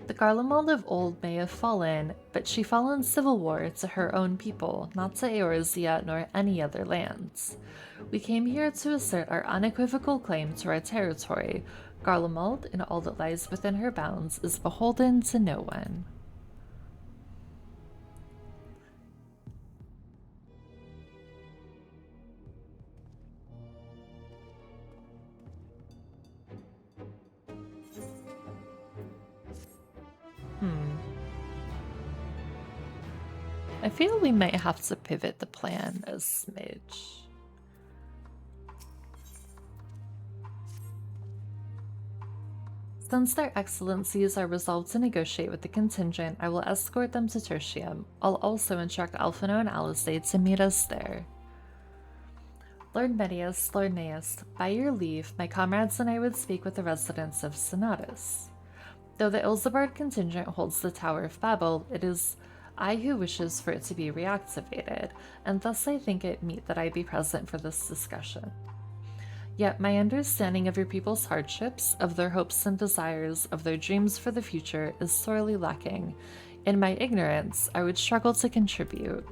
The Garlemald of old may have fallen, but she fell in civil war to her own people, not to Eorzea nor any other lands. We came here to assert our unequivocal claim to our territory. Garlemald, in all that lies within her bounds, is beholden to no one. I feel we might have to pivot the plan a smidge. Since their excellencies are resolved to negotiate with the contingent, I will escort them to Tertium. I'll also instruct Alphino and Alice to meet us there. Lord Medius, Lord Neus, by your leave, my comrades and I would speak with the residents of Senatus. Though the Ilsabard contingent holds the Tower of Babel, it is I who wishes for it to be reactivated, and thus I think it meet that I be present for this discussion. Yet my understanding of your people's hardships, of their hopes and desires, of their dreams for the future is sorely lacking. In my ignorance, I would struggle to contribute.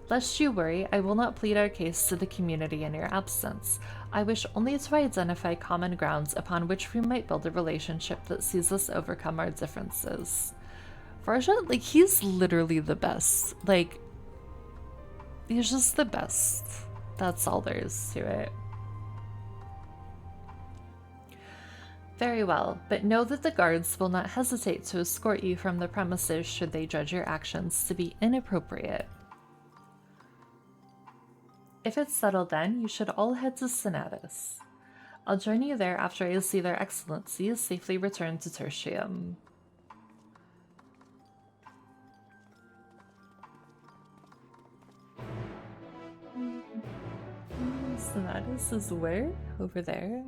Lest you worry, I will not plead our case to the community in your absence. I wish only to identify common grounds upon which we might build a relationship that sees us overcome our differences. Farja, like, he's literally the best. Like, he's just the best. That's all there is to it. Very well, but know that the guards will not hesitate to escort you from the premises should they judge your actions to be inappropriate. If it's settled then, you should all head to Senatus. I'll join you there after I see their excellencies safely return to Tertium. Senatus is where? Over there?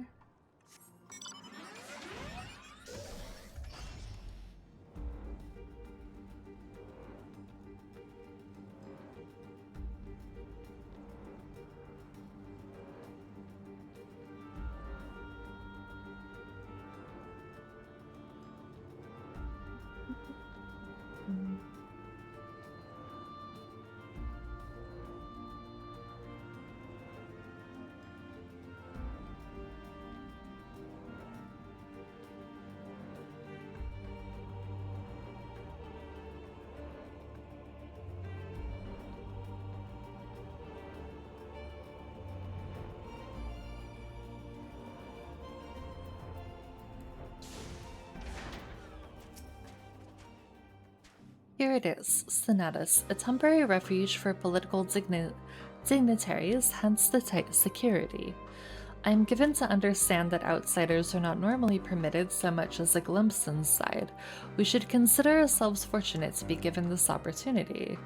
Here it is, Senatus, a temporary refuge for political dignitaries, hence the tight security. I'm given to understand that outsiders are not normally permitted so much as a glimpse inside. We should consider ourselves fortunate to be given this opportunity.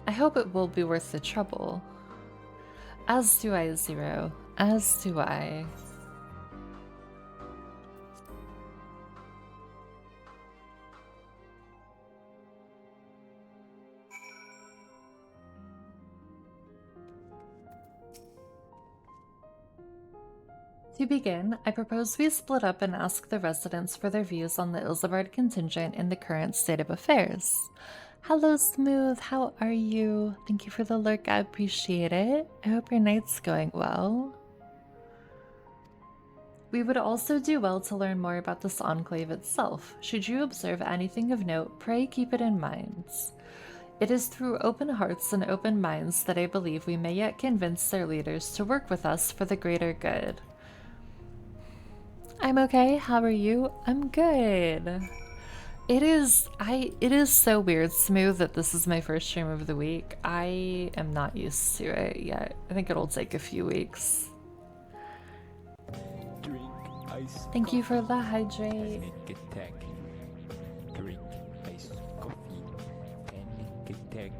I hope it will be worth the trouble. As do I, Zero. As do I. To begin, I propose we split up and ask the residents for their views on the Ilsabard contingent in the current state of affairs. Hello, Smooth. How are you? Thank you for the lurk. I appreciate it. I hope your night's going well. We would also do well to learn more about this enclave itself. Should you observe anything of note, pray keep it in mind. It is through open hearts and open minds that I believe we may yet convince their leaders to work with us for the greater good. I'm okay. How are you? I'm good. It is so weird, Smooth, that this is my first stream of the week. I am not used to it yet. I think it'll take a few weeks. Drink ice Thank you for the hydrate. Panic attack. Drink iced coffee. Panic attack.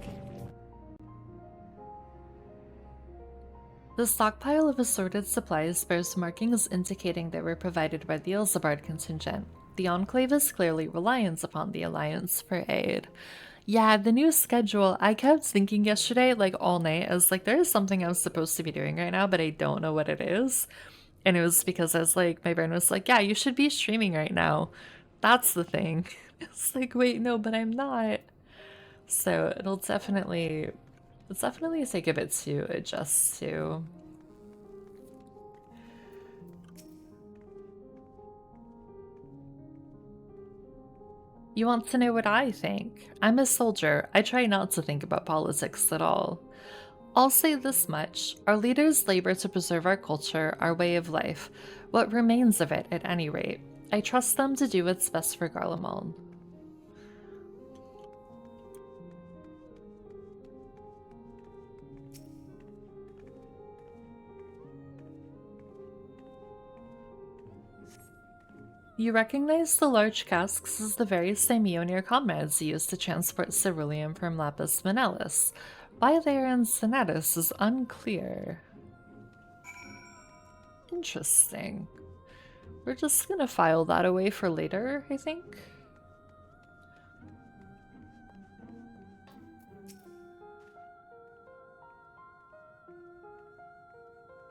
The stockpile of assorted supplies bears markings indicating they were provided by the Ilsabard contingent. The Enclave is clearly reliant upon the Alliance for aid. Yeah, the new schedule, I kept thinking yesterday, like all night, I was like, there is something I'm supposed to be doing right now, but I don't know what it is. And it was because I was like, my brain was like, yeah, you should be streaming right now. That's the thing. It's like, wait, no, but I'm not. So it'll definitely take a bit to adjust to. You want to know what I think? I'm a soldier. I try not to think about politics at all. I'll say this much. Our leaders labor to preserve our culture, our way of life, what remains of it at any rate. I trust them to do what's best for Garlemald. You recognize the large casks as the very same Mjolnir comrades used to transport ceruleum from Lapis Manalis. Why they are in Senatus is unclear. Interesting. We're just gonna file that away for later, I think.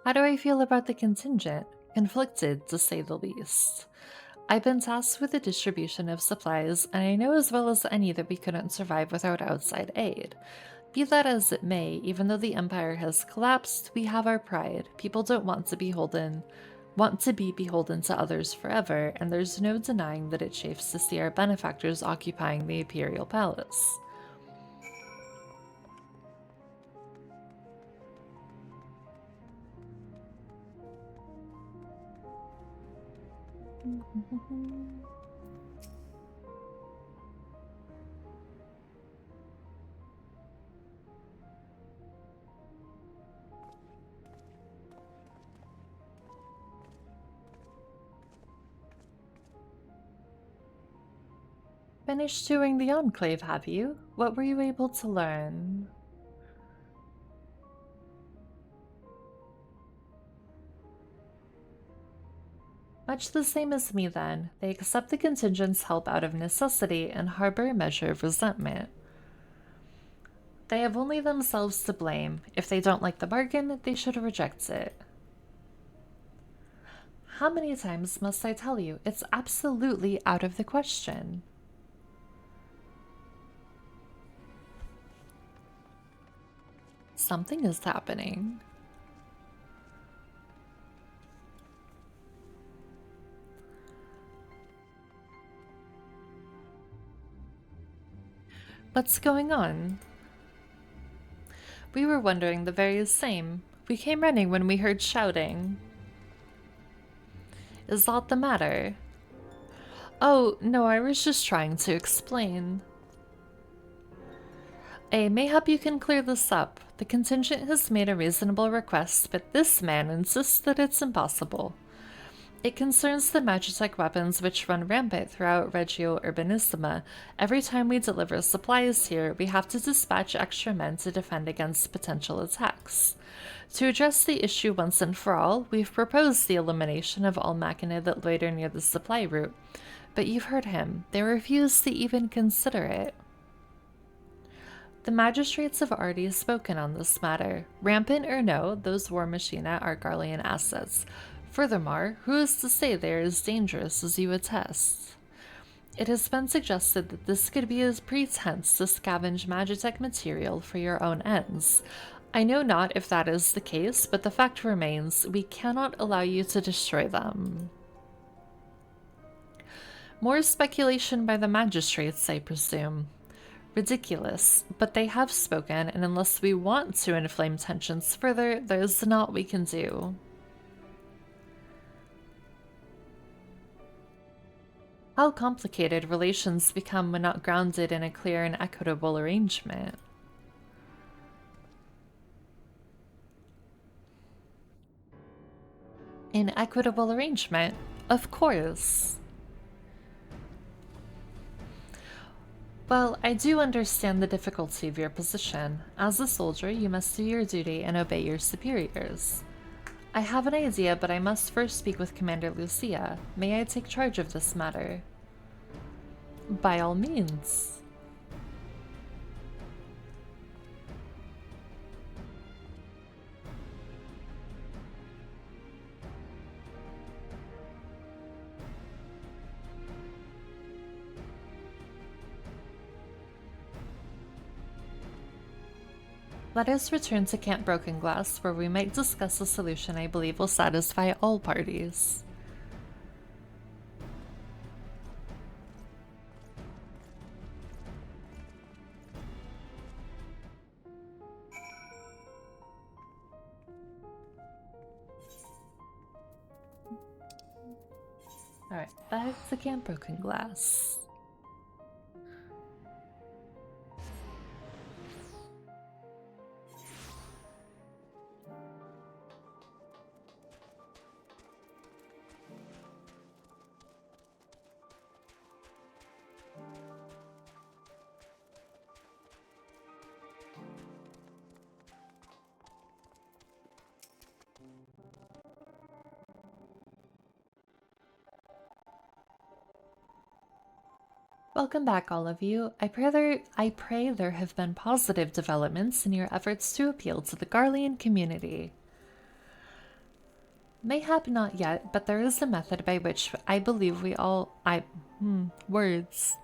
How do I feel about the contingent? Conflicted, to say the least. I've been tasked with the distribution of supplies, and I know as well as any that we couldn't survive without outside aid. Be that as it may, even though the Empire has collapsed, we have our pride. People don't want to be beholden to others forever, and there's no denying that it chafes to see our benefactors occupying the Imperial Palace. Finished touring the Enclave, have you? What were you able to learn? Much the same as me then. They accept the contingent's help out of necessity and harbor a measure of resentment. They have only themselves to blame. If they don't like the bargain, they should reject it. How many times must I tell you? It's absolutely out of the question. Something is happening. What's going on? We were wondering the very same. We came running when we heard shouting. Is that the matter? Oh, no, I was just trying to explain. Mayhap you can clear this up. The contingent has made a reasonable request, but this man insists that it's impossible. It concerns the magitech weapons which run rampant throughout Regio Urbanissima. Every time we deliver supplies here, we have to dispatch extra men to defend against potential attacks. To address the issue once and for all, we've proposed the elimination of all machina that loiter near the supply route. But you've heard him. They refuse to even consider it. The magistrates have already spoken on this matter. Rampant or no, those war machina are Garlean assets. Furthermore, who is to say they are as dangerous as you attest? It has been suggested that this could be a pretense to scavenge magitech material for your own ends. I know not if that is the case, but the fact remains, we cannot allow you to destroy them. More speculation by the magistrates, I presume. Ridiculous, but they have spoken, and unless we want to inflame tensions further, there's naught we can do. How complicated relations become when not grounded in a clear and equitable arrangement. An equitable arrangement? Of course. Well, I do understand the difficulty of your position. As a soldier, you must do your duty and obey your superiors. I have an idea, but I must first speak with Commander Lucia. May I take charge of this matter? By all means. Let us return to Camp Broken Glass, where we might discuss a solution I believe will satisfy all parties. Alright, back to Camp Broken Glass. Welcome back, all of you. I pray there have been positive developments in your efforts to appeal to the Garlean community. Mayhap not yet, but there is a method by which I believe we all... words.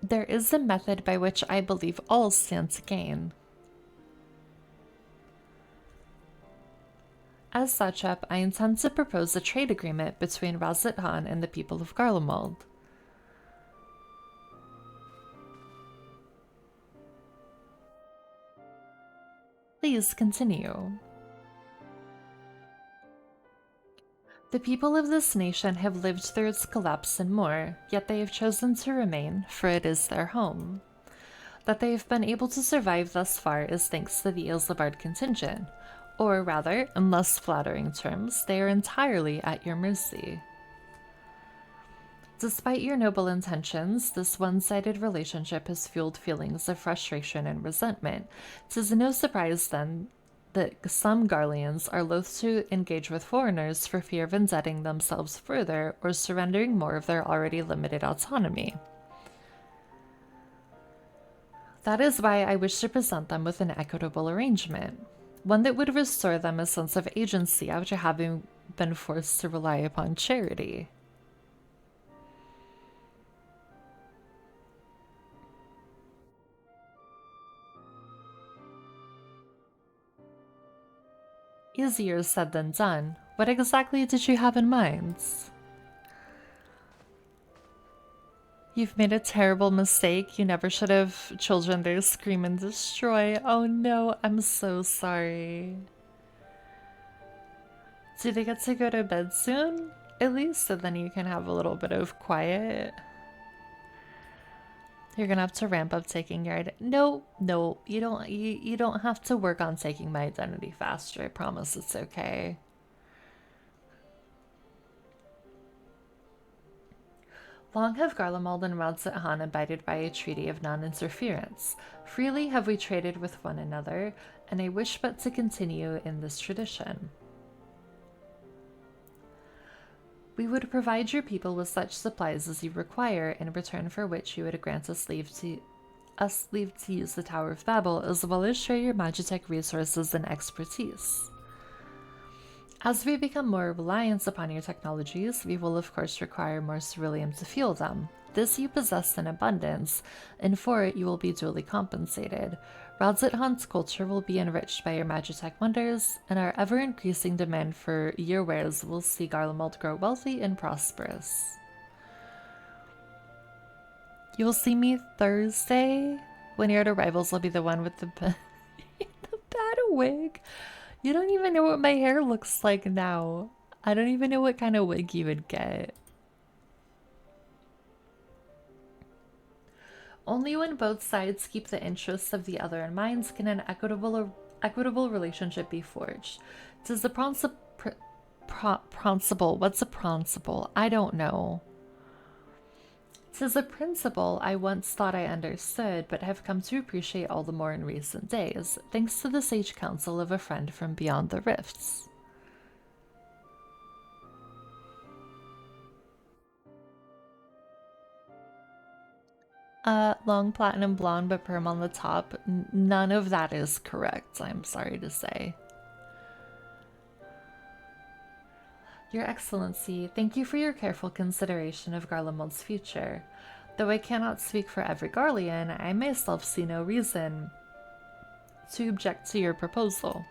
There is a method by which I believe all stand to gain. As satrap, I intend to propose a trade agreement between Razat Han and the people of Garlemald. Please continue. The people of this nation have lived through its collapse and more, yet they have chosen to remain, for it is their home. That they have been able to survive thus far is thanks to the Ilsabard contingent, or rather, in less flattering terms, they are entirely at your mercy. Despite your noble intentions, this one-sided relationship has fueled feelings of frustration and resentment. 'Tis no surprise, then, that some Garleans are loath to engage with foreigners for fear of indebting themselves further or surrendering more of their already limited autonomy. That is why I wish to present them with an equitable arrangement, one that would restore them a sense of agency after having been forced to rely upon charity. Easier said than done. What exactly did you have in mind? You've made a terrible mistake. You never should have. Children there scream and destroy. Oh no, I'm so sorry. Do they get to go to bed soon? At least, so then you can have a little bit of quiet. You're gonna have to ramp up taking your identity. No, no, you don't. You don't have to work on taking my identity faster. I promise it's okay. Long have Garlemald and Radzit Han abided by a treaty of non-interference. Freely have we traded with one another, and I wish but to continue in this tradition. We would provide your people with such supplies as you require, in return for which you would grant us leave to use the Tower of Babel, as well as share your Magitech resources and expertise. As we become more reliant upon your technologies, we will of course require more ceruleum to fuel them. This you possess in abundance, and for it you will be duly compensated. Radzit Han's culture will be enriched by your Magitech wonders, and our ever-increasing demand for your wares will see Garlemald grow wealthy and prosperous. You will see me Thursday. When you're at arrivals, I'll be the one with the bad wig. You don't even know what my hair looks like now. I don't even know what kind of wig you would get. Only when both sides keep the interests of the other in mind can an equitable relationship be forged. 'Tis the principle. What's a principle? I don't know. 'Tis a principle I once thought I understood, but have come to appreciate all the more in recent days, thanks to the sage counsel of a friend from beyond the rifts. Long platinum blonde but perm on the top. None of that is correct, I'm sorry to say. Your Excellency, thank you for your careful consideration of Garlemald's future. Though I cannot speak for every Garlean, I myself see no reason to object to your proposal.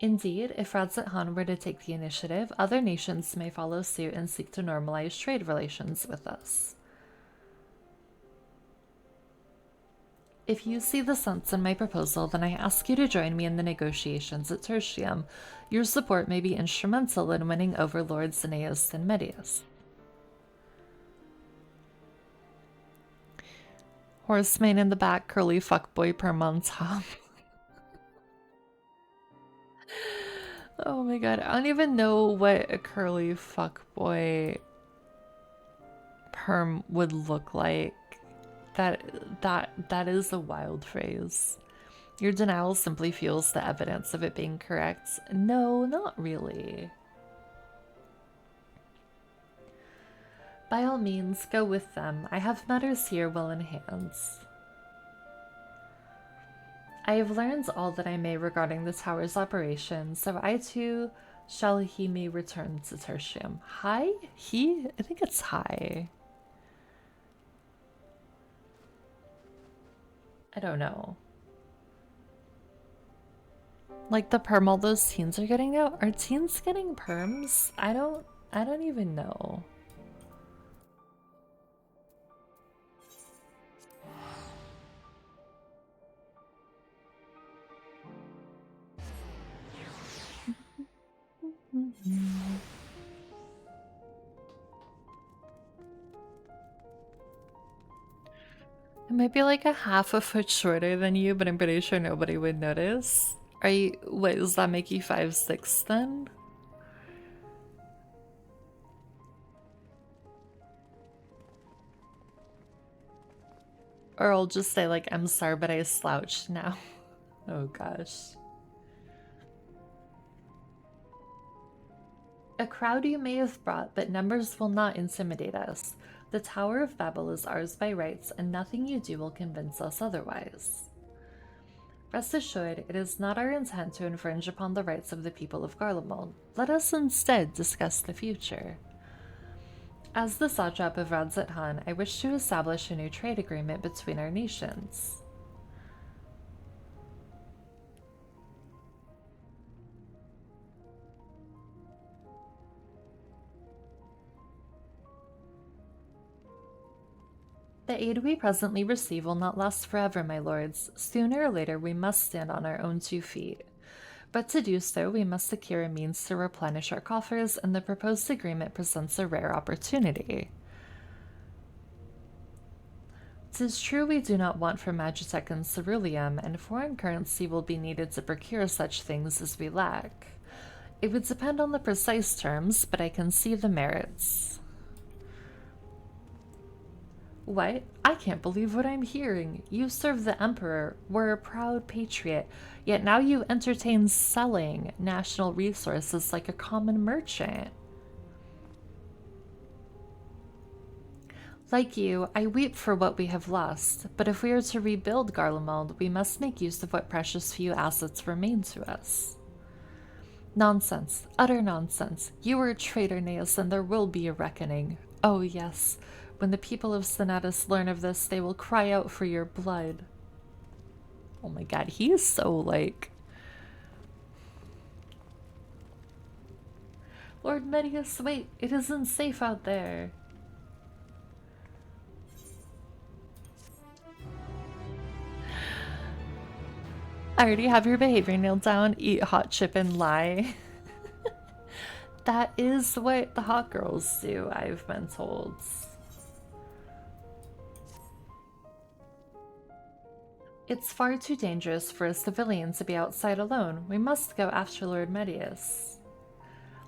Indeed, if Radzit Han were to take the initiative, other nations may follow suit and seek to normalize trade relations with us. If you see the sense in my proposal, then I ask you to join me in the negotiations at Tertium. Your support may be instrumental in winning over Lords Aeneas and Medius. Horsemane in the back, curly fuckboy perm on top. Oh my god, I don't even know what a curly fuckboy perm would look like. That is a wild phrase. Your denial simply fuels the evidence of it being correct. No, not really. By all means, go with them. I have matters here well in hand. I have learned all that I may regarding the tower's operation, so I too shall he me return to Tertium. Hi? He? I think it's hi. I don't know. Like the perm all those teens are getting now? Are teens getting perms? I don't even know. It might be like a half a foot shorter than you, but I'm pretty sure nobody would notice. Are you, wait, does that make you 5'6" then? Or I'll just say like, I'm sorry, but I slouched now. Oh gosh. A crowd you may have brought, but numbers will not intimidate us. The Tower of Babel is ours by rights, and nothing you do will convince us otherwise. Rest assured, it is not our intent to infringe upon the rights of the people of Garlemald. Let us instead discuss the future. As the satrap of Radzit Han, I wish to establish a new trade agreement between our nations. The aid we presently receive will not last forever, my lords. Sooner or later we must stand on our own 2 feet. But to do so, we must secure a means to replenish our coffers, and the proposed agreement presents a rare opportunity. 'Tis true we do not want for Magitech and ceruleum, and foreign currency will be needed to procure such things as we lack. It would depend on the precise terms, but I can see the merits. What? I can't believe what I'm hearing. You serve the Emperor, were a proud patriot, yet now you entertain selling national resources like a common merchant. Like you, I weep for what we have lost, but if we are to rebuild Garlemald, we must make use of what precious few assets remain to us. Nonsense, utter nonsense. You are a traitor, Neas, and there will be a reckoning. Oh yes, when the people of Senatus learn of this, they will cry out for your blood. Oh my god, he is so like... Lord Medius, wait, it isn't safe out there. I already have your behavior nailed down. Eat hot chip and lie. That is what the hot girls do, I've been told. It's far too dangerous for a civilian to be outside alone. We must go after Lord Medius.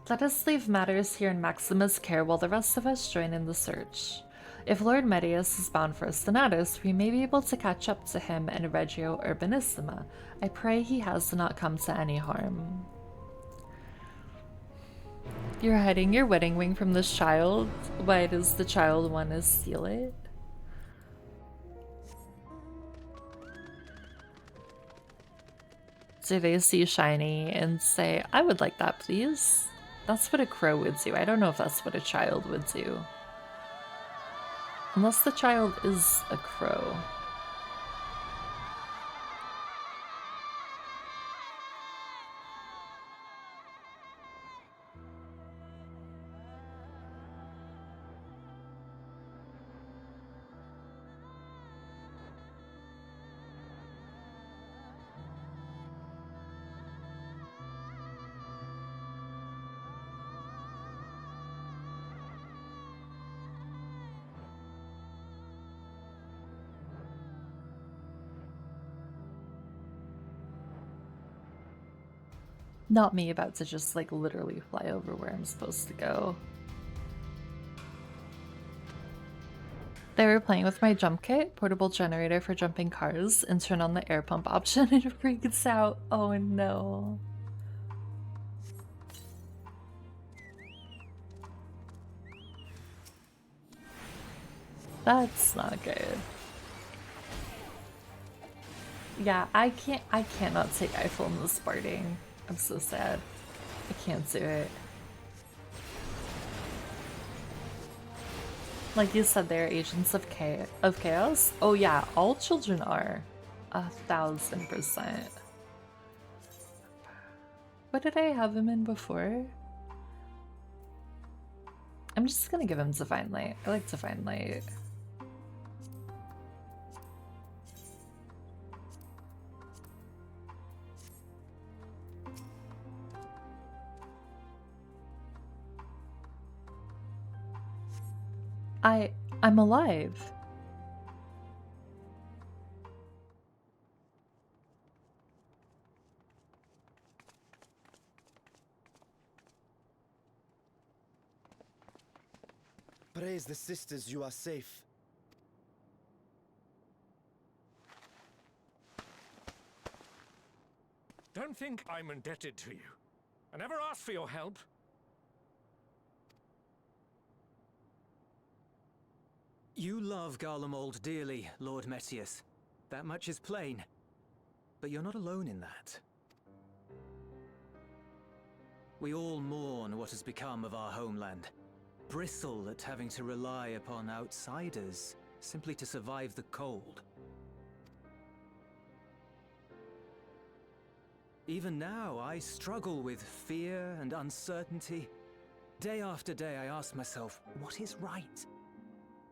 Let us leave matters here in Maxima's care while the rest of us join in the search. If Lord Medius is bound for Senatus, we may be able to catch up to him in Reggio Urbanissima. I pray he has not come to any harm. You're hiding your wedding ring from this child? Why does the child want to steal it? Do they see shiny and say, I would like that, please? That's what a crow would do. I don't know if that's what a child would do. Unless the child is a crow. Not me about to just like literally fly over where I'm supposed to go. They were playing with my jump kit, portable generator for jumping cars, and turn on the air pump option and it freaks out. Oh no. That's not good. Yeah, I cannot take iPhone this parting. I'm so sad. I can't do it. Like you said, they're agents of chaos. Oh yeah, all children are. 1000%. What did I have him in before? I'm just gonna give him Divine Light. I like Divine Light. I'm alive. Praise the sisters, you are safe. Don't think I'm indebted to you. I never asked for your help. You love Garlemald dearly, Lord Metius. That much is plain. But you're not alone in that. We all mourn what has become of our homeland. Bristle at having to rely upon outsiders simply to survive the cold. Even now, I struggle with fear and uncertainty. Day after day, I ask myself, what is right?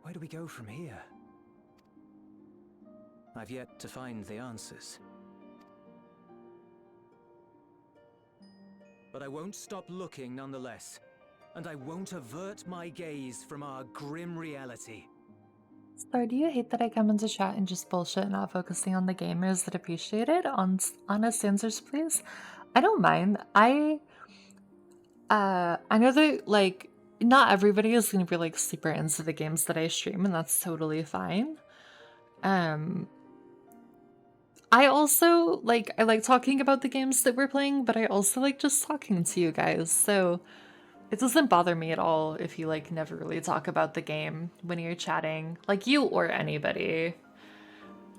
Where do we go from here? I've yet to find the answers. but I won't stop looking nonetheless. And I won't avert my gaze from our grim reality. So, do you hate that I come into chat and just bullshit, not focusing on the gamers that appreciate it? Honest answers, please. I don't mind. I know that like not everybody is gonna be like super into the games that I stream, and that's totally fine. I also I like talking about the games that we're playing, but I also like just talking to you guys. So it doesn't bother me at all if you like never really talk about the game when you're chatting, like you or anybody.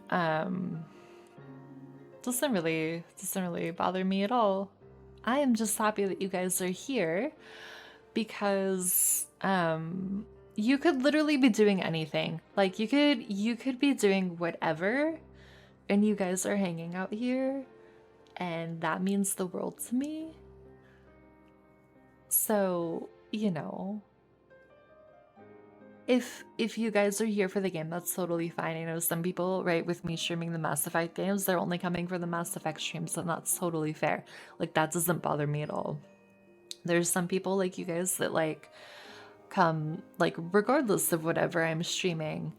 Doesn't really bother me at all. I am just happy that you guys are here because you could literally be doing anything. Like you could be doing whatever and you guys are hanging out here and that means the world to me. So, you know, if you guys are here for the game, that's totally fine. I know some people, right, with me streaming the Mass Effect games, they're only coming for the Mass Effect streams, and that's totally fair. Like, that doesn't bother me at all. There's some people like you guys that, like, come, like, regardless of whatever I'm streaming.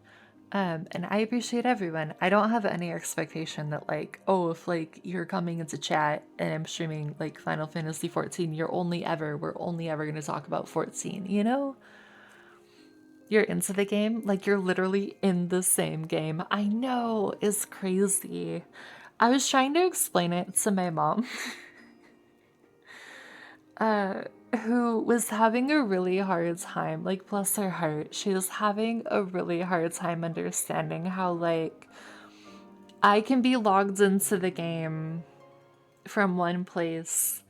And I appreciate everyone. I don't have any expectation that, like, oh, if, like, you're coming into chat and I'm streaming, like, Final Fantasy 14, we're only ever going to talk about 14, you know? You're into the game, like you're literally in the same game. I know, it's crazy. I was trying to explain it to my mom, who was having a really hard time, like bless her heart, she was having a really hard time understanding how like I can be logged into the game from one place,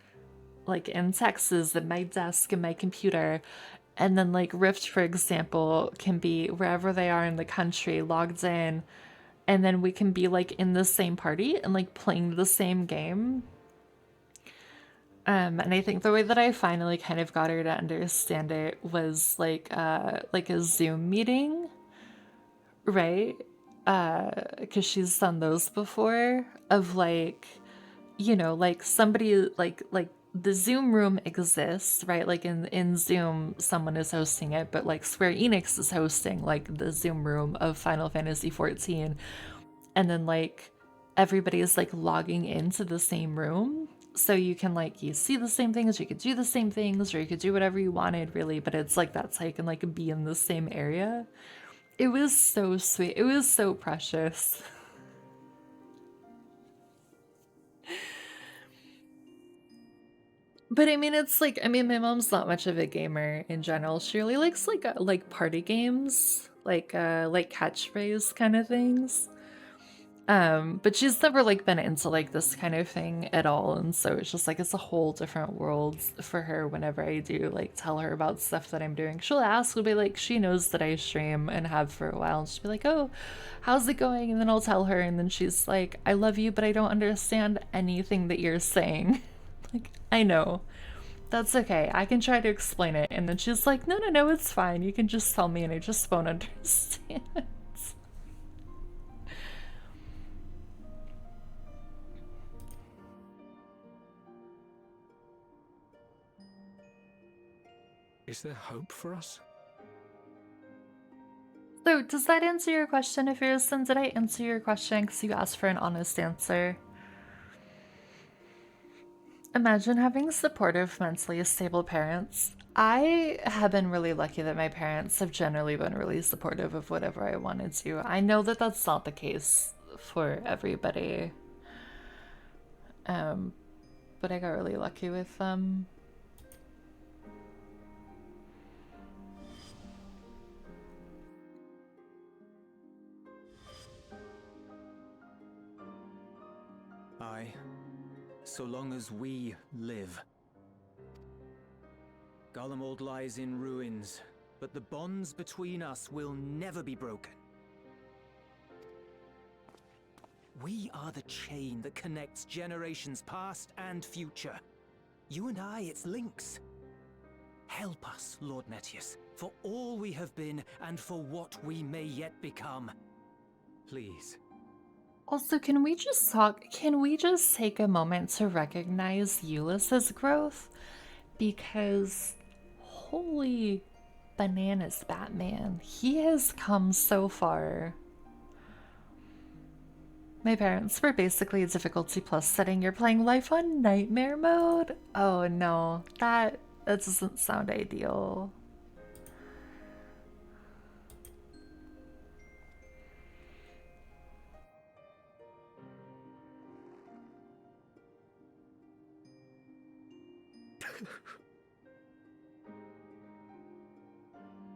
like in Texas at my desk and my computer, and then like Rift, for example, can be wherever they are in the country logged in, and then we can be like in the same party and like playing the same game. And I think the way that I finally kind of got her to understand it was like a Zoom meeting, right? Because she's done those before of like, you know, like somebody like the Zoom room exists, right? Like in Zoom, someone is hosting it, but like Square Enix is hosting like the Zoom room of Final Fantasy 14, and then like everybody is like logging into the same room, so you can like you see the same things, you could do the same things, or you could do whatever you wanted, really. But it's like that's how you can like be in the same area. It was so sweet. It was so precious. But I mean, it's like, I mean, my mom's not much of a gamer in general. She really likes like party games, like catchphrase kind of things. But she's never like been into like this kind of thing at all, and so it's just like it's a whole different world for her whenever I do like tell her about stuff that I'm doing. She'll ask, she'll be like, she knows that I stream and have for a while, and she'll be like, oh, how's it going? And then I'll tell her, and then she's like, I love you, but I don't understand anything that you're saying. Like, I know. That's okay. I can try to explain it. And then she's like, no, it's fine. You can just tell me and I just won't understand. Is there hope for us? So, does that answer your question, Ifirison? Did I answer your question because you asked for an honest answer? Imagine having supportive, mentally stable parents. I have been really lucky that my parents have generally been really supportive of whatever I wanted to. I know that that's not the case for everybody. But I got really lucky with them. Aye, so long as we live. Garlemald lies in ruins, but the bonds between us will never be broken. We are the chain that connects generations past and future. You and I, it's links. Help us, Lord Metius, for all we have been and for what we may yet become. Please. Also, can we just talk? Can we just take a moment to recognize Eulis's growth? Because holy bananas, Batman. He has come so far. My parents were basically a difficulty plus setting. You're playing life on nightmare mode? Oh no, that doesn't sound ideal.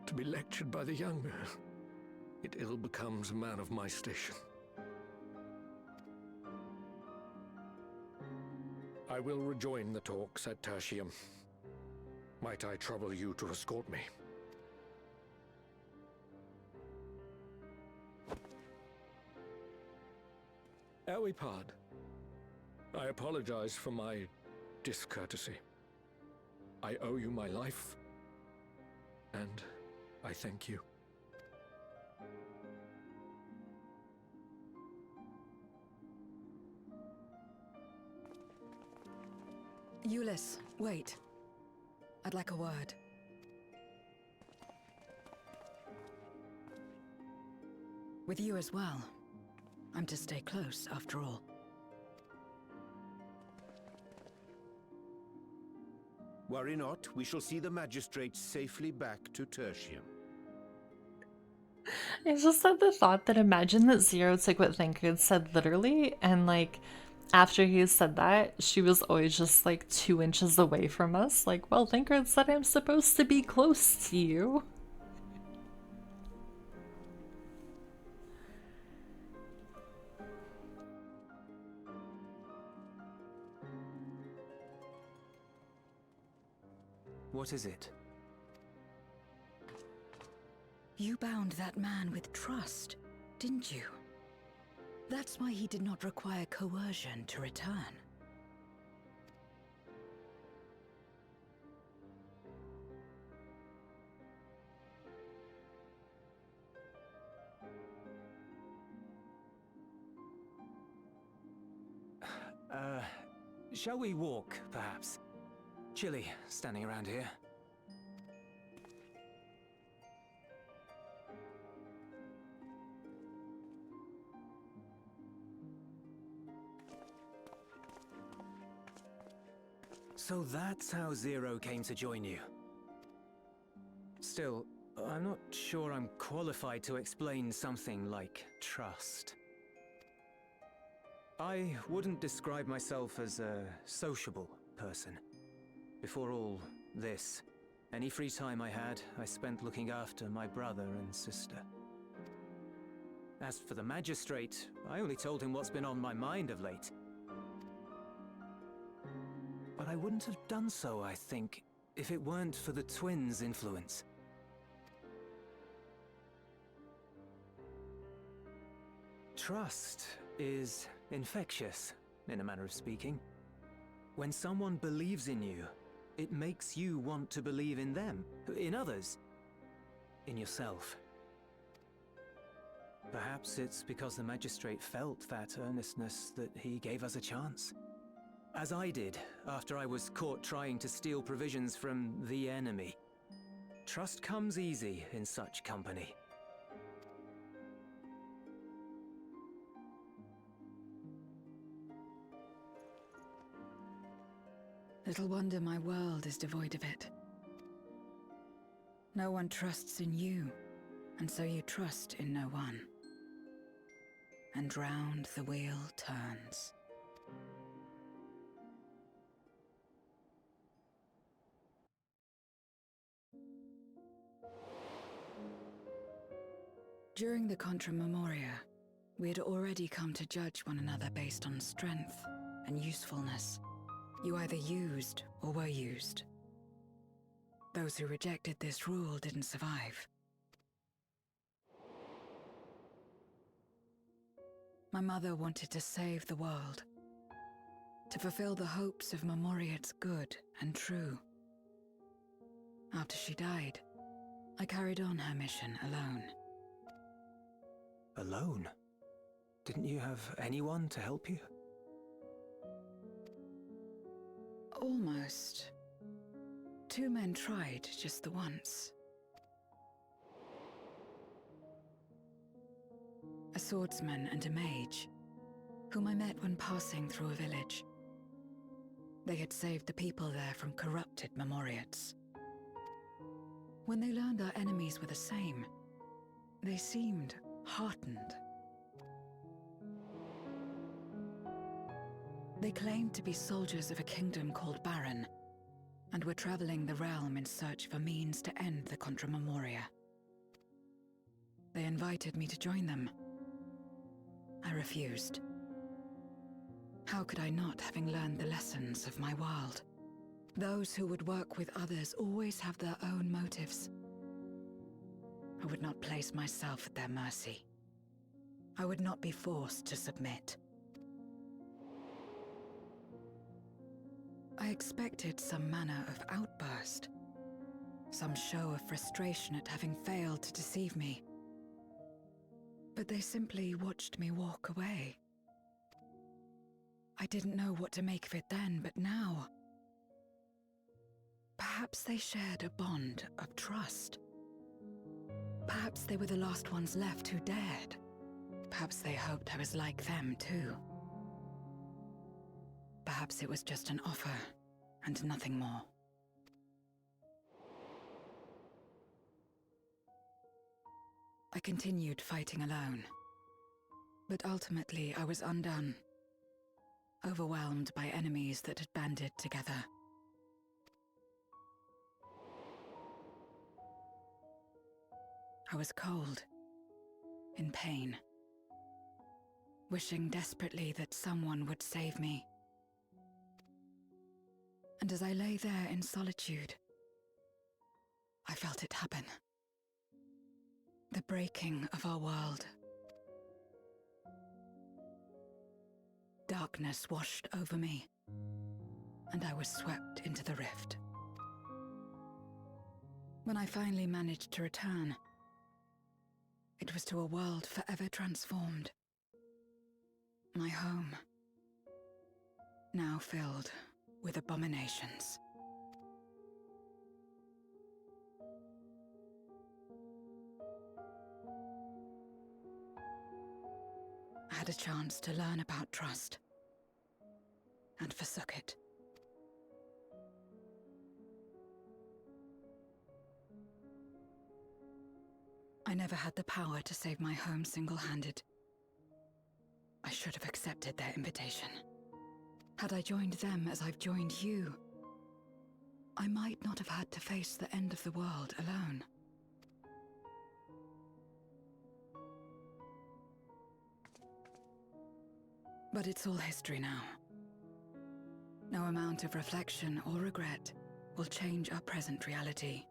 To be lectured by the young man, it ill becomes a man of my station. I will rejoin the talks at Tertium. Might I trouble you to escort me? Ere we part, I apologize for my discourtesy. I owe you my life, and I thank you. Eulis, wait. I'd like a word. With you as well. I'm to stay close, after all. Worry not, we shall see the magistrate safely back to Tertium. I just had the thought that imagine that Zero took what Thancred said literally, and like after he said that, she was always just like 2 inches away from us. Like, well, Thancred said I'm supposed to be close to you. What is it? You bound that man with trust, didn't you? That's why he did not require coercion to return. Shall we walk, perhaps? Chilly, standing around here. So that's how Zero came to join you. Still, I'm not sure I'm qualified to explain something like trust. I wouldn't describe myself as a sociable person. Before all this, any free time I had, I spent looking after my brother and sister. As for the magistrate, I only told him what's been on my mind of late. But I wouldn't have done so, I think, if it weren't for the twins' influence. Trust is infectious, in a manner of speaking. When someone believes in you, it makes you want to believe in them, in others, in yourself. Perhaps it's because the magistrate felt that earnestness that he gave us a chance. As I did, after I was caught trying to steal provisions from the enemy. Trust comes easy in such company. Little wonder my world is devoid of it. No one trusts in you, and so you trust in no one. And round the wheel turns. During the Contra Memoria, we had already come to judge one another based on strength and usefulness. You either used or were used. Those who rejected this rule didn't survive. My mother wanted to save the world, to fulfill the hopes of Memoria's good and true. After she died, I carried on her mission alone. Alone? Didn't you have anyone to help you? Almost. 2 men tried just the once. A swordsman and a mage, whom I met when passing through a village. They had saved the people there from corrupted Memoriates. When they learned our enemies were the same, they seemed heartened. They claimed to be soldiers of a kingdom called Baron, and were traveling the realm in search of a means to end the Contra Memoria. They invited me to join them. I refused. How could I not, having learned the lessons of my world? Those who would work with others always have their own motives. I would not place myself at their mercy. I would not be forced to submit. I expected some manner of outburst, some show of frustration at having failed to deceive me. But they simply watched me walk away. I didn't know what to make of it then, but now... Perhaps they shared a bond of trust. Perhaps they were the last ones left who dared. Perhaps they hoped I was like them too. Perhaps it was just an offer, and nothing more. I continued fighting alone. But ultimately I was undone. Overwhelmed by enemies that had banded together. I was cold, in pain, wishing desperately that someone would save me. And as I lay there in solitude, I felt it happen. The breaking of our world. Darkness washed over me, and I was swept into the rift. When I finally managed to return, it was to a world forever transformed. My home, now filled with abominations. I had a chance to learn about trust, and forsook it. I never had the power to save my home single-handed. I should have accepted their invitation. Had I joined them as I've joined you, I might not have had to face the end of the world alone. But it's all history now. No amount of reflection or regret will change our present reality.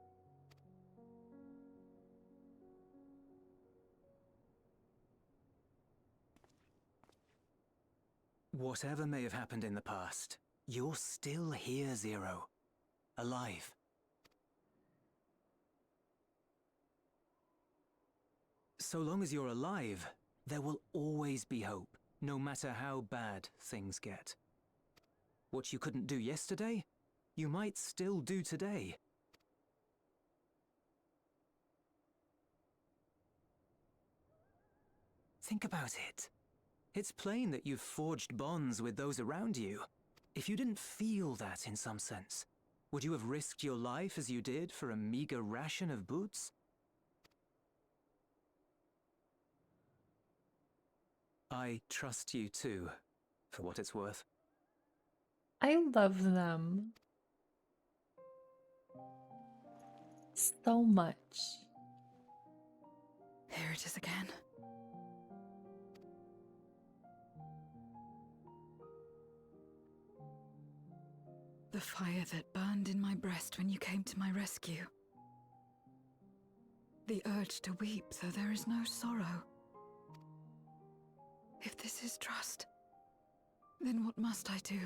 Whatever may have happened in the past, you're still here, Zero. Alive. So long as you're alive, there will always be hope, no matter how bad things get. What you couldn't do yesterday, you might still do today. Think about it. It's plain that you've forged bonds with those around you. If you didn't feel that in some sense, would you have risked your life as you did for a meager ration of boots? I trust you too, for what it's worth. I love them so much. Here it is again. The fire that burned in my breast when you came to my rescue. The urge to weep, though there is no sorrow. If this is trust, then what must I do?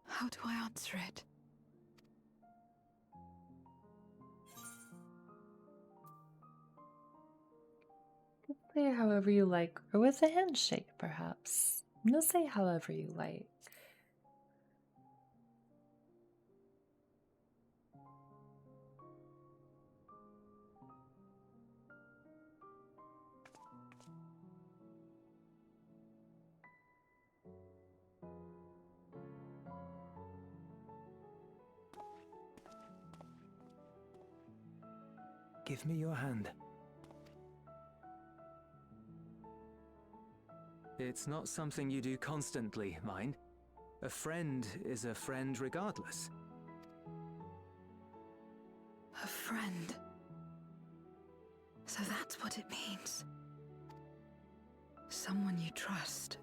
How do I answer it? Clear however you like, or with a handshake, perhaps. I'm gonna say however you like. Give me your hand. It's not something you do constantly, mind. A friend is a friend regardless. A friend. So that's what it means. Someone you trust.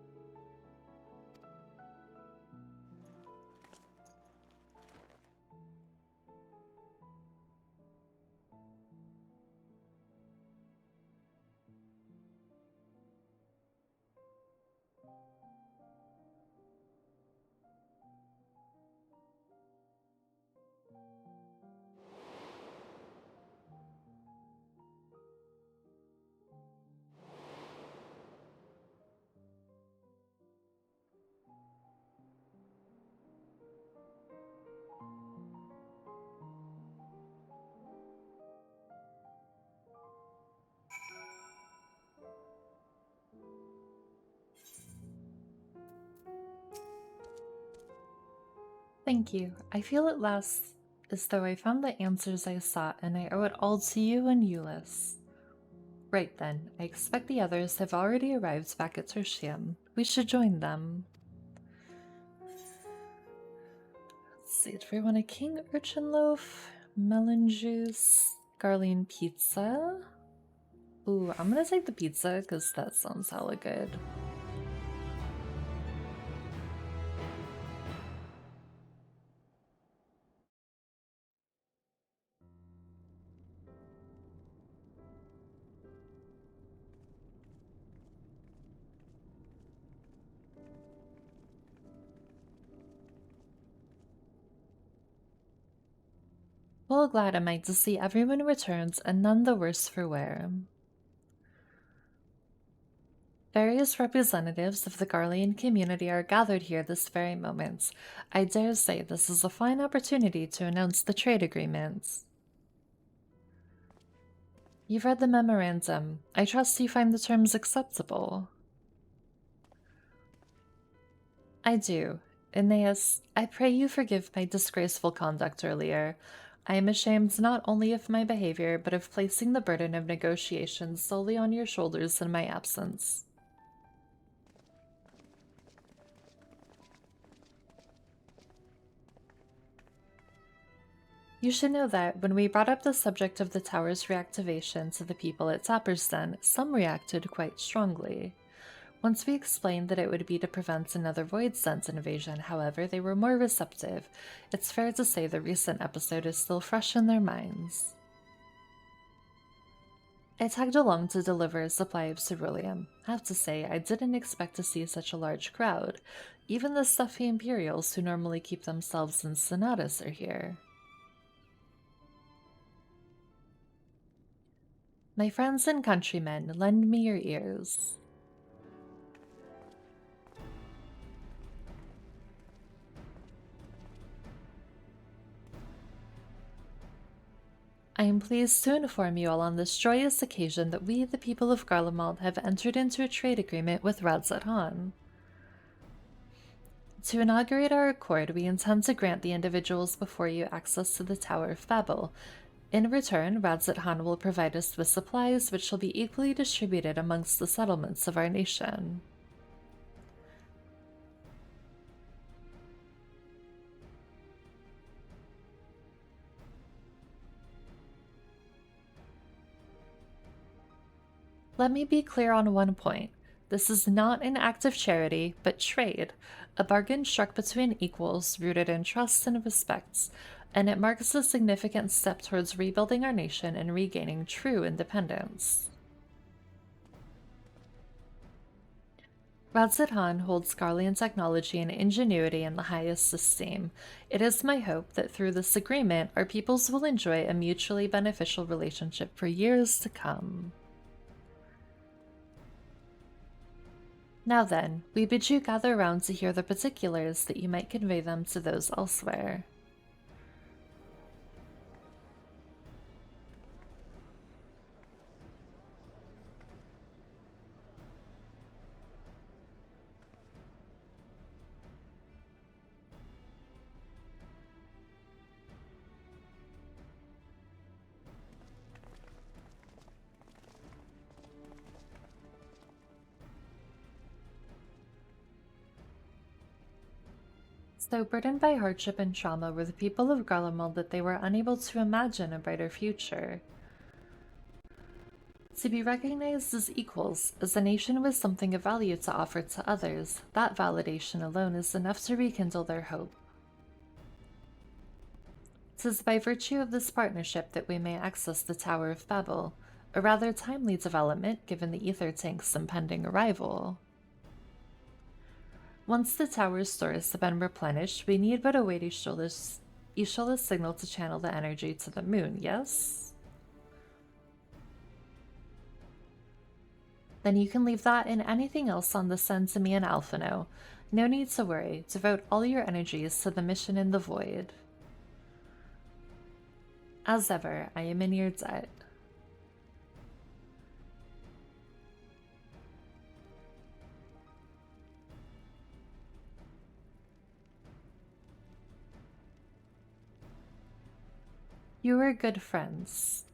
Thank you. I feel at last as though I found the answers I sought, and I owe it all to you and Euless. Right then, I expect the others have already arrived back at Tertium. We should join them. Let's see, do we want a king urchin loaf, melon juice, Garlean pizza? Ooh, I'm gonna take the pizza because that sounds hella good. Well, glad am I to see everyone returns and none the worse for wear. Various representatives of the Garlean community are gathered here this very moment. I dare say this is a fine opportunity to announce the trade agreements. You've read the memorandum. I trust you find the terms acceptable. I do. Aeneas, I pray you forgive my disgraceful conduct earlier. I am ashamed not only of my behavior, but of placing the burden of negotiations solely on your shoulders in my absence. You should know that when we brought up the subject of the tower's reactivation to the people at Tappersden, some reacted quite strongly. Once we explained that it would be to prevent another Void Sense invasion, however, they were more receptive. It's fair to say the recent episode is still fresh in their minds. I tagged along to deliver a supply of ceruleum. I have to say, I didn't expect to see such a large crowd. Even the stuffy Imperials who normally keep themselves in Sonatas are here. My friends and countrymen, lend me your ears. I am pleased to inform you all on this joyous occasion that we, the people of Garlemald, have entered into a trade agreement with Radzat-Han. To inaugurate our accord, we intend to grant the individuals before you access to the Tower of Babel. In return, Radzat-Han will provide us with supplies which shall be equally distributed amongst the settlements of our nation. Let me be clear on one point. This is not an act of charity, but trade, a bargain struck between equals rooted in trust and respect, and it marks a significant step towards rebuilding our nation and regaining true independence. Radzat-Han holds Garlean technology and ingenuity in the highest esteem. It is my hope that through this agreement, our peoples will enjoy a mutually beneficial relationship for years to come. Now then, we bid you gather round to hear the particulars that you might convey them to those elsewhere. So burdened by hardship and trauma were the people of Garlemald that they were unable to imagine a brighter future. To be recognized as equals, as a nation with something of value to offer to others, that validation alone is enough to rekindle their hope. 'Tis by virtue of this partnership that we may access the Tower of Babel, a rather timely development given the ether tank's impending arrival. Once the tower's stores have been replenished, we need but await Ishola's signal to channel the energy to the moon, yes? Then you can leave that and anything else on the sun to me and Alphino. No need to worry. Devote all your energies to the mission in the void. As ever, I am in your debt. You were good friends.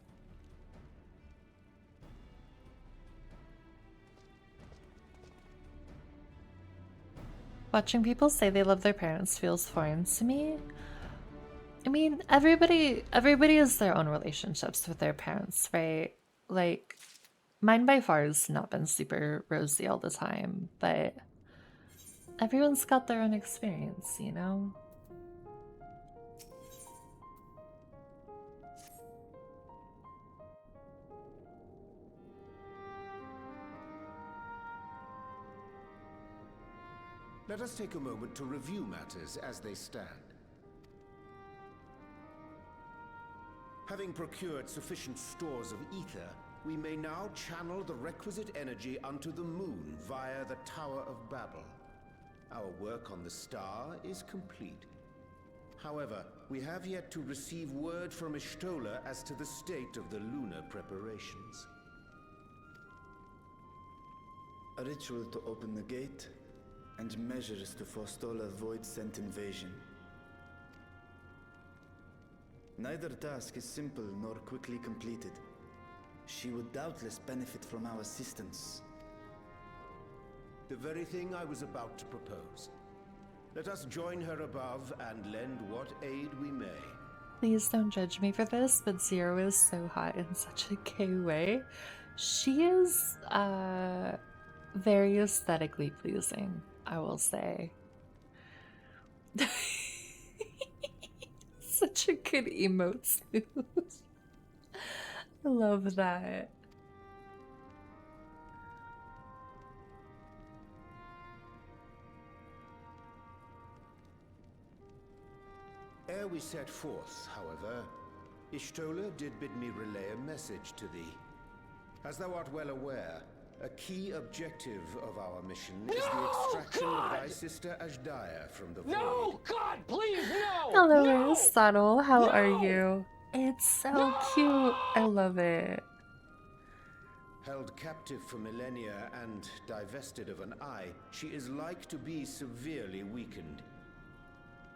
Watching people say they love their parents feels foreign to me. I mean, everybody has their own relationships with their parents, right? Like, mine by far has not been super rosy all the time, but everyone's got their own experience, you know? Let us take a moment to review matters as they stand. Having procured sufficient stores of ether, we may now channel the requisite energy unto the moon via the Tower of Babel. Our work on the star is complete. However, we have yet to receive word from Ishtola as to the state of the lunar preparations. A ritual to open the gate, and measures to forestall a void-sent invasion. Neither task is simple nor quickly completed. She would doubtless benefit from our assistance. The very thing I was about to propose. Let us join her above and lend what aid we may. Please don't judge me for this, but Zero is so hot in such a gay way. She is, very aesthetically pleasing, I will say. Such a good emote too. I love that. Ere we set forth, however, Ishtola did bid me relay a message to thee. As thou art well aware, a key objective of our mission is the extraction of thy sister Ashdaya from the void. No! God, please, no! Hello, no! Aristotle. How are you? It's so cute. I love it. Held captive for millennia and divested of an eye, she is like to be severely weakened.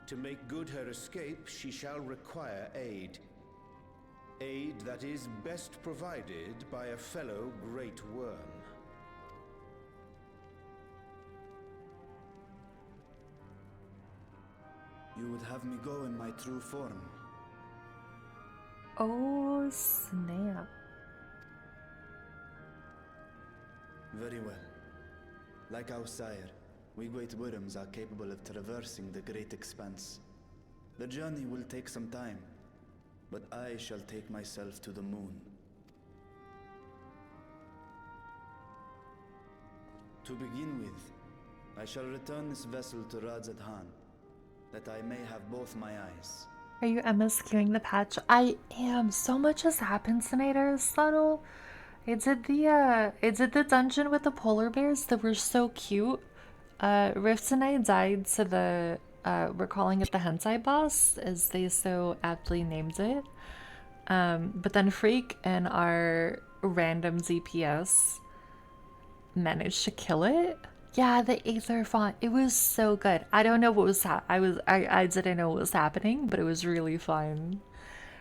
To make good her escape, she shall require aid. Aid that is best provided by a fellow great worm. You would have me go in my true form. Oh, snap. Very well. Like our sire, we great worms are capable of traversing the great expanse. The journey will take some time, but I shall take myself to the moon. To begin with, I shall return this vessel to Radzadhan, that I may have both my eyes. Are you MSQing the patch? I am. So much has happened tonight, Aristotle. I did the dungeon with the polar bears that were so cute. Rift and I died to the we're calling it the hentai boss, as they so aptly named it. But then Freak and our random DPS managed to kill it. Yeah, the Aether font. It was so good. I don't know what was I didn't know what was happening, but it was really fun.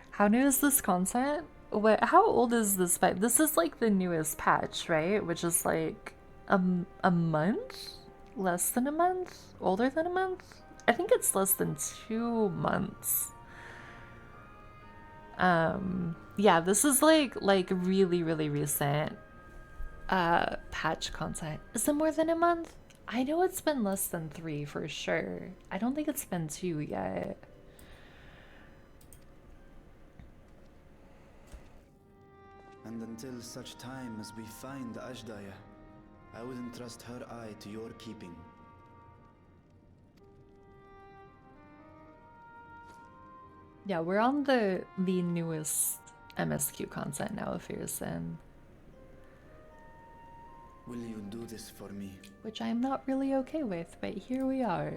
How new is this content? What? How old is this patch? This is like the newest patch, right? Which is like a month, less than a month, older than a month. I think it's less than 2 months. Yeah, this is like really recent patch content. Is it more than a month? I know it's been less than 3 for sure. I don't think it's been 2 yet. And until such time as we find Ashdaya, I wouldn't trust her eye to your keeping. Yeah, we're on the newest MSQ content now, if you're in. Will you do this for me? Which I'm not really okay with, but here we are.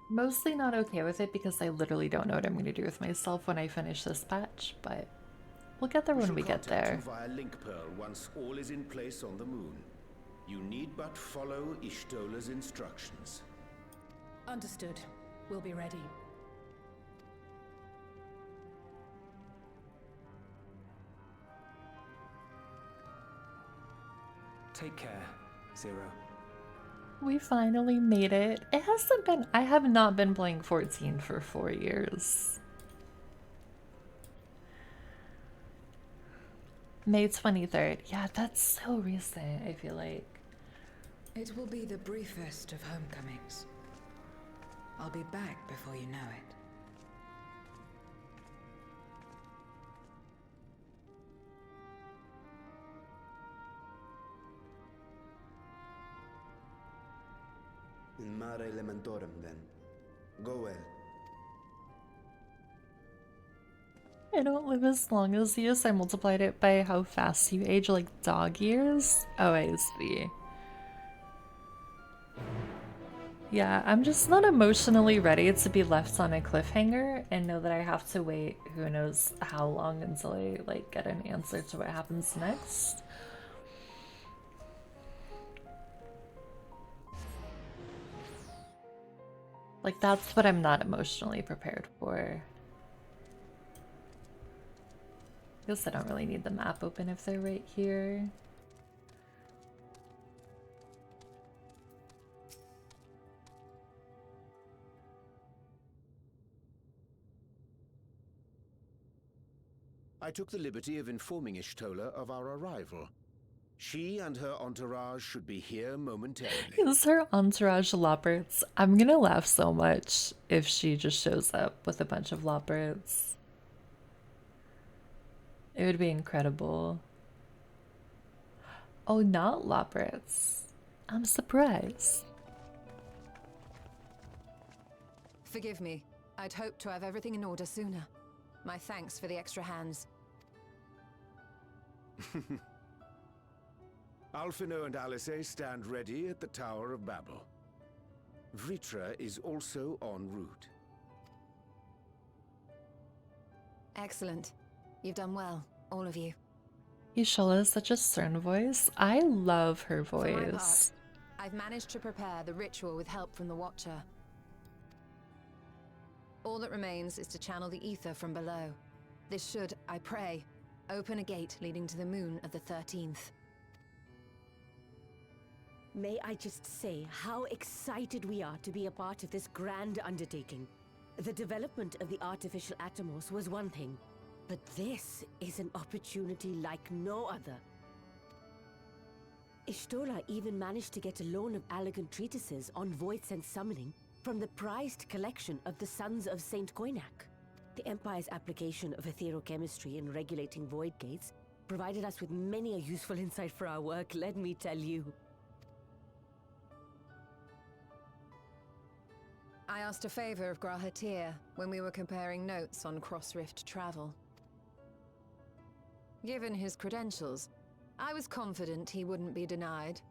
Mostly not okay with it because I literally don't know what I'm going to do with myself when I finish this patch, but we'll get there when we get there. Via link pearl once all is in place on the moon. You need but follow Ishtola's instructions. Understood. We'll be ready. Take care, Zero. We finally made it. It hasn't been. I have not been playing 14 for 4 years. May 23rd. Yeah, that's so recent, I feel like. It will be the briefest of homecomings. I'll be back before you know it. In mare elementorum, then. Go well. I don't live as long as you, so I multiplied it by how fast you age, like dog years. Oh, I see. Yeah, I'm just not emotionally ready to be left on a cliffhanger and know that I have to wait who knows how long until I like get an answer to what happens next. Like, that's what I'm not emotionally prepared for. Guess I don't really need the map open if they're right here. I took the liberty of informing Ishtola of our arrival. She and her entourage should be here momentarily. Is her entourage Loppers? I'm gonna laugh so much if she just shows up with a bunch of Loppers. It would be incredible. Oh, not Loppers. I'm surprised. Forgive me. I'd hoped to have everything in order sooner. My thanks for the extra hands. Alphino and Alice stand ready at the Tower of Babel. Vritra is also en route. Excellent. You've done well, all of you. Ishola is such a stern voice. I love her For my part, voice. I've managed to prepare the ritual with help from the Watcher. All that remains is to channel the ether from below. This should, I pray, open a gate leading to the moon of the 13th. May I just say how excited we are to be a part of this grand undertaking. The development of the artificial Atomos was one thing, but this is an opportunity like no other. Ishtola even managed to get a loan of elegant treatises on void sense summoning from the prized collection of the Sons of Saint Koinak. The Empire's application of etherochemistry in regulating void gates provided us with many a useful insight for our work, let me tell you. I asked a favor of Grahatir when we were comparing notes on cross-rift travel. Given his credentials, I was confident he wouldn't be denied.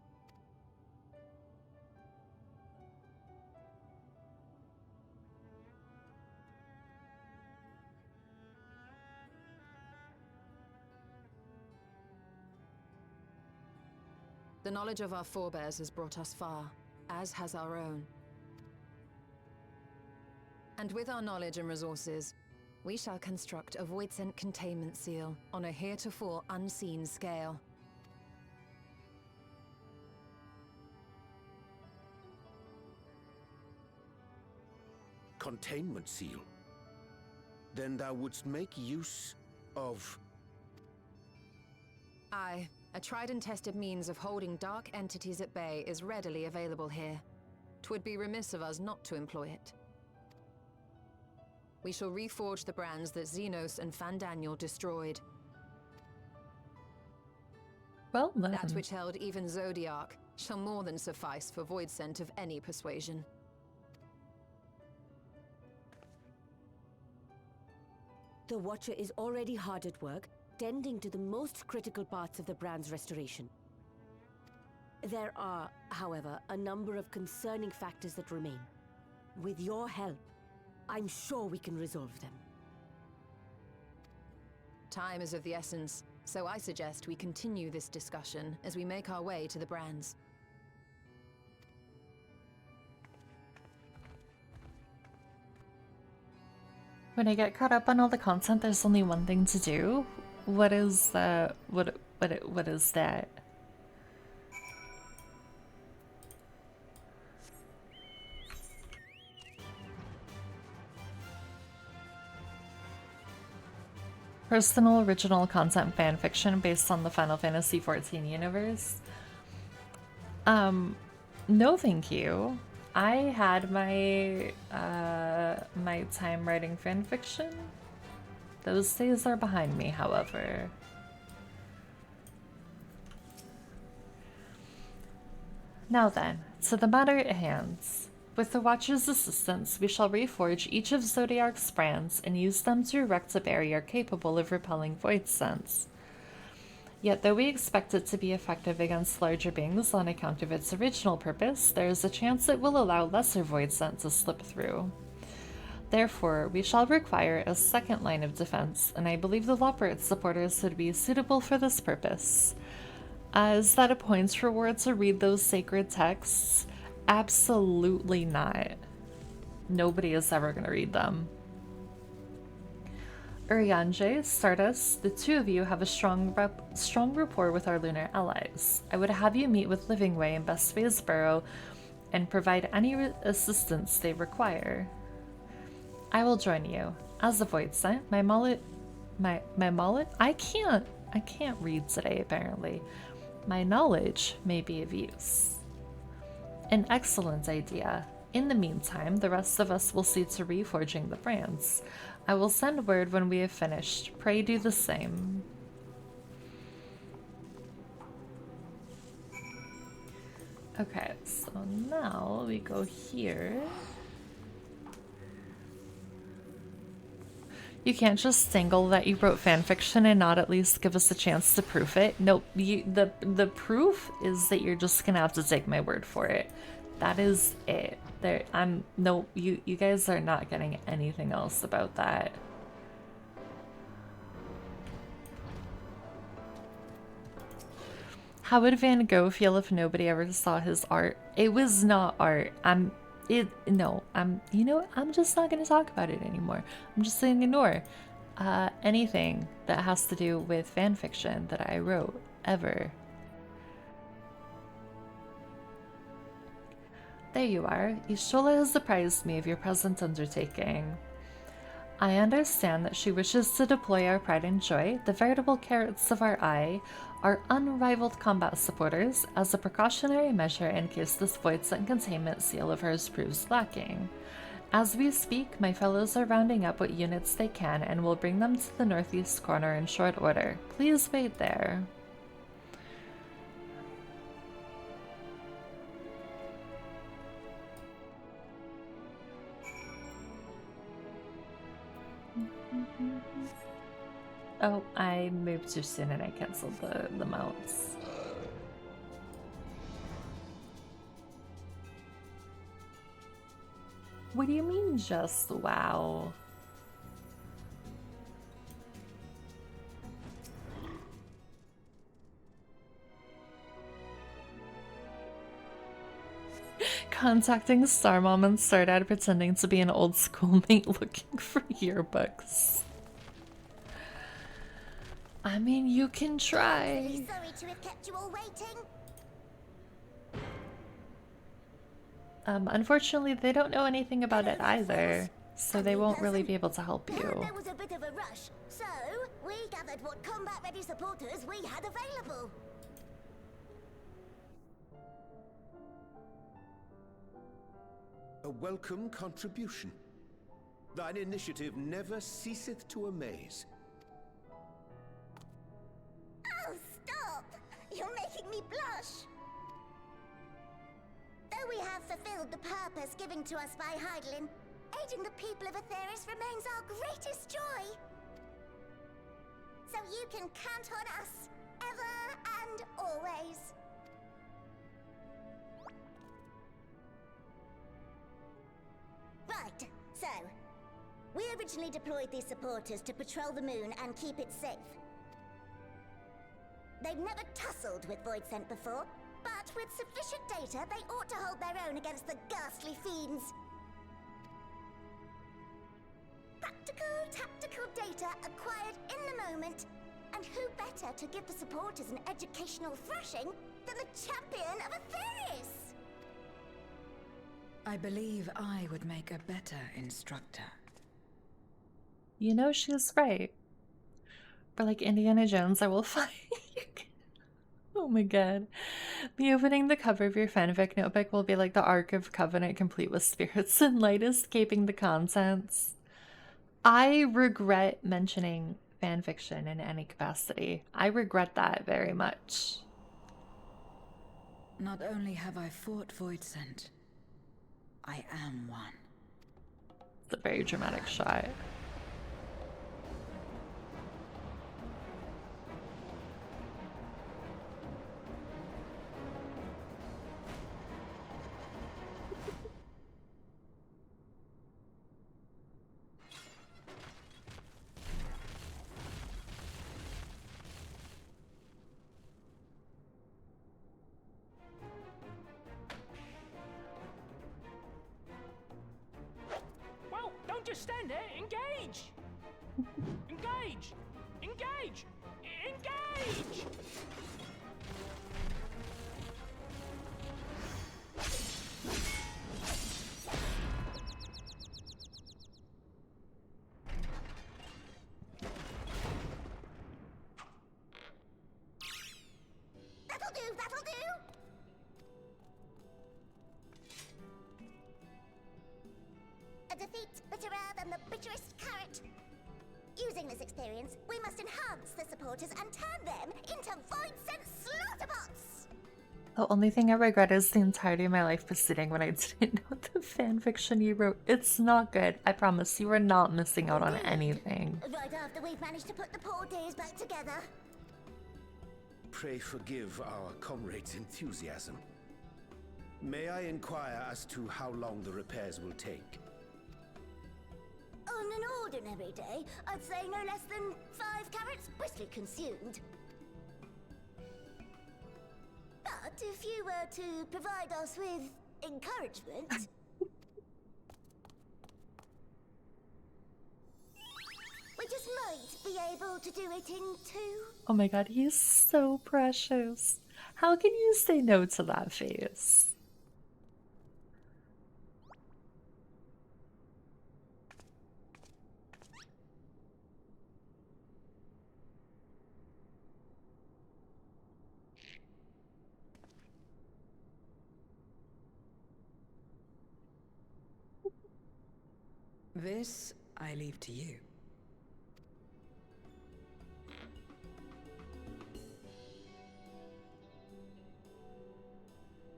The knowledge of our forebears has brought us far, as has our own. And with our knowledge and resources, we shall construct a voidsent containment seal on a heretofore unseen scale. Containment seal? Then thou wouldst make use of... Aye, a tried and tested means of holding dark entities at bay is readily available here. 'Twould be remiss of us not to employ it. We shall reforge the brands that Xenos and Fandaniel destroyed. Well then. That which held even Zodiac shall more than suffice for voidsent of any persuasion. The Watcher is already hard at work, tending to the most critical parts of the brand's restoration. There are, however, a number of concerning factors that remain. With your help, I'm sure we can resolve them. Time is of the essence, so I suggest we continue this discussion as we make our way to the brands. When I get caught up on all the content, there's only one thing to do. What is what is that? Personal original content fanfiction based on the Final Fantasy XIV universe. No thank you. I had my my time writing fanfiction. Those days are behind me, however. Now then, to the matter at hand. With the Watcher's assistance, we shall reforge each of Zodiac's brands and use them to erect a barrier capable of repelling void sense. Yet though we expect it to be effective against larger beings on account of its original purpose, there is a chance it will allow lesser void sense to slip through. Therefore, we shall require a second line of defense, and I believe the Loperate supporters would be suitable for this purpose. Is that a points reward to read those sacred texts? Absolutely not. Nobody is ever going to read them. Urianger, Stardust, the two of you have a strong rapport with our lunar allies. I would have you meet with Livingway and Bestway's Burrow and provide any assistance they require. I will join you. As a voidsent, my mullet, I can't read today apparently. My knowledge may be of use. An excellent idea. In the meantime, the rest of us will see to reforging the brands. I will send word when we have finished. Pray do the same. Okay, so now we go here. You can't just single that you wrote fanfiction and not at least give us a chance to proof it. Nope, the proof is that you're just gonna have to take my word for it. That is it. You guys are not getting anything else about that. How would Van Gogh feel if nobody ever saw his art? It was not art. I'm just not gonna talk about it anymore. I'm just gonna ignore anything that has to do with fan fiction that I wrote ever. There you are. Ishola has apprised me of your present undertaking. I understand that she wishes to deploy our pride and joy, the veritable carrots of our eye, our unrivaled combat supporters, as a precautionary measure in case this voidsent containment seal of hers proves lacking. As we speak, my fellows are rounding up what units they can and will bring them to the northeast corner in short order. Please wait there. Oh, I moved too soon and I canceled the mounts. What do you mean just wow? Contacting Star Mom and Star Dad pretending to be an old schoolmate looking for yearbooks. I mean, you can try. Really sorry to have kept you all waiting. Unfortunately, they don't know anything about it either, so they won't really be able to help you. There was a bit of a rush, so we gathered what combat-ready supporters we had available. A welcome contribution. Thine initiative never ceaseth to amaze. Oh, stop! You're making me blush! Though we have fulfilled the purpose given to us by Heidelin, aiding the people of Aetheris remains our greatest joy. So you can count on us, ever and always. Right, so, we originally deployed these supporters to patrol the moon and keep it safe. They've never tussled with Voidsent before, but with sufficient data, they ought to hold their own against the ghastly fiends. Practical, tactical data acquired in the moment, and who better to give the supporters an educational thrashing than the champion of Aetheris? I believe I would make a better instructor. You know she's right. For like Indiana Jones, I will find you. Oh my god. Me opening the cover of your fanfic notebook will be like the Ark of Covenant complete with spirits and light escaping the contents. I regret mentioning fanfiction in any capacity. I regret that very much. Not only have I fought Voidsent, I am one. It's a very dramatic shot. Well, don't just stand there. Engage! Engage! Engage! Engage! That'll do, that'll do! A defeat bitterer than the bitterest carrot. Using this experience, we must enhance the supporters and turn them into Voidsent slaughterbots! The only thing I regret is the entirety of my life proceeding when I didn't know the fanfiction you wrote. It's not good. I promise you are not missing out on anything. Right after we've managed to put the poor dears back together. Pray forgive our comrade's enthusiasm. May I inquire as to how long the repairs will take? On an ordinary day, I'd say no less than 5 carrots briskly consumed. But if you were to provide us with encouragement... we just might be able to do it in 2. Oh my god, he's so precious. How can you say no to that face? This I leave to you.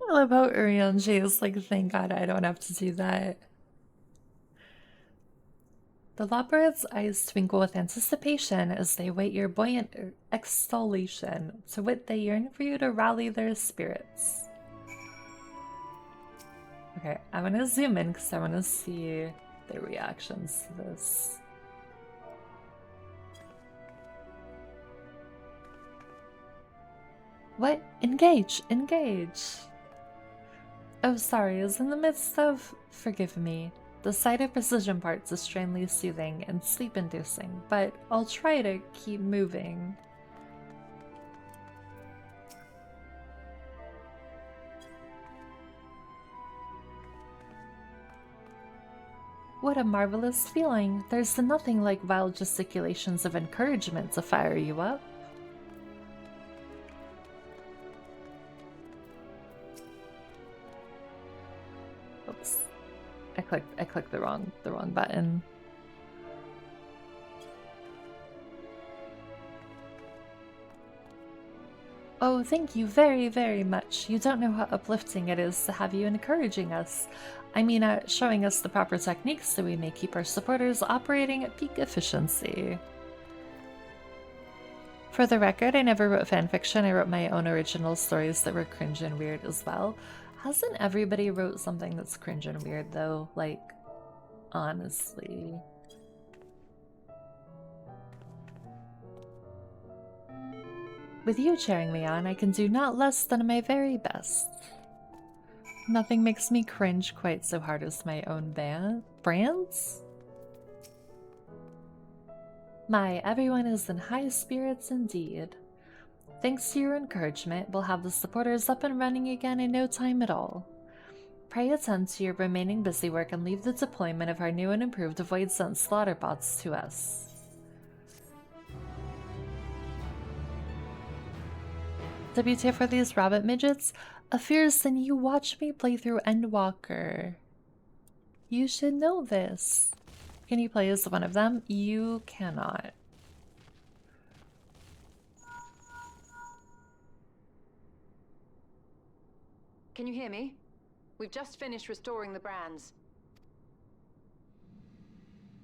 I love how Urianger is like, thank god I don't have to do that. The Lopperit's eyes twinkle with anticipation as they wait your buoyant exhalation. To wit, they yearn for you to rally their spirits. Okay, I'm gonna zoom in because I want to see their reactions to this. What? Engage! Engage! Oh, sorry, is in the midst of... Forgive me. The sight of precision parts is strangely soothing and sleep-inducing, but I'll try to keep moving. What a marvelous feeling. There's nothing like wild gesticulations of encouragement to fire you up. Oops. I clicked the wrong button. Oh, thank you very, very much. You don't know how uplifting it is to have you encouraging us. I mean, showing us the proper techniques so we may keep our supporters operating at peak efficiency. For the record, I never wrote fanfiction. I wrote my own original stories that were cringe and weird as well. Hasn't everybody wrote something that's cringe and weird, though? Like, honestly. With you cheering me on, I can do not less than my very best. Nothing makes me cringe quite so hard as my own brands. My, everyone is in high spirits indeed. Thanks to your encouragement, we'll have the supporters up and running again in no time at all. Pray attend to your remaining busy work and leave the deployment of our new and improved Void Sent slaughter bots to us. WTF for these rabbit midgets? A fearsome, you watch me play through Endwalker. You should know this. Can you play as one of them? You cannot. Can you hear me? We've just finished restoring the brands.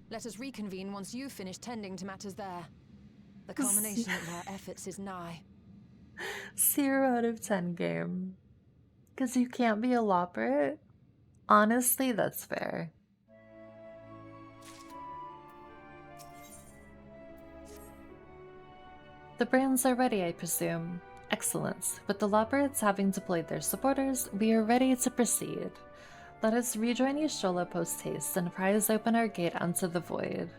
Let us reconvene once you've finished tending to matters there. The culmination of our efforts is nigh. 0 out of 10 game. Because you can't be a Lopperit? Honestly, that's fair. The brands are ready, I presume. Excellent. With the Lopperits having deployed their supporters, we are ready to proceed. Let us rejoin Y'shtola post-haste and prise open our gate onto the void.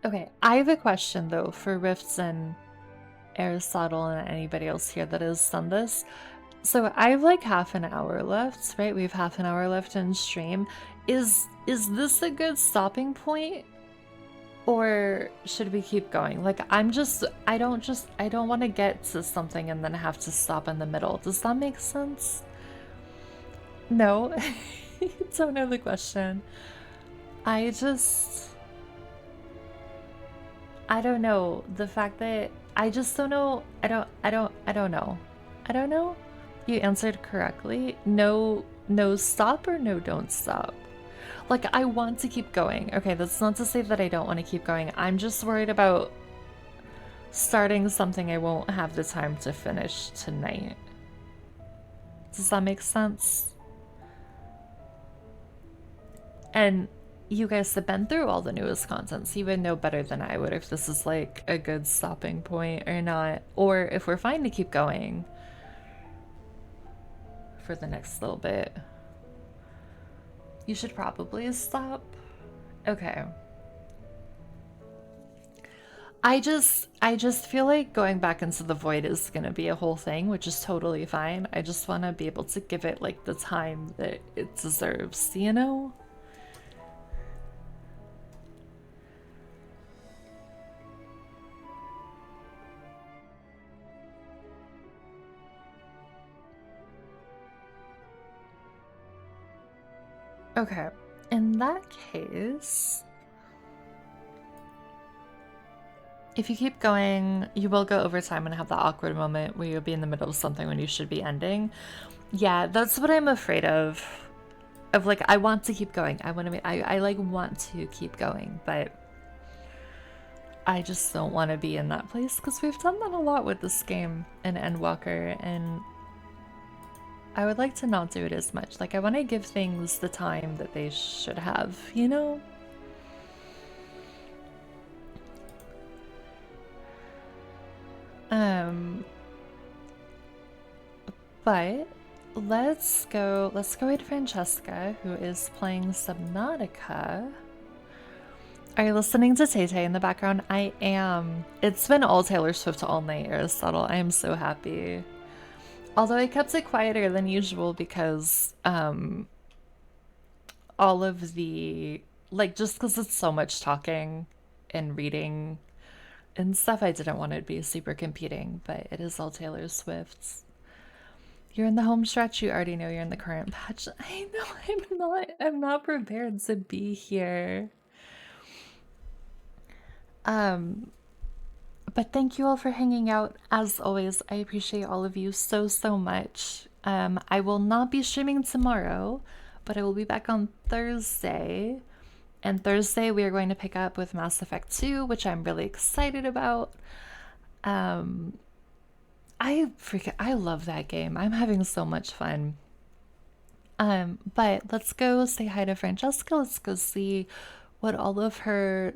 Okay, I have a question though for Rifts and Aristotle and anybody else here that has done this. So I have like half an hour left, right? We have half an hour left in stream. Is this a good stopping point? Or should we keep going? Like I don't want to get to something and then have to stop in the middle. Does that make sense? No. Don't know the question. I don't know. The fact that I just don't know. I don't know. I don't know. You answered correctly. No stop or no don't stop. Like, I want to keep going. Okay, that's not to say that I don't want to keep going. I'm just worried about starting something I won't have the time to finish tonight. Does that make sense? And you guys have been through all the newest content, so you would know better than I would if this is like a good stopping point or not. Or if we're fine to keep going for the next little bit. You should probably stop. Okay. I just feel like going back into the void is gonna be a whole thing, which is totally fine. I just want to be able to give it like the time that it deserves, you know? Okay, in that case, If you keep going, you will go over time and have that awkward moment where you'll be in the middle of something when you should be ending. Yeah, that's what I'm afraid of. Of like, I want to keep going. I want to. I like want to keep going, but I just don't want to be in that place because we've done that a lot with this game in Endwalker, and I would like to not do it as much. Like, I want to give things the time that they should have, you know? But let's go with Francesca, who is playing Subnautica. Are you listening to Tay Tay in the background? I am. It's been all Taylor Swift all night, Aristotle. I am so happy. Although I kept it quieter than usual because all of the, like, just because it's so much talking and reading and stuff, I didn't want it to be super competing, but it is all Taylor Swift's. You're in the home stretch, you already know you're in the current patch. I know, I'm not prepared to be here. But thank you all for hanging out. As always, I appreciate all of you so much. I will not be streaming tomorrow, but I will be back on Thursday. And Thursday we are going to pick up with Mass Effect 2, which I'm really excited about. I love that game. I'm having so much fun. But let's go say hi to Francesca. Let's go see what all of her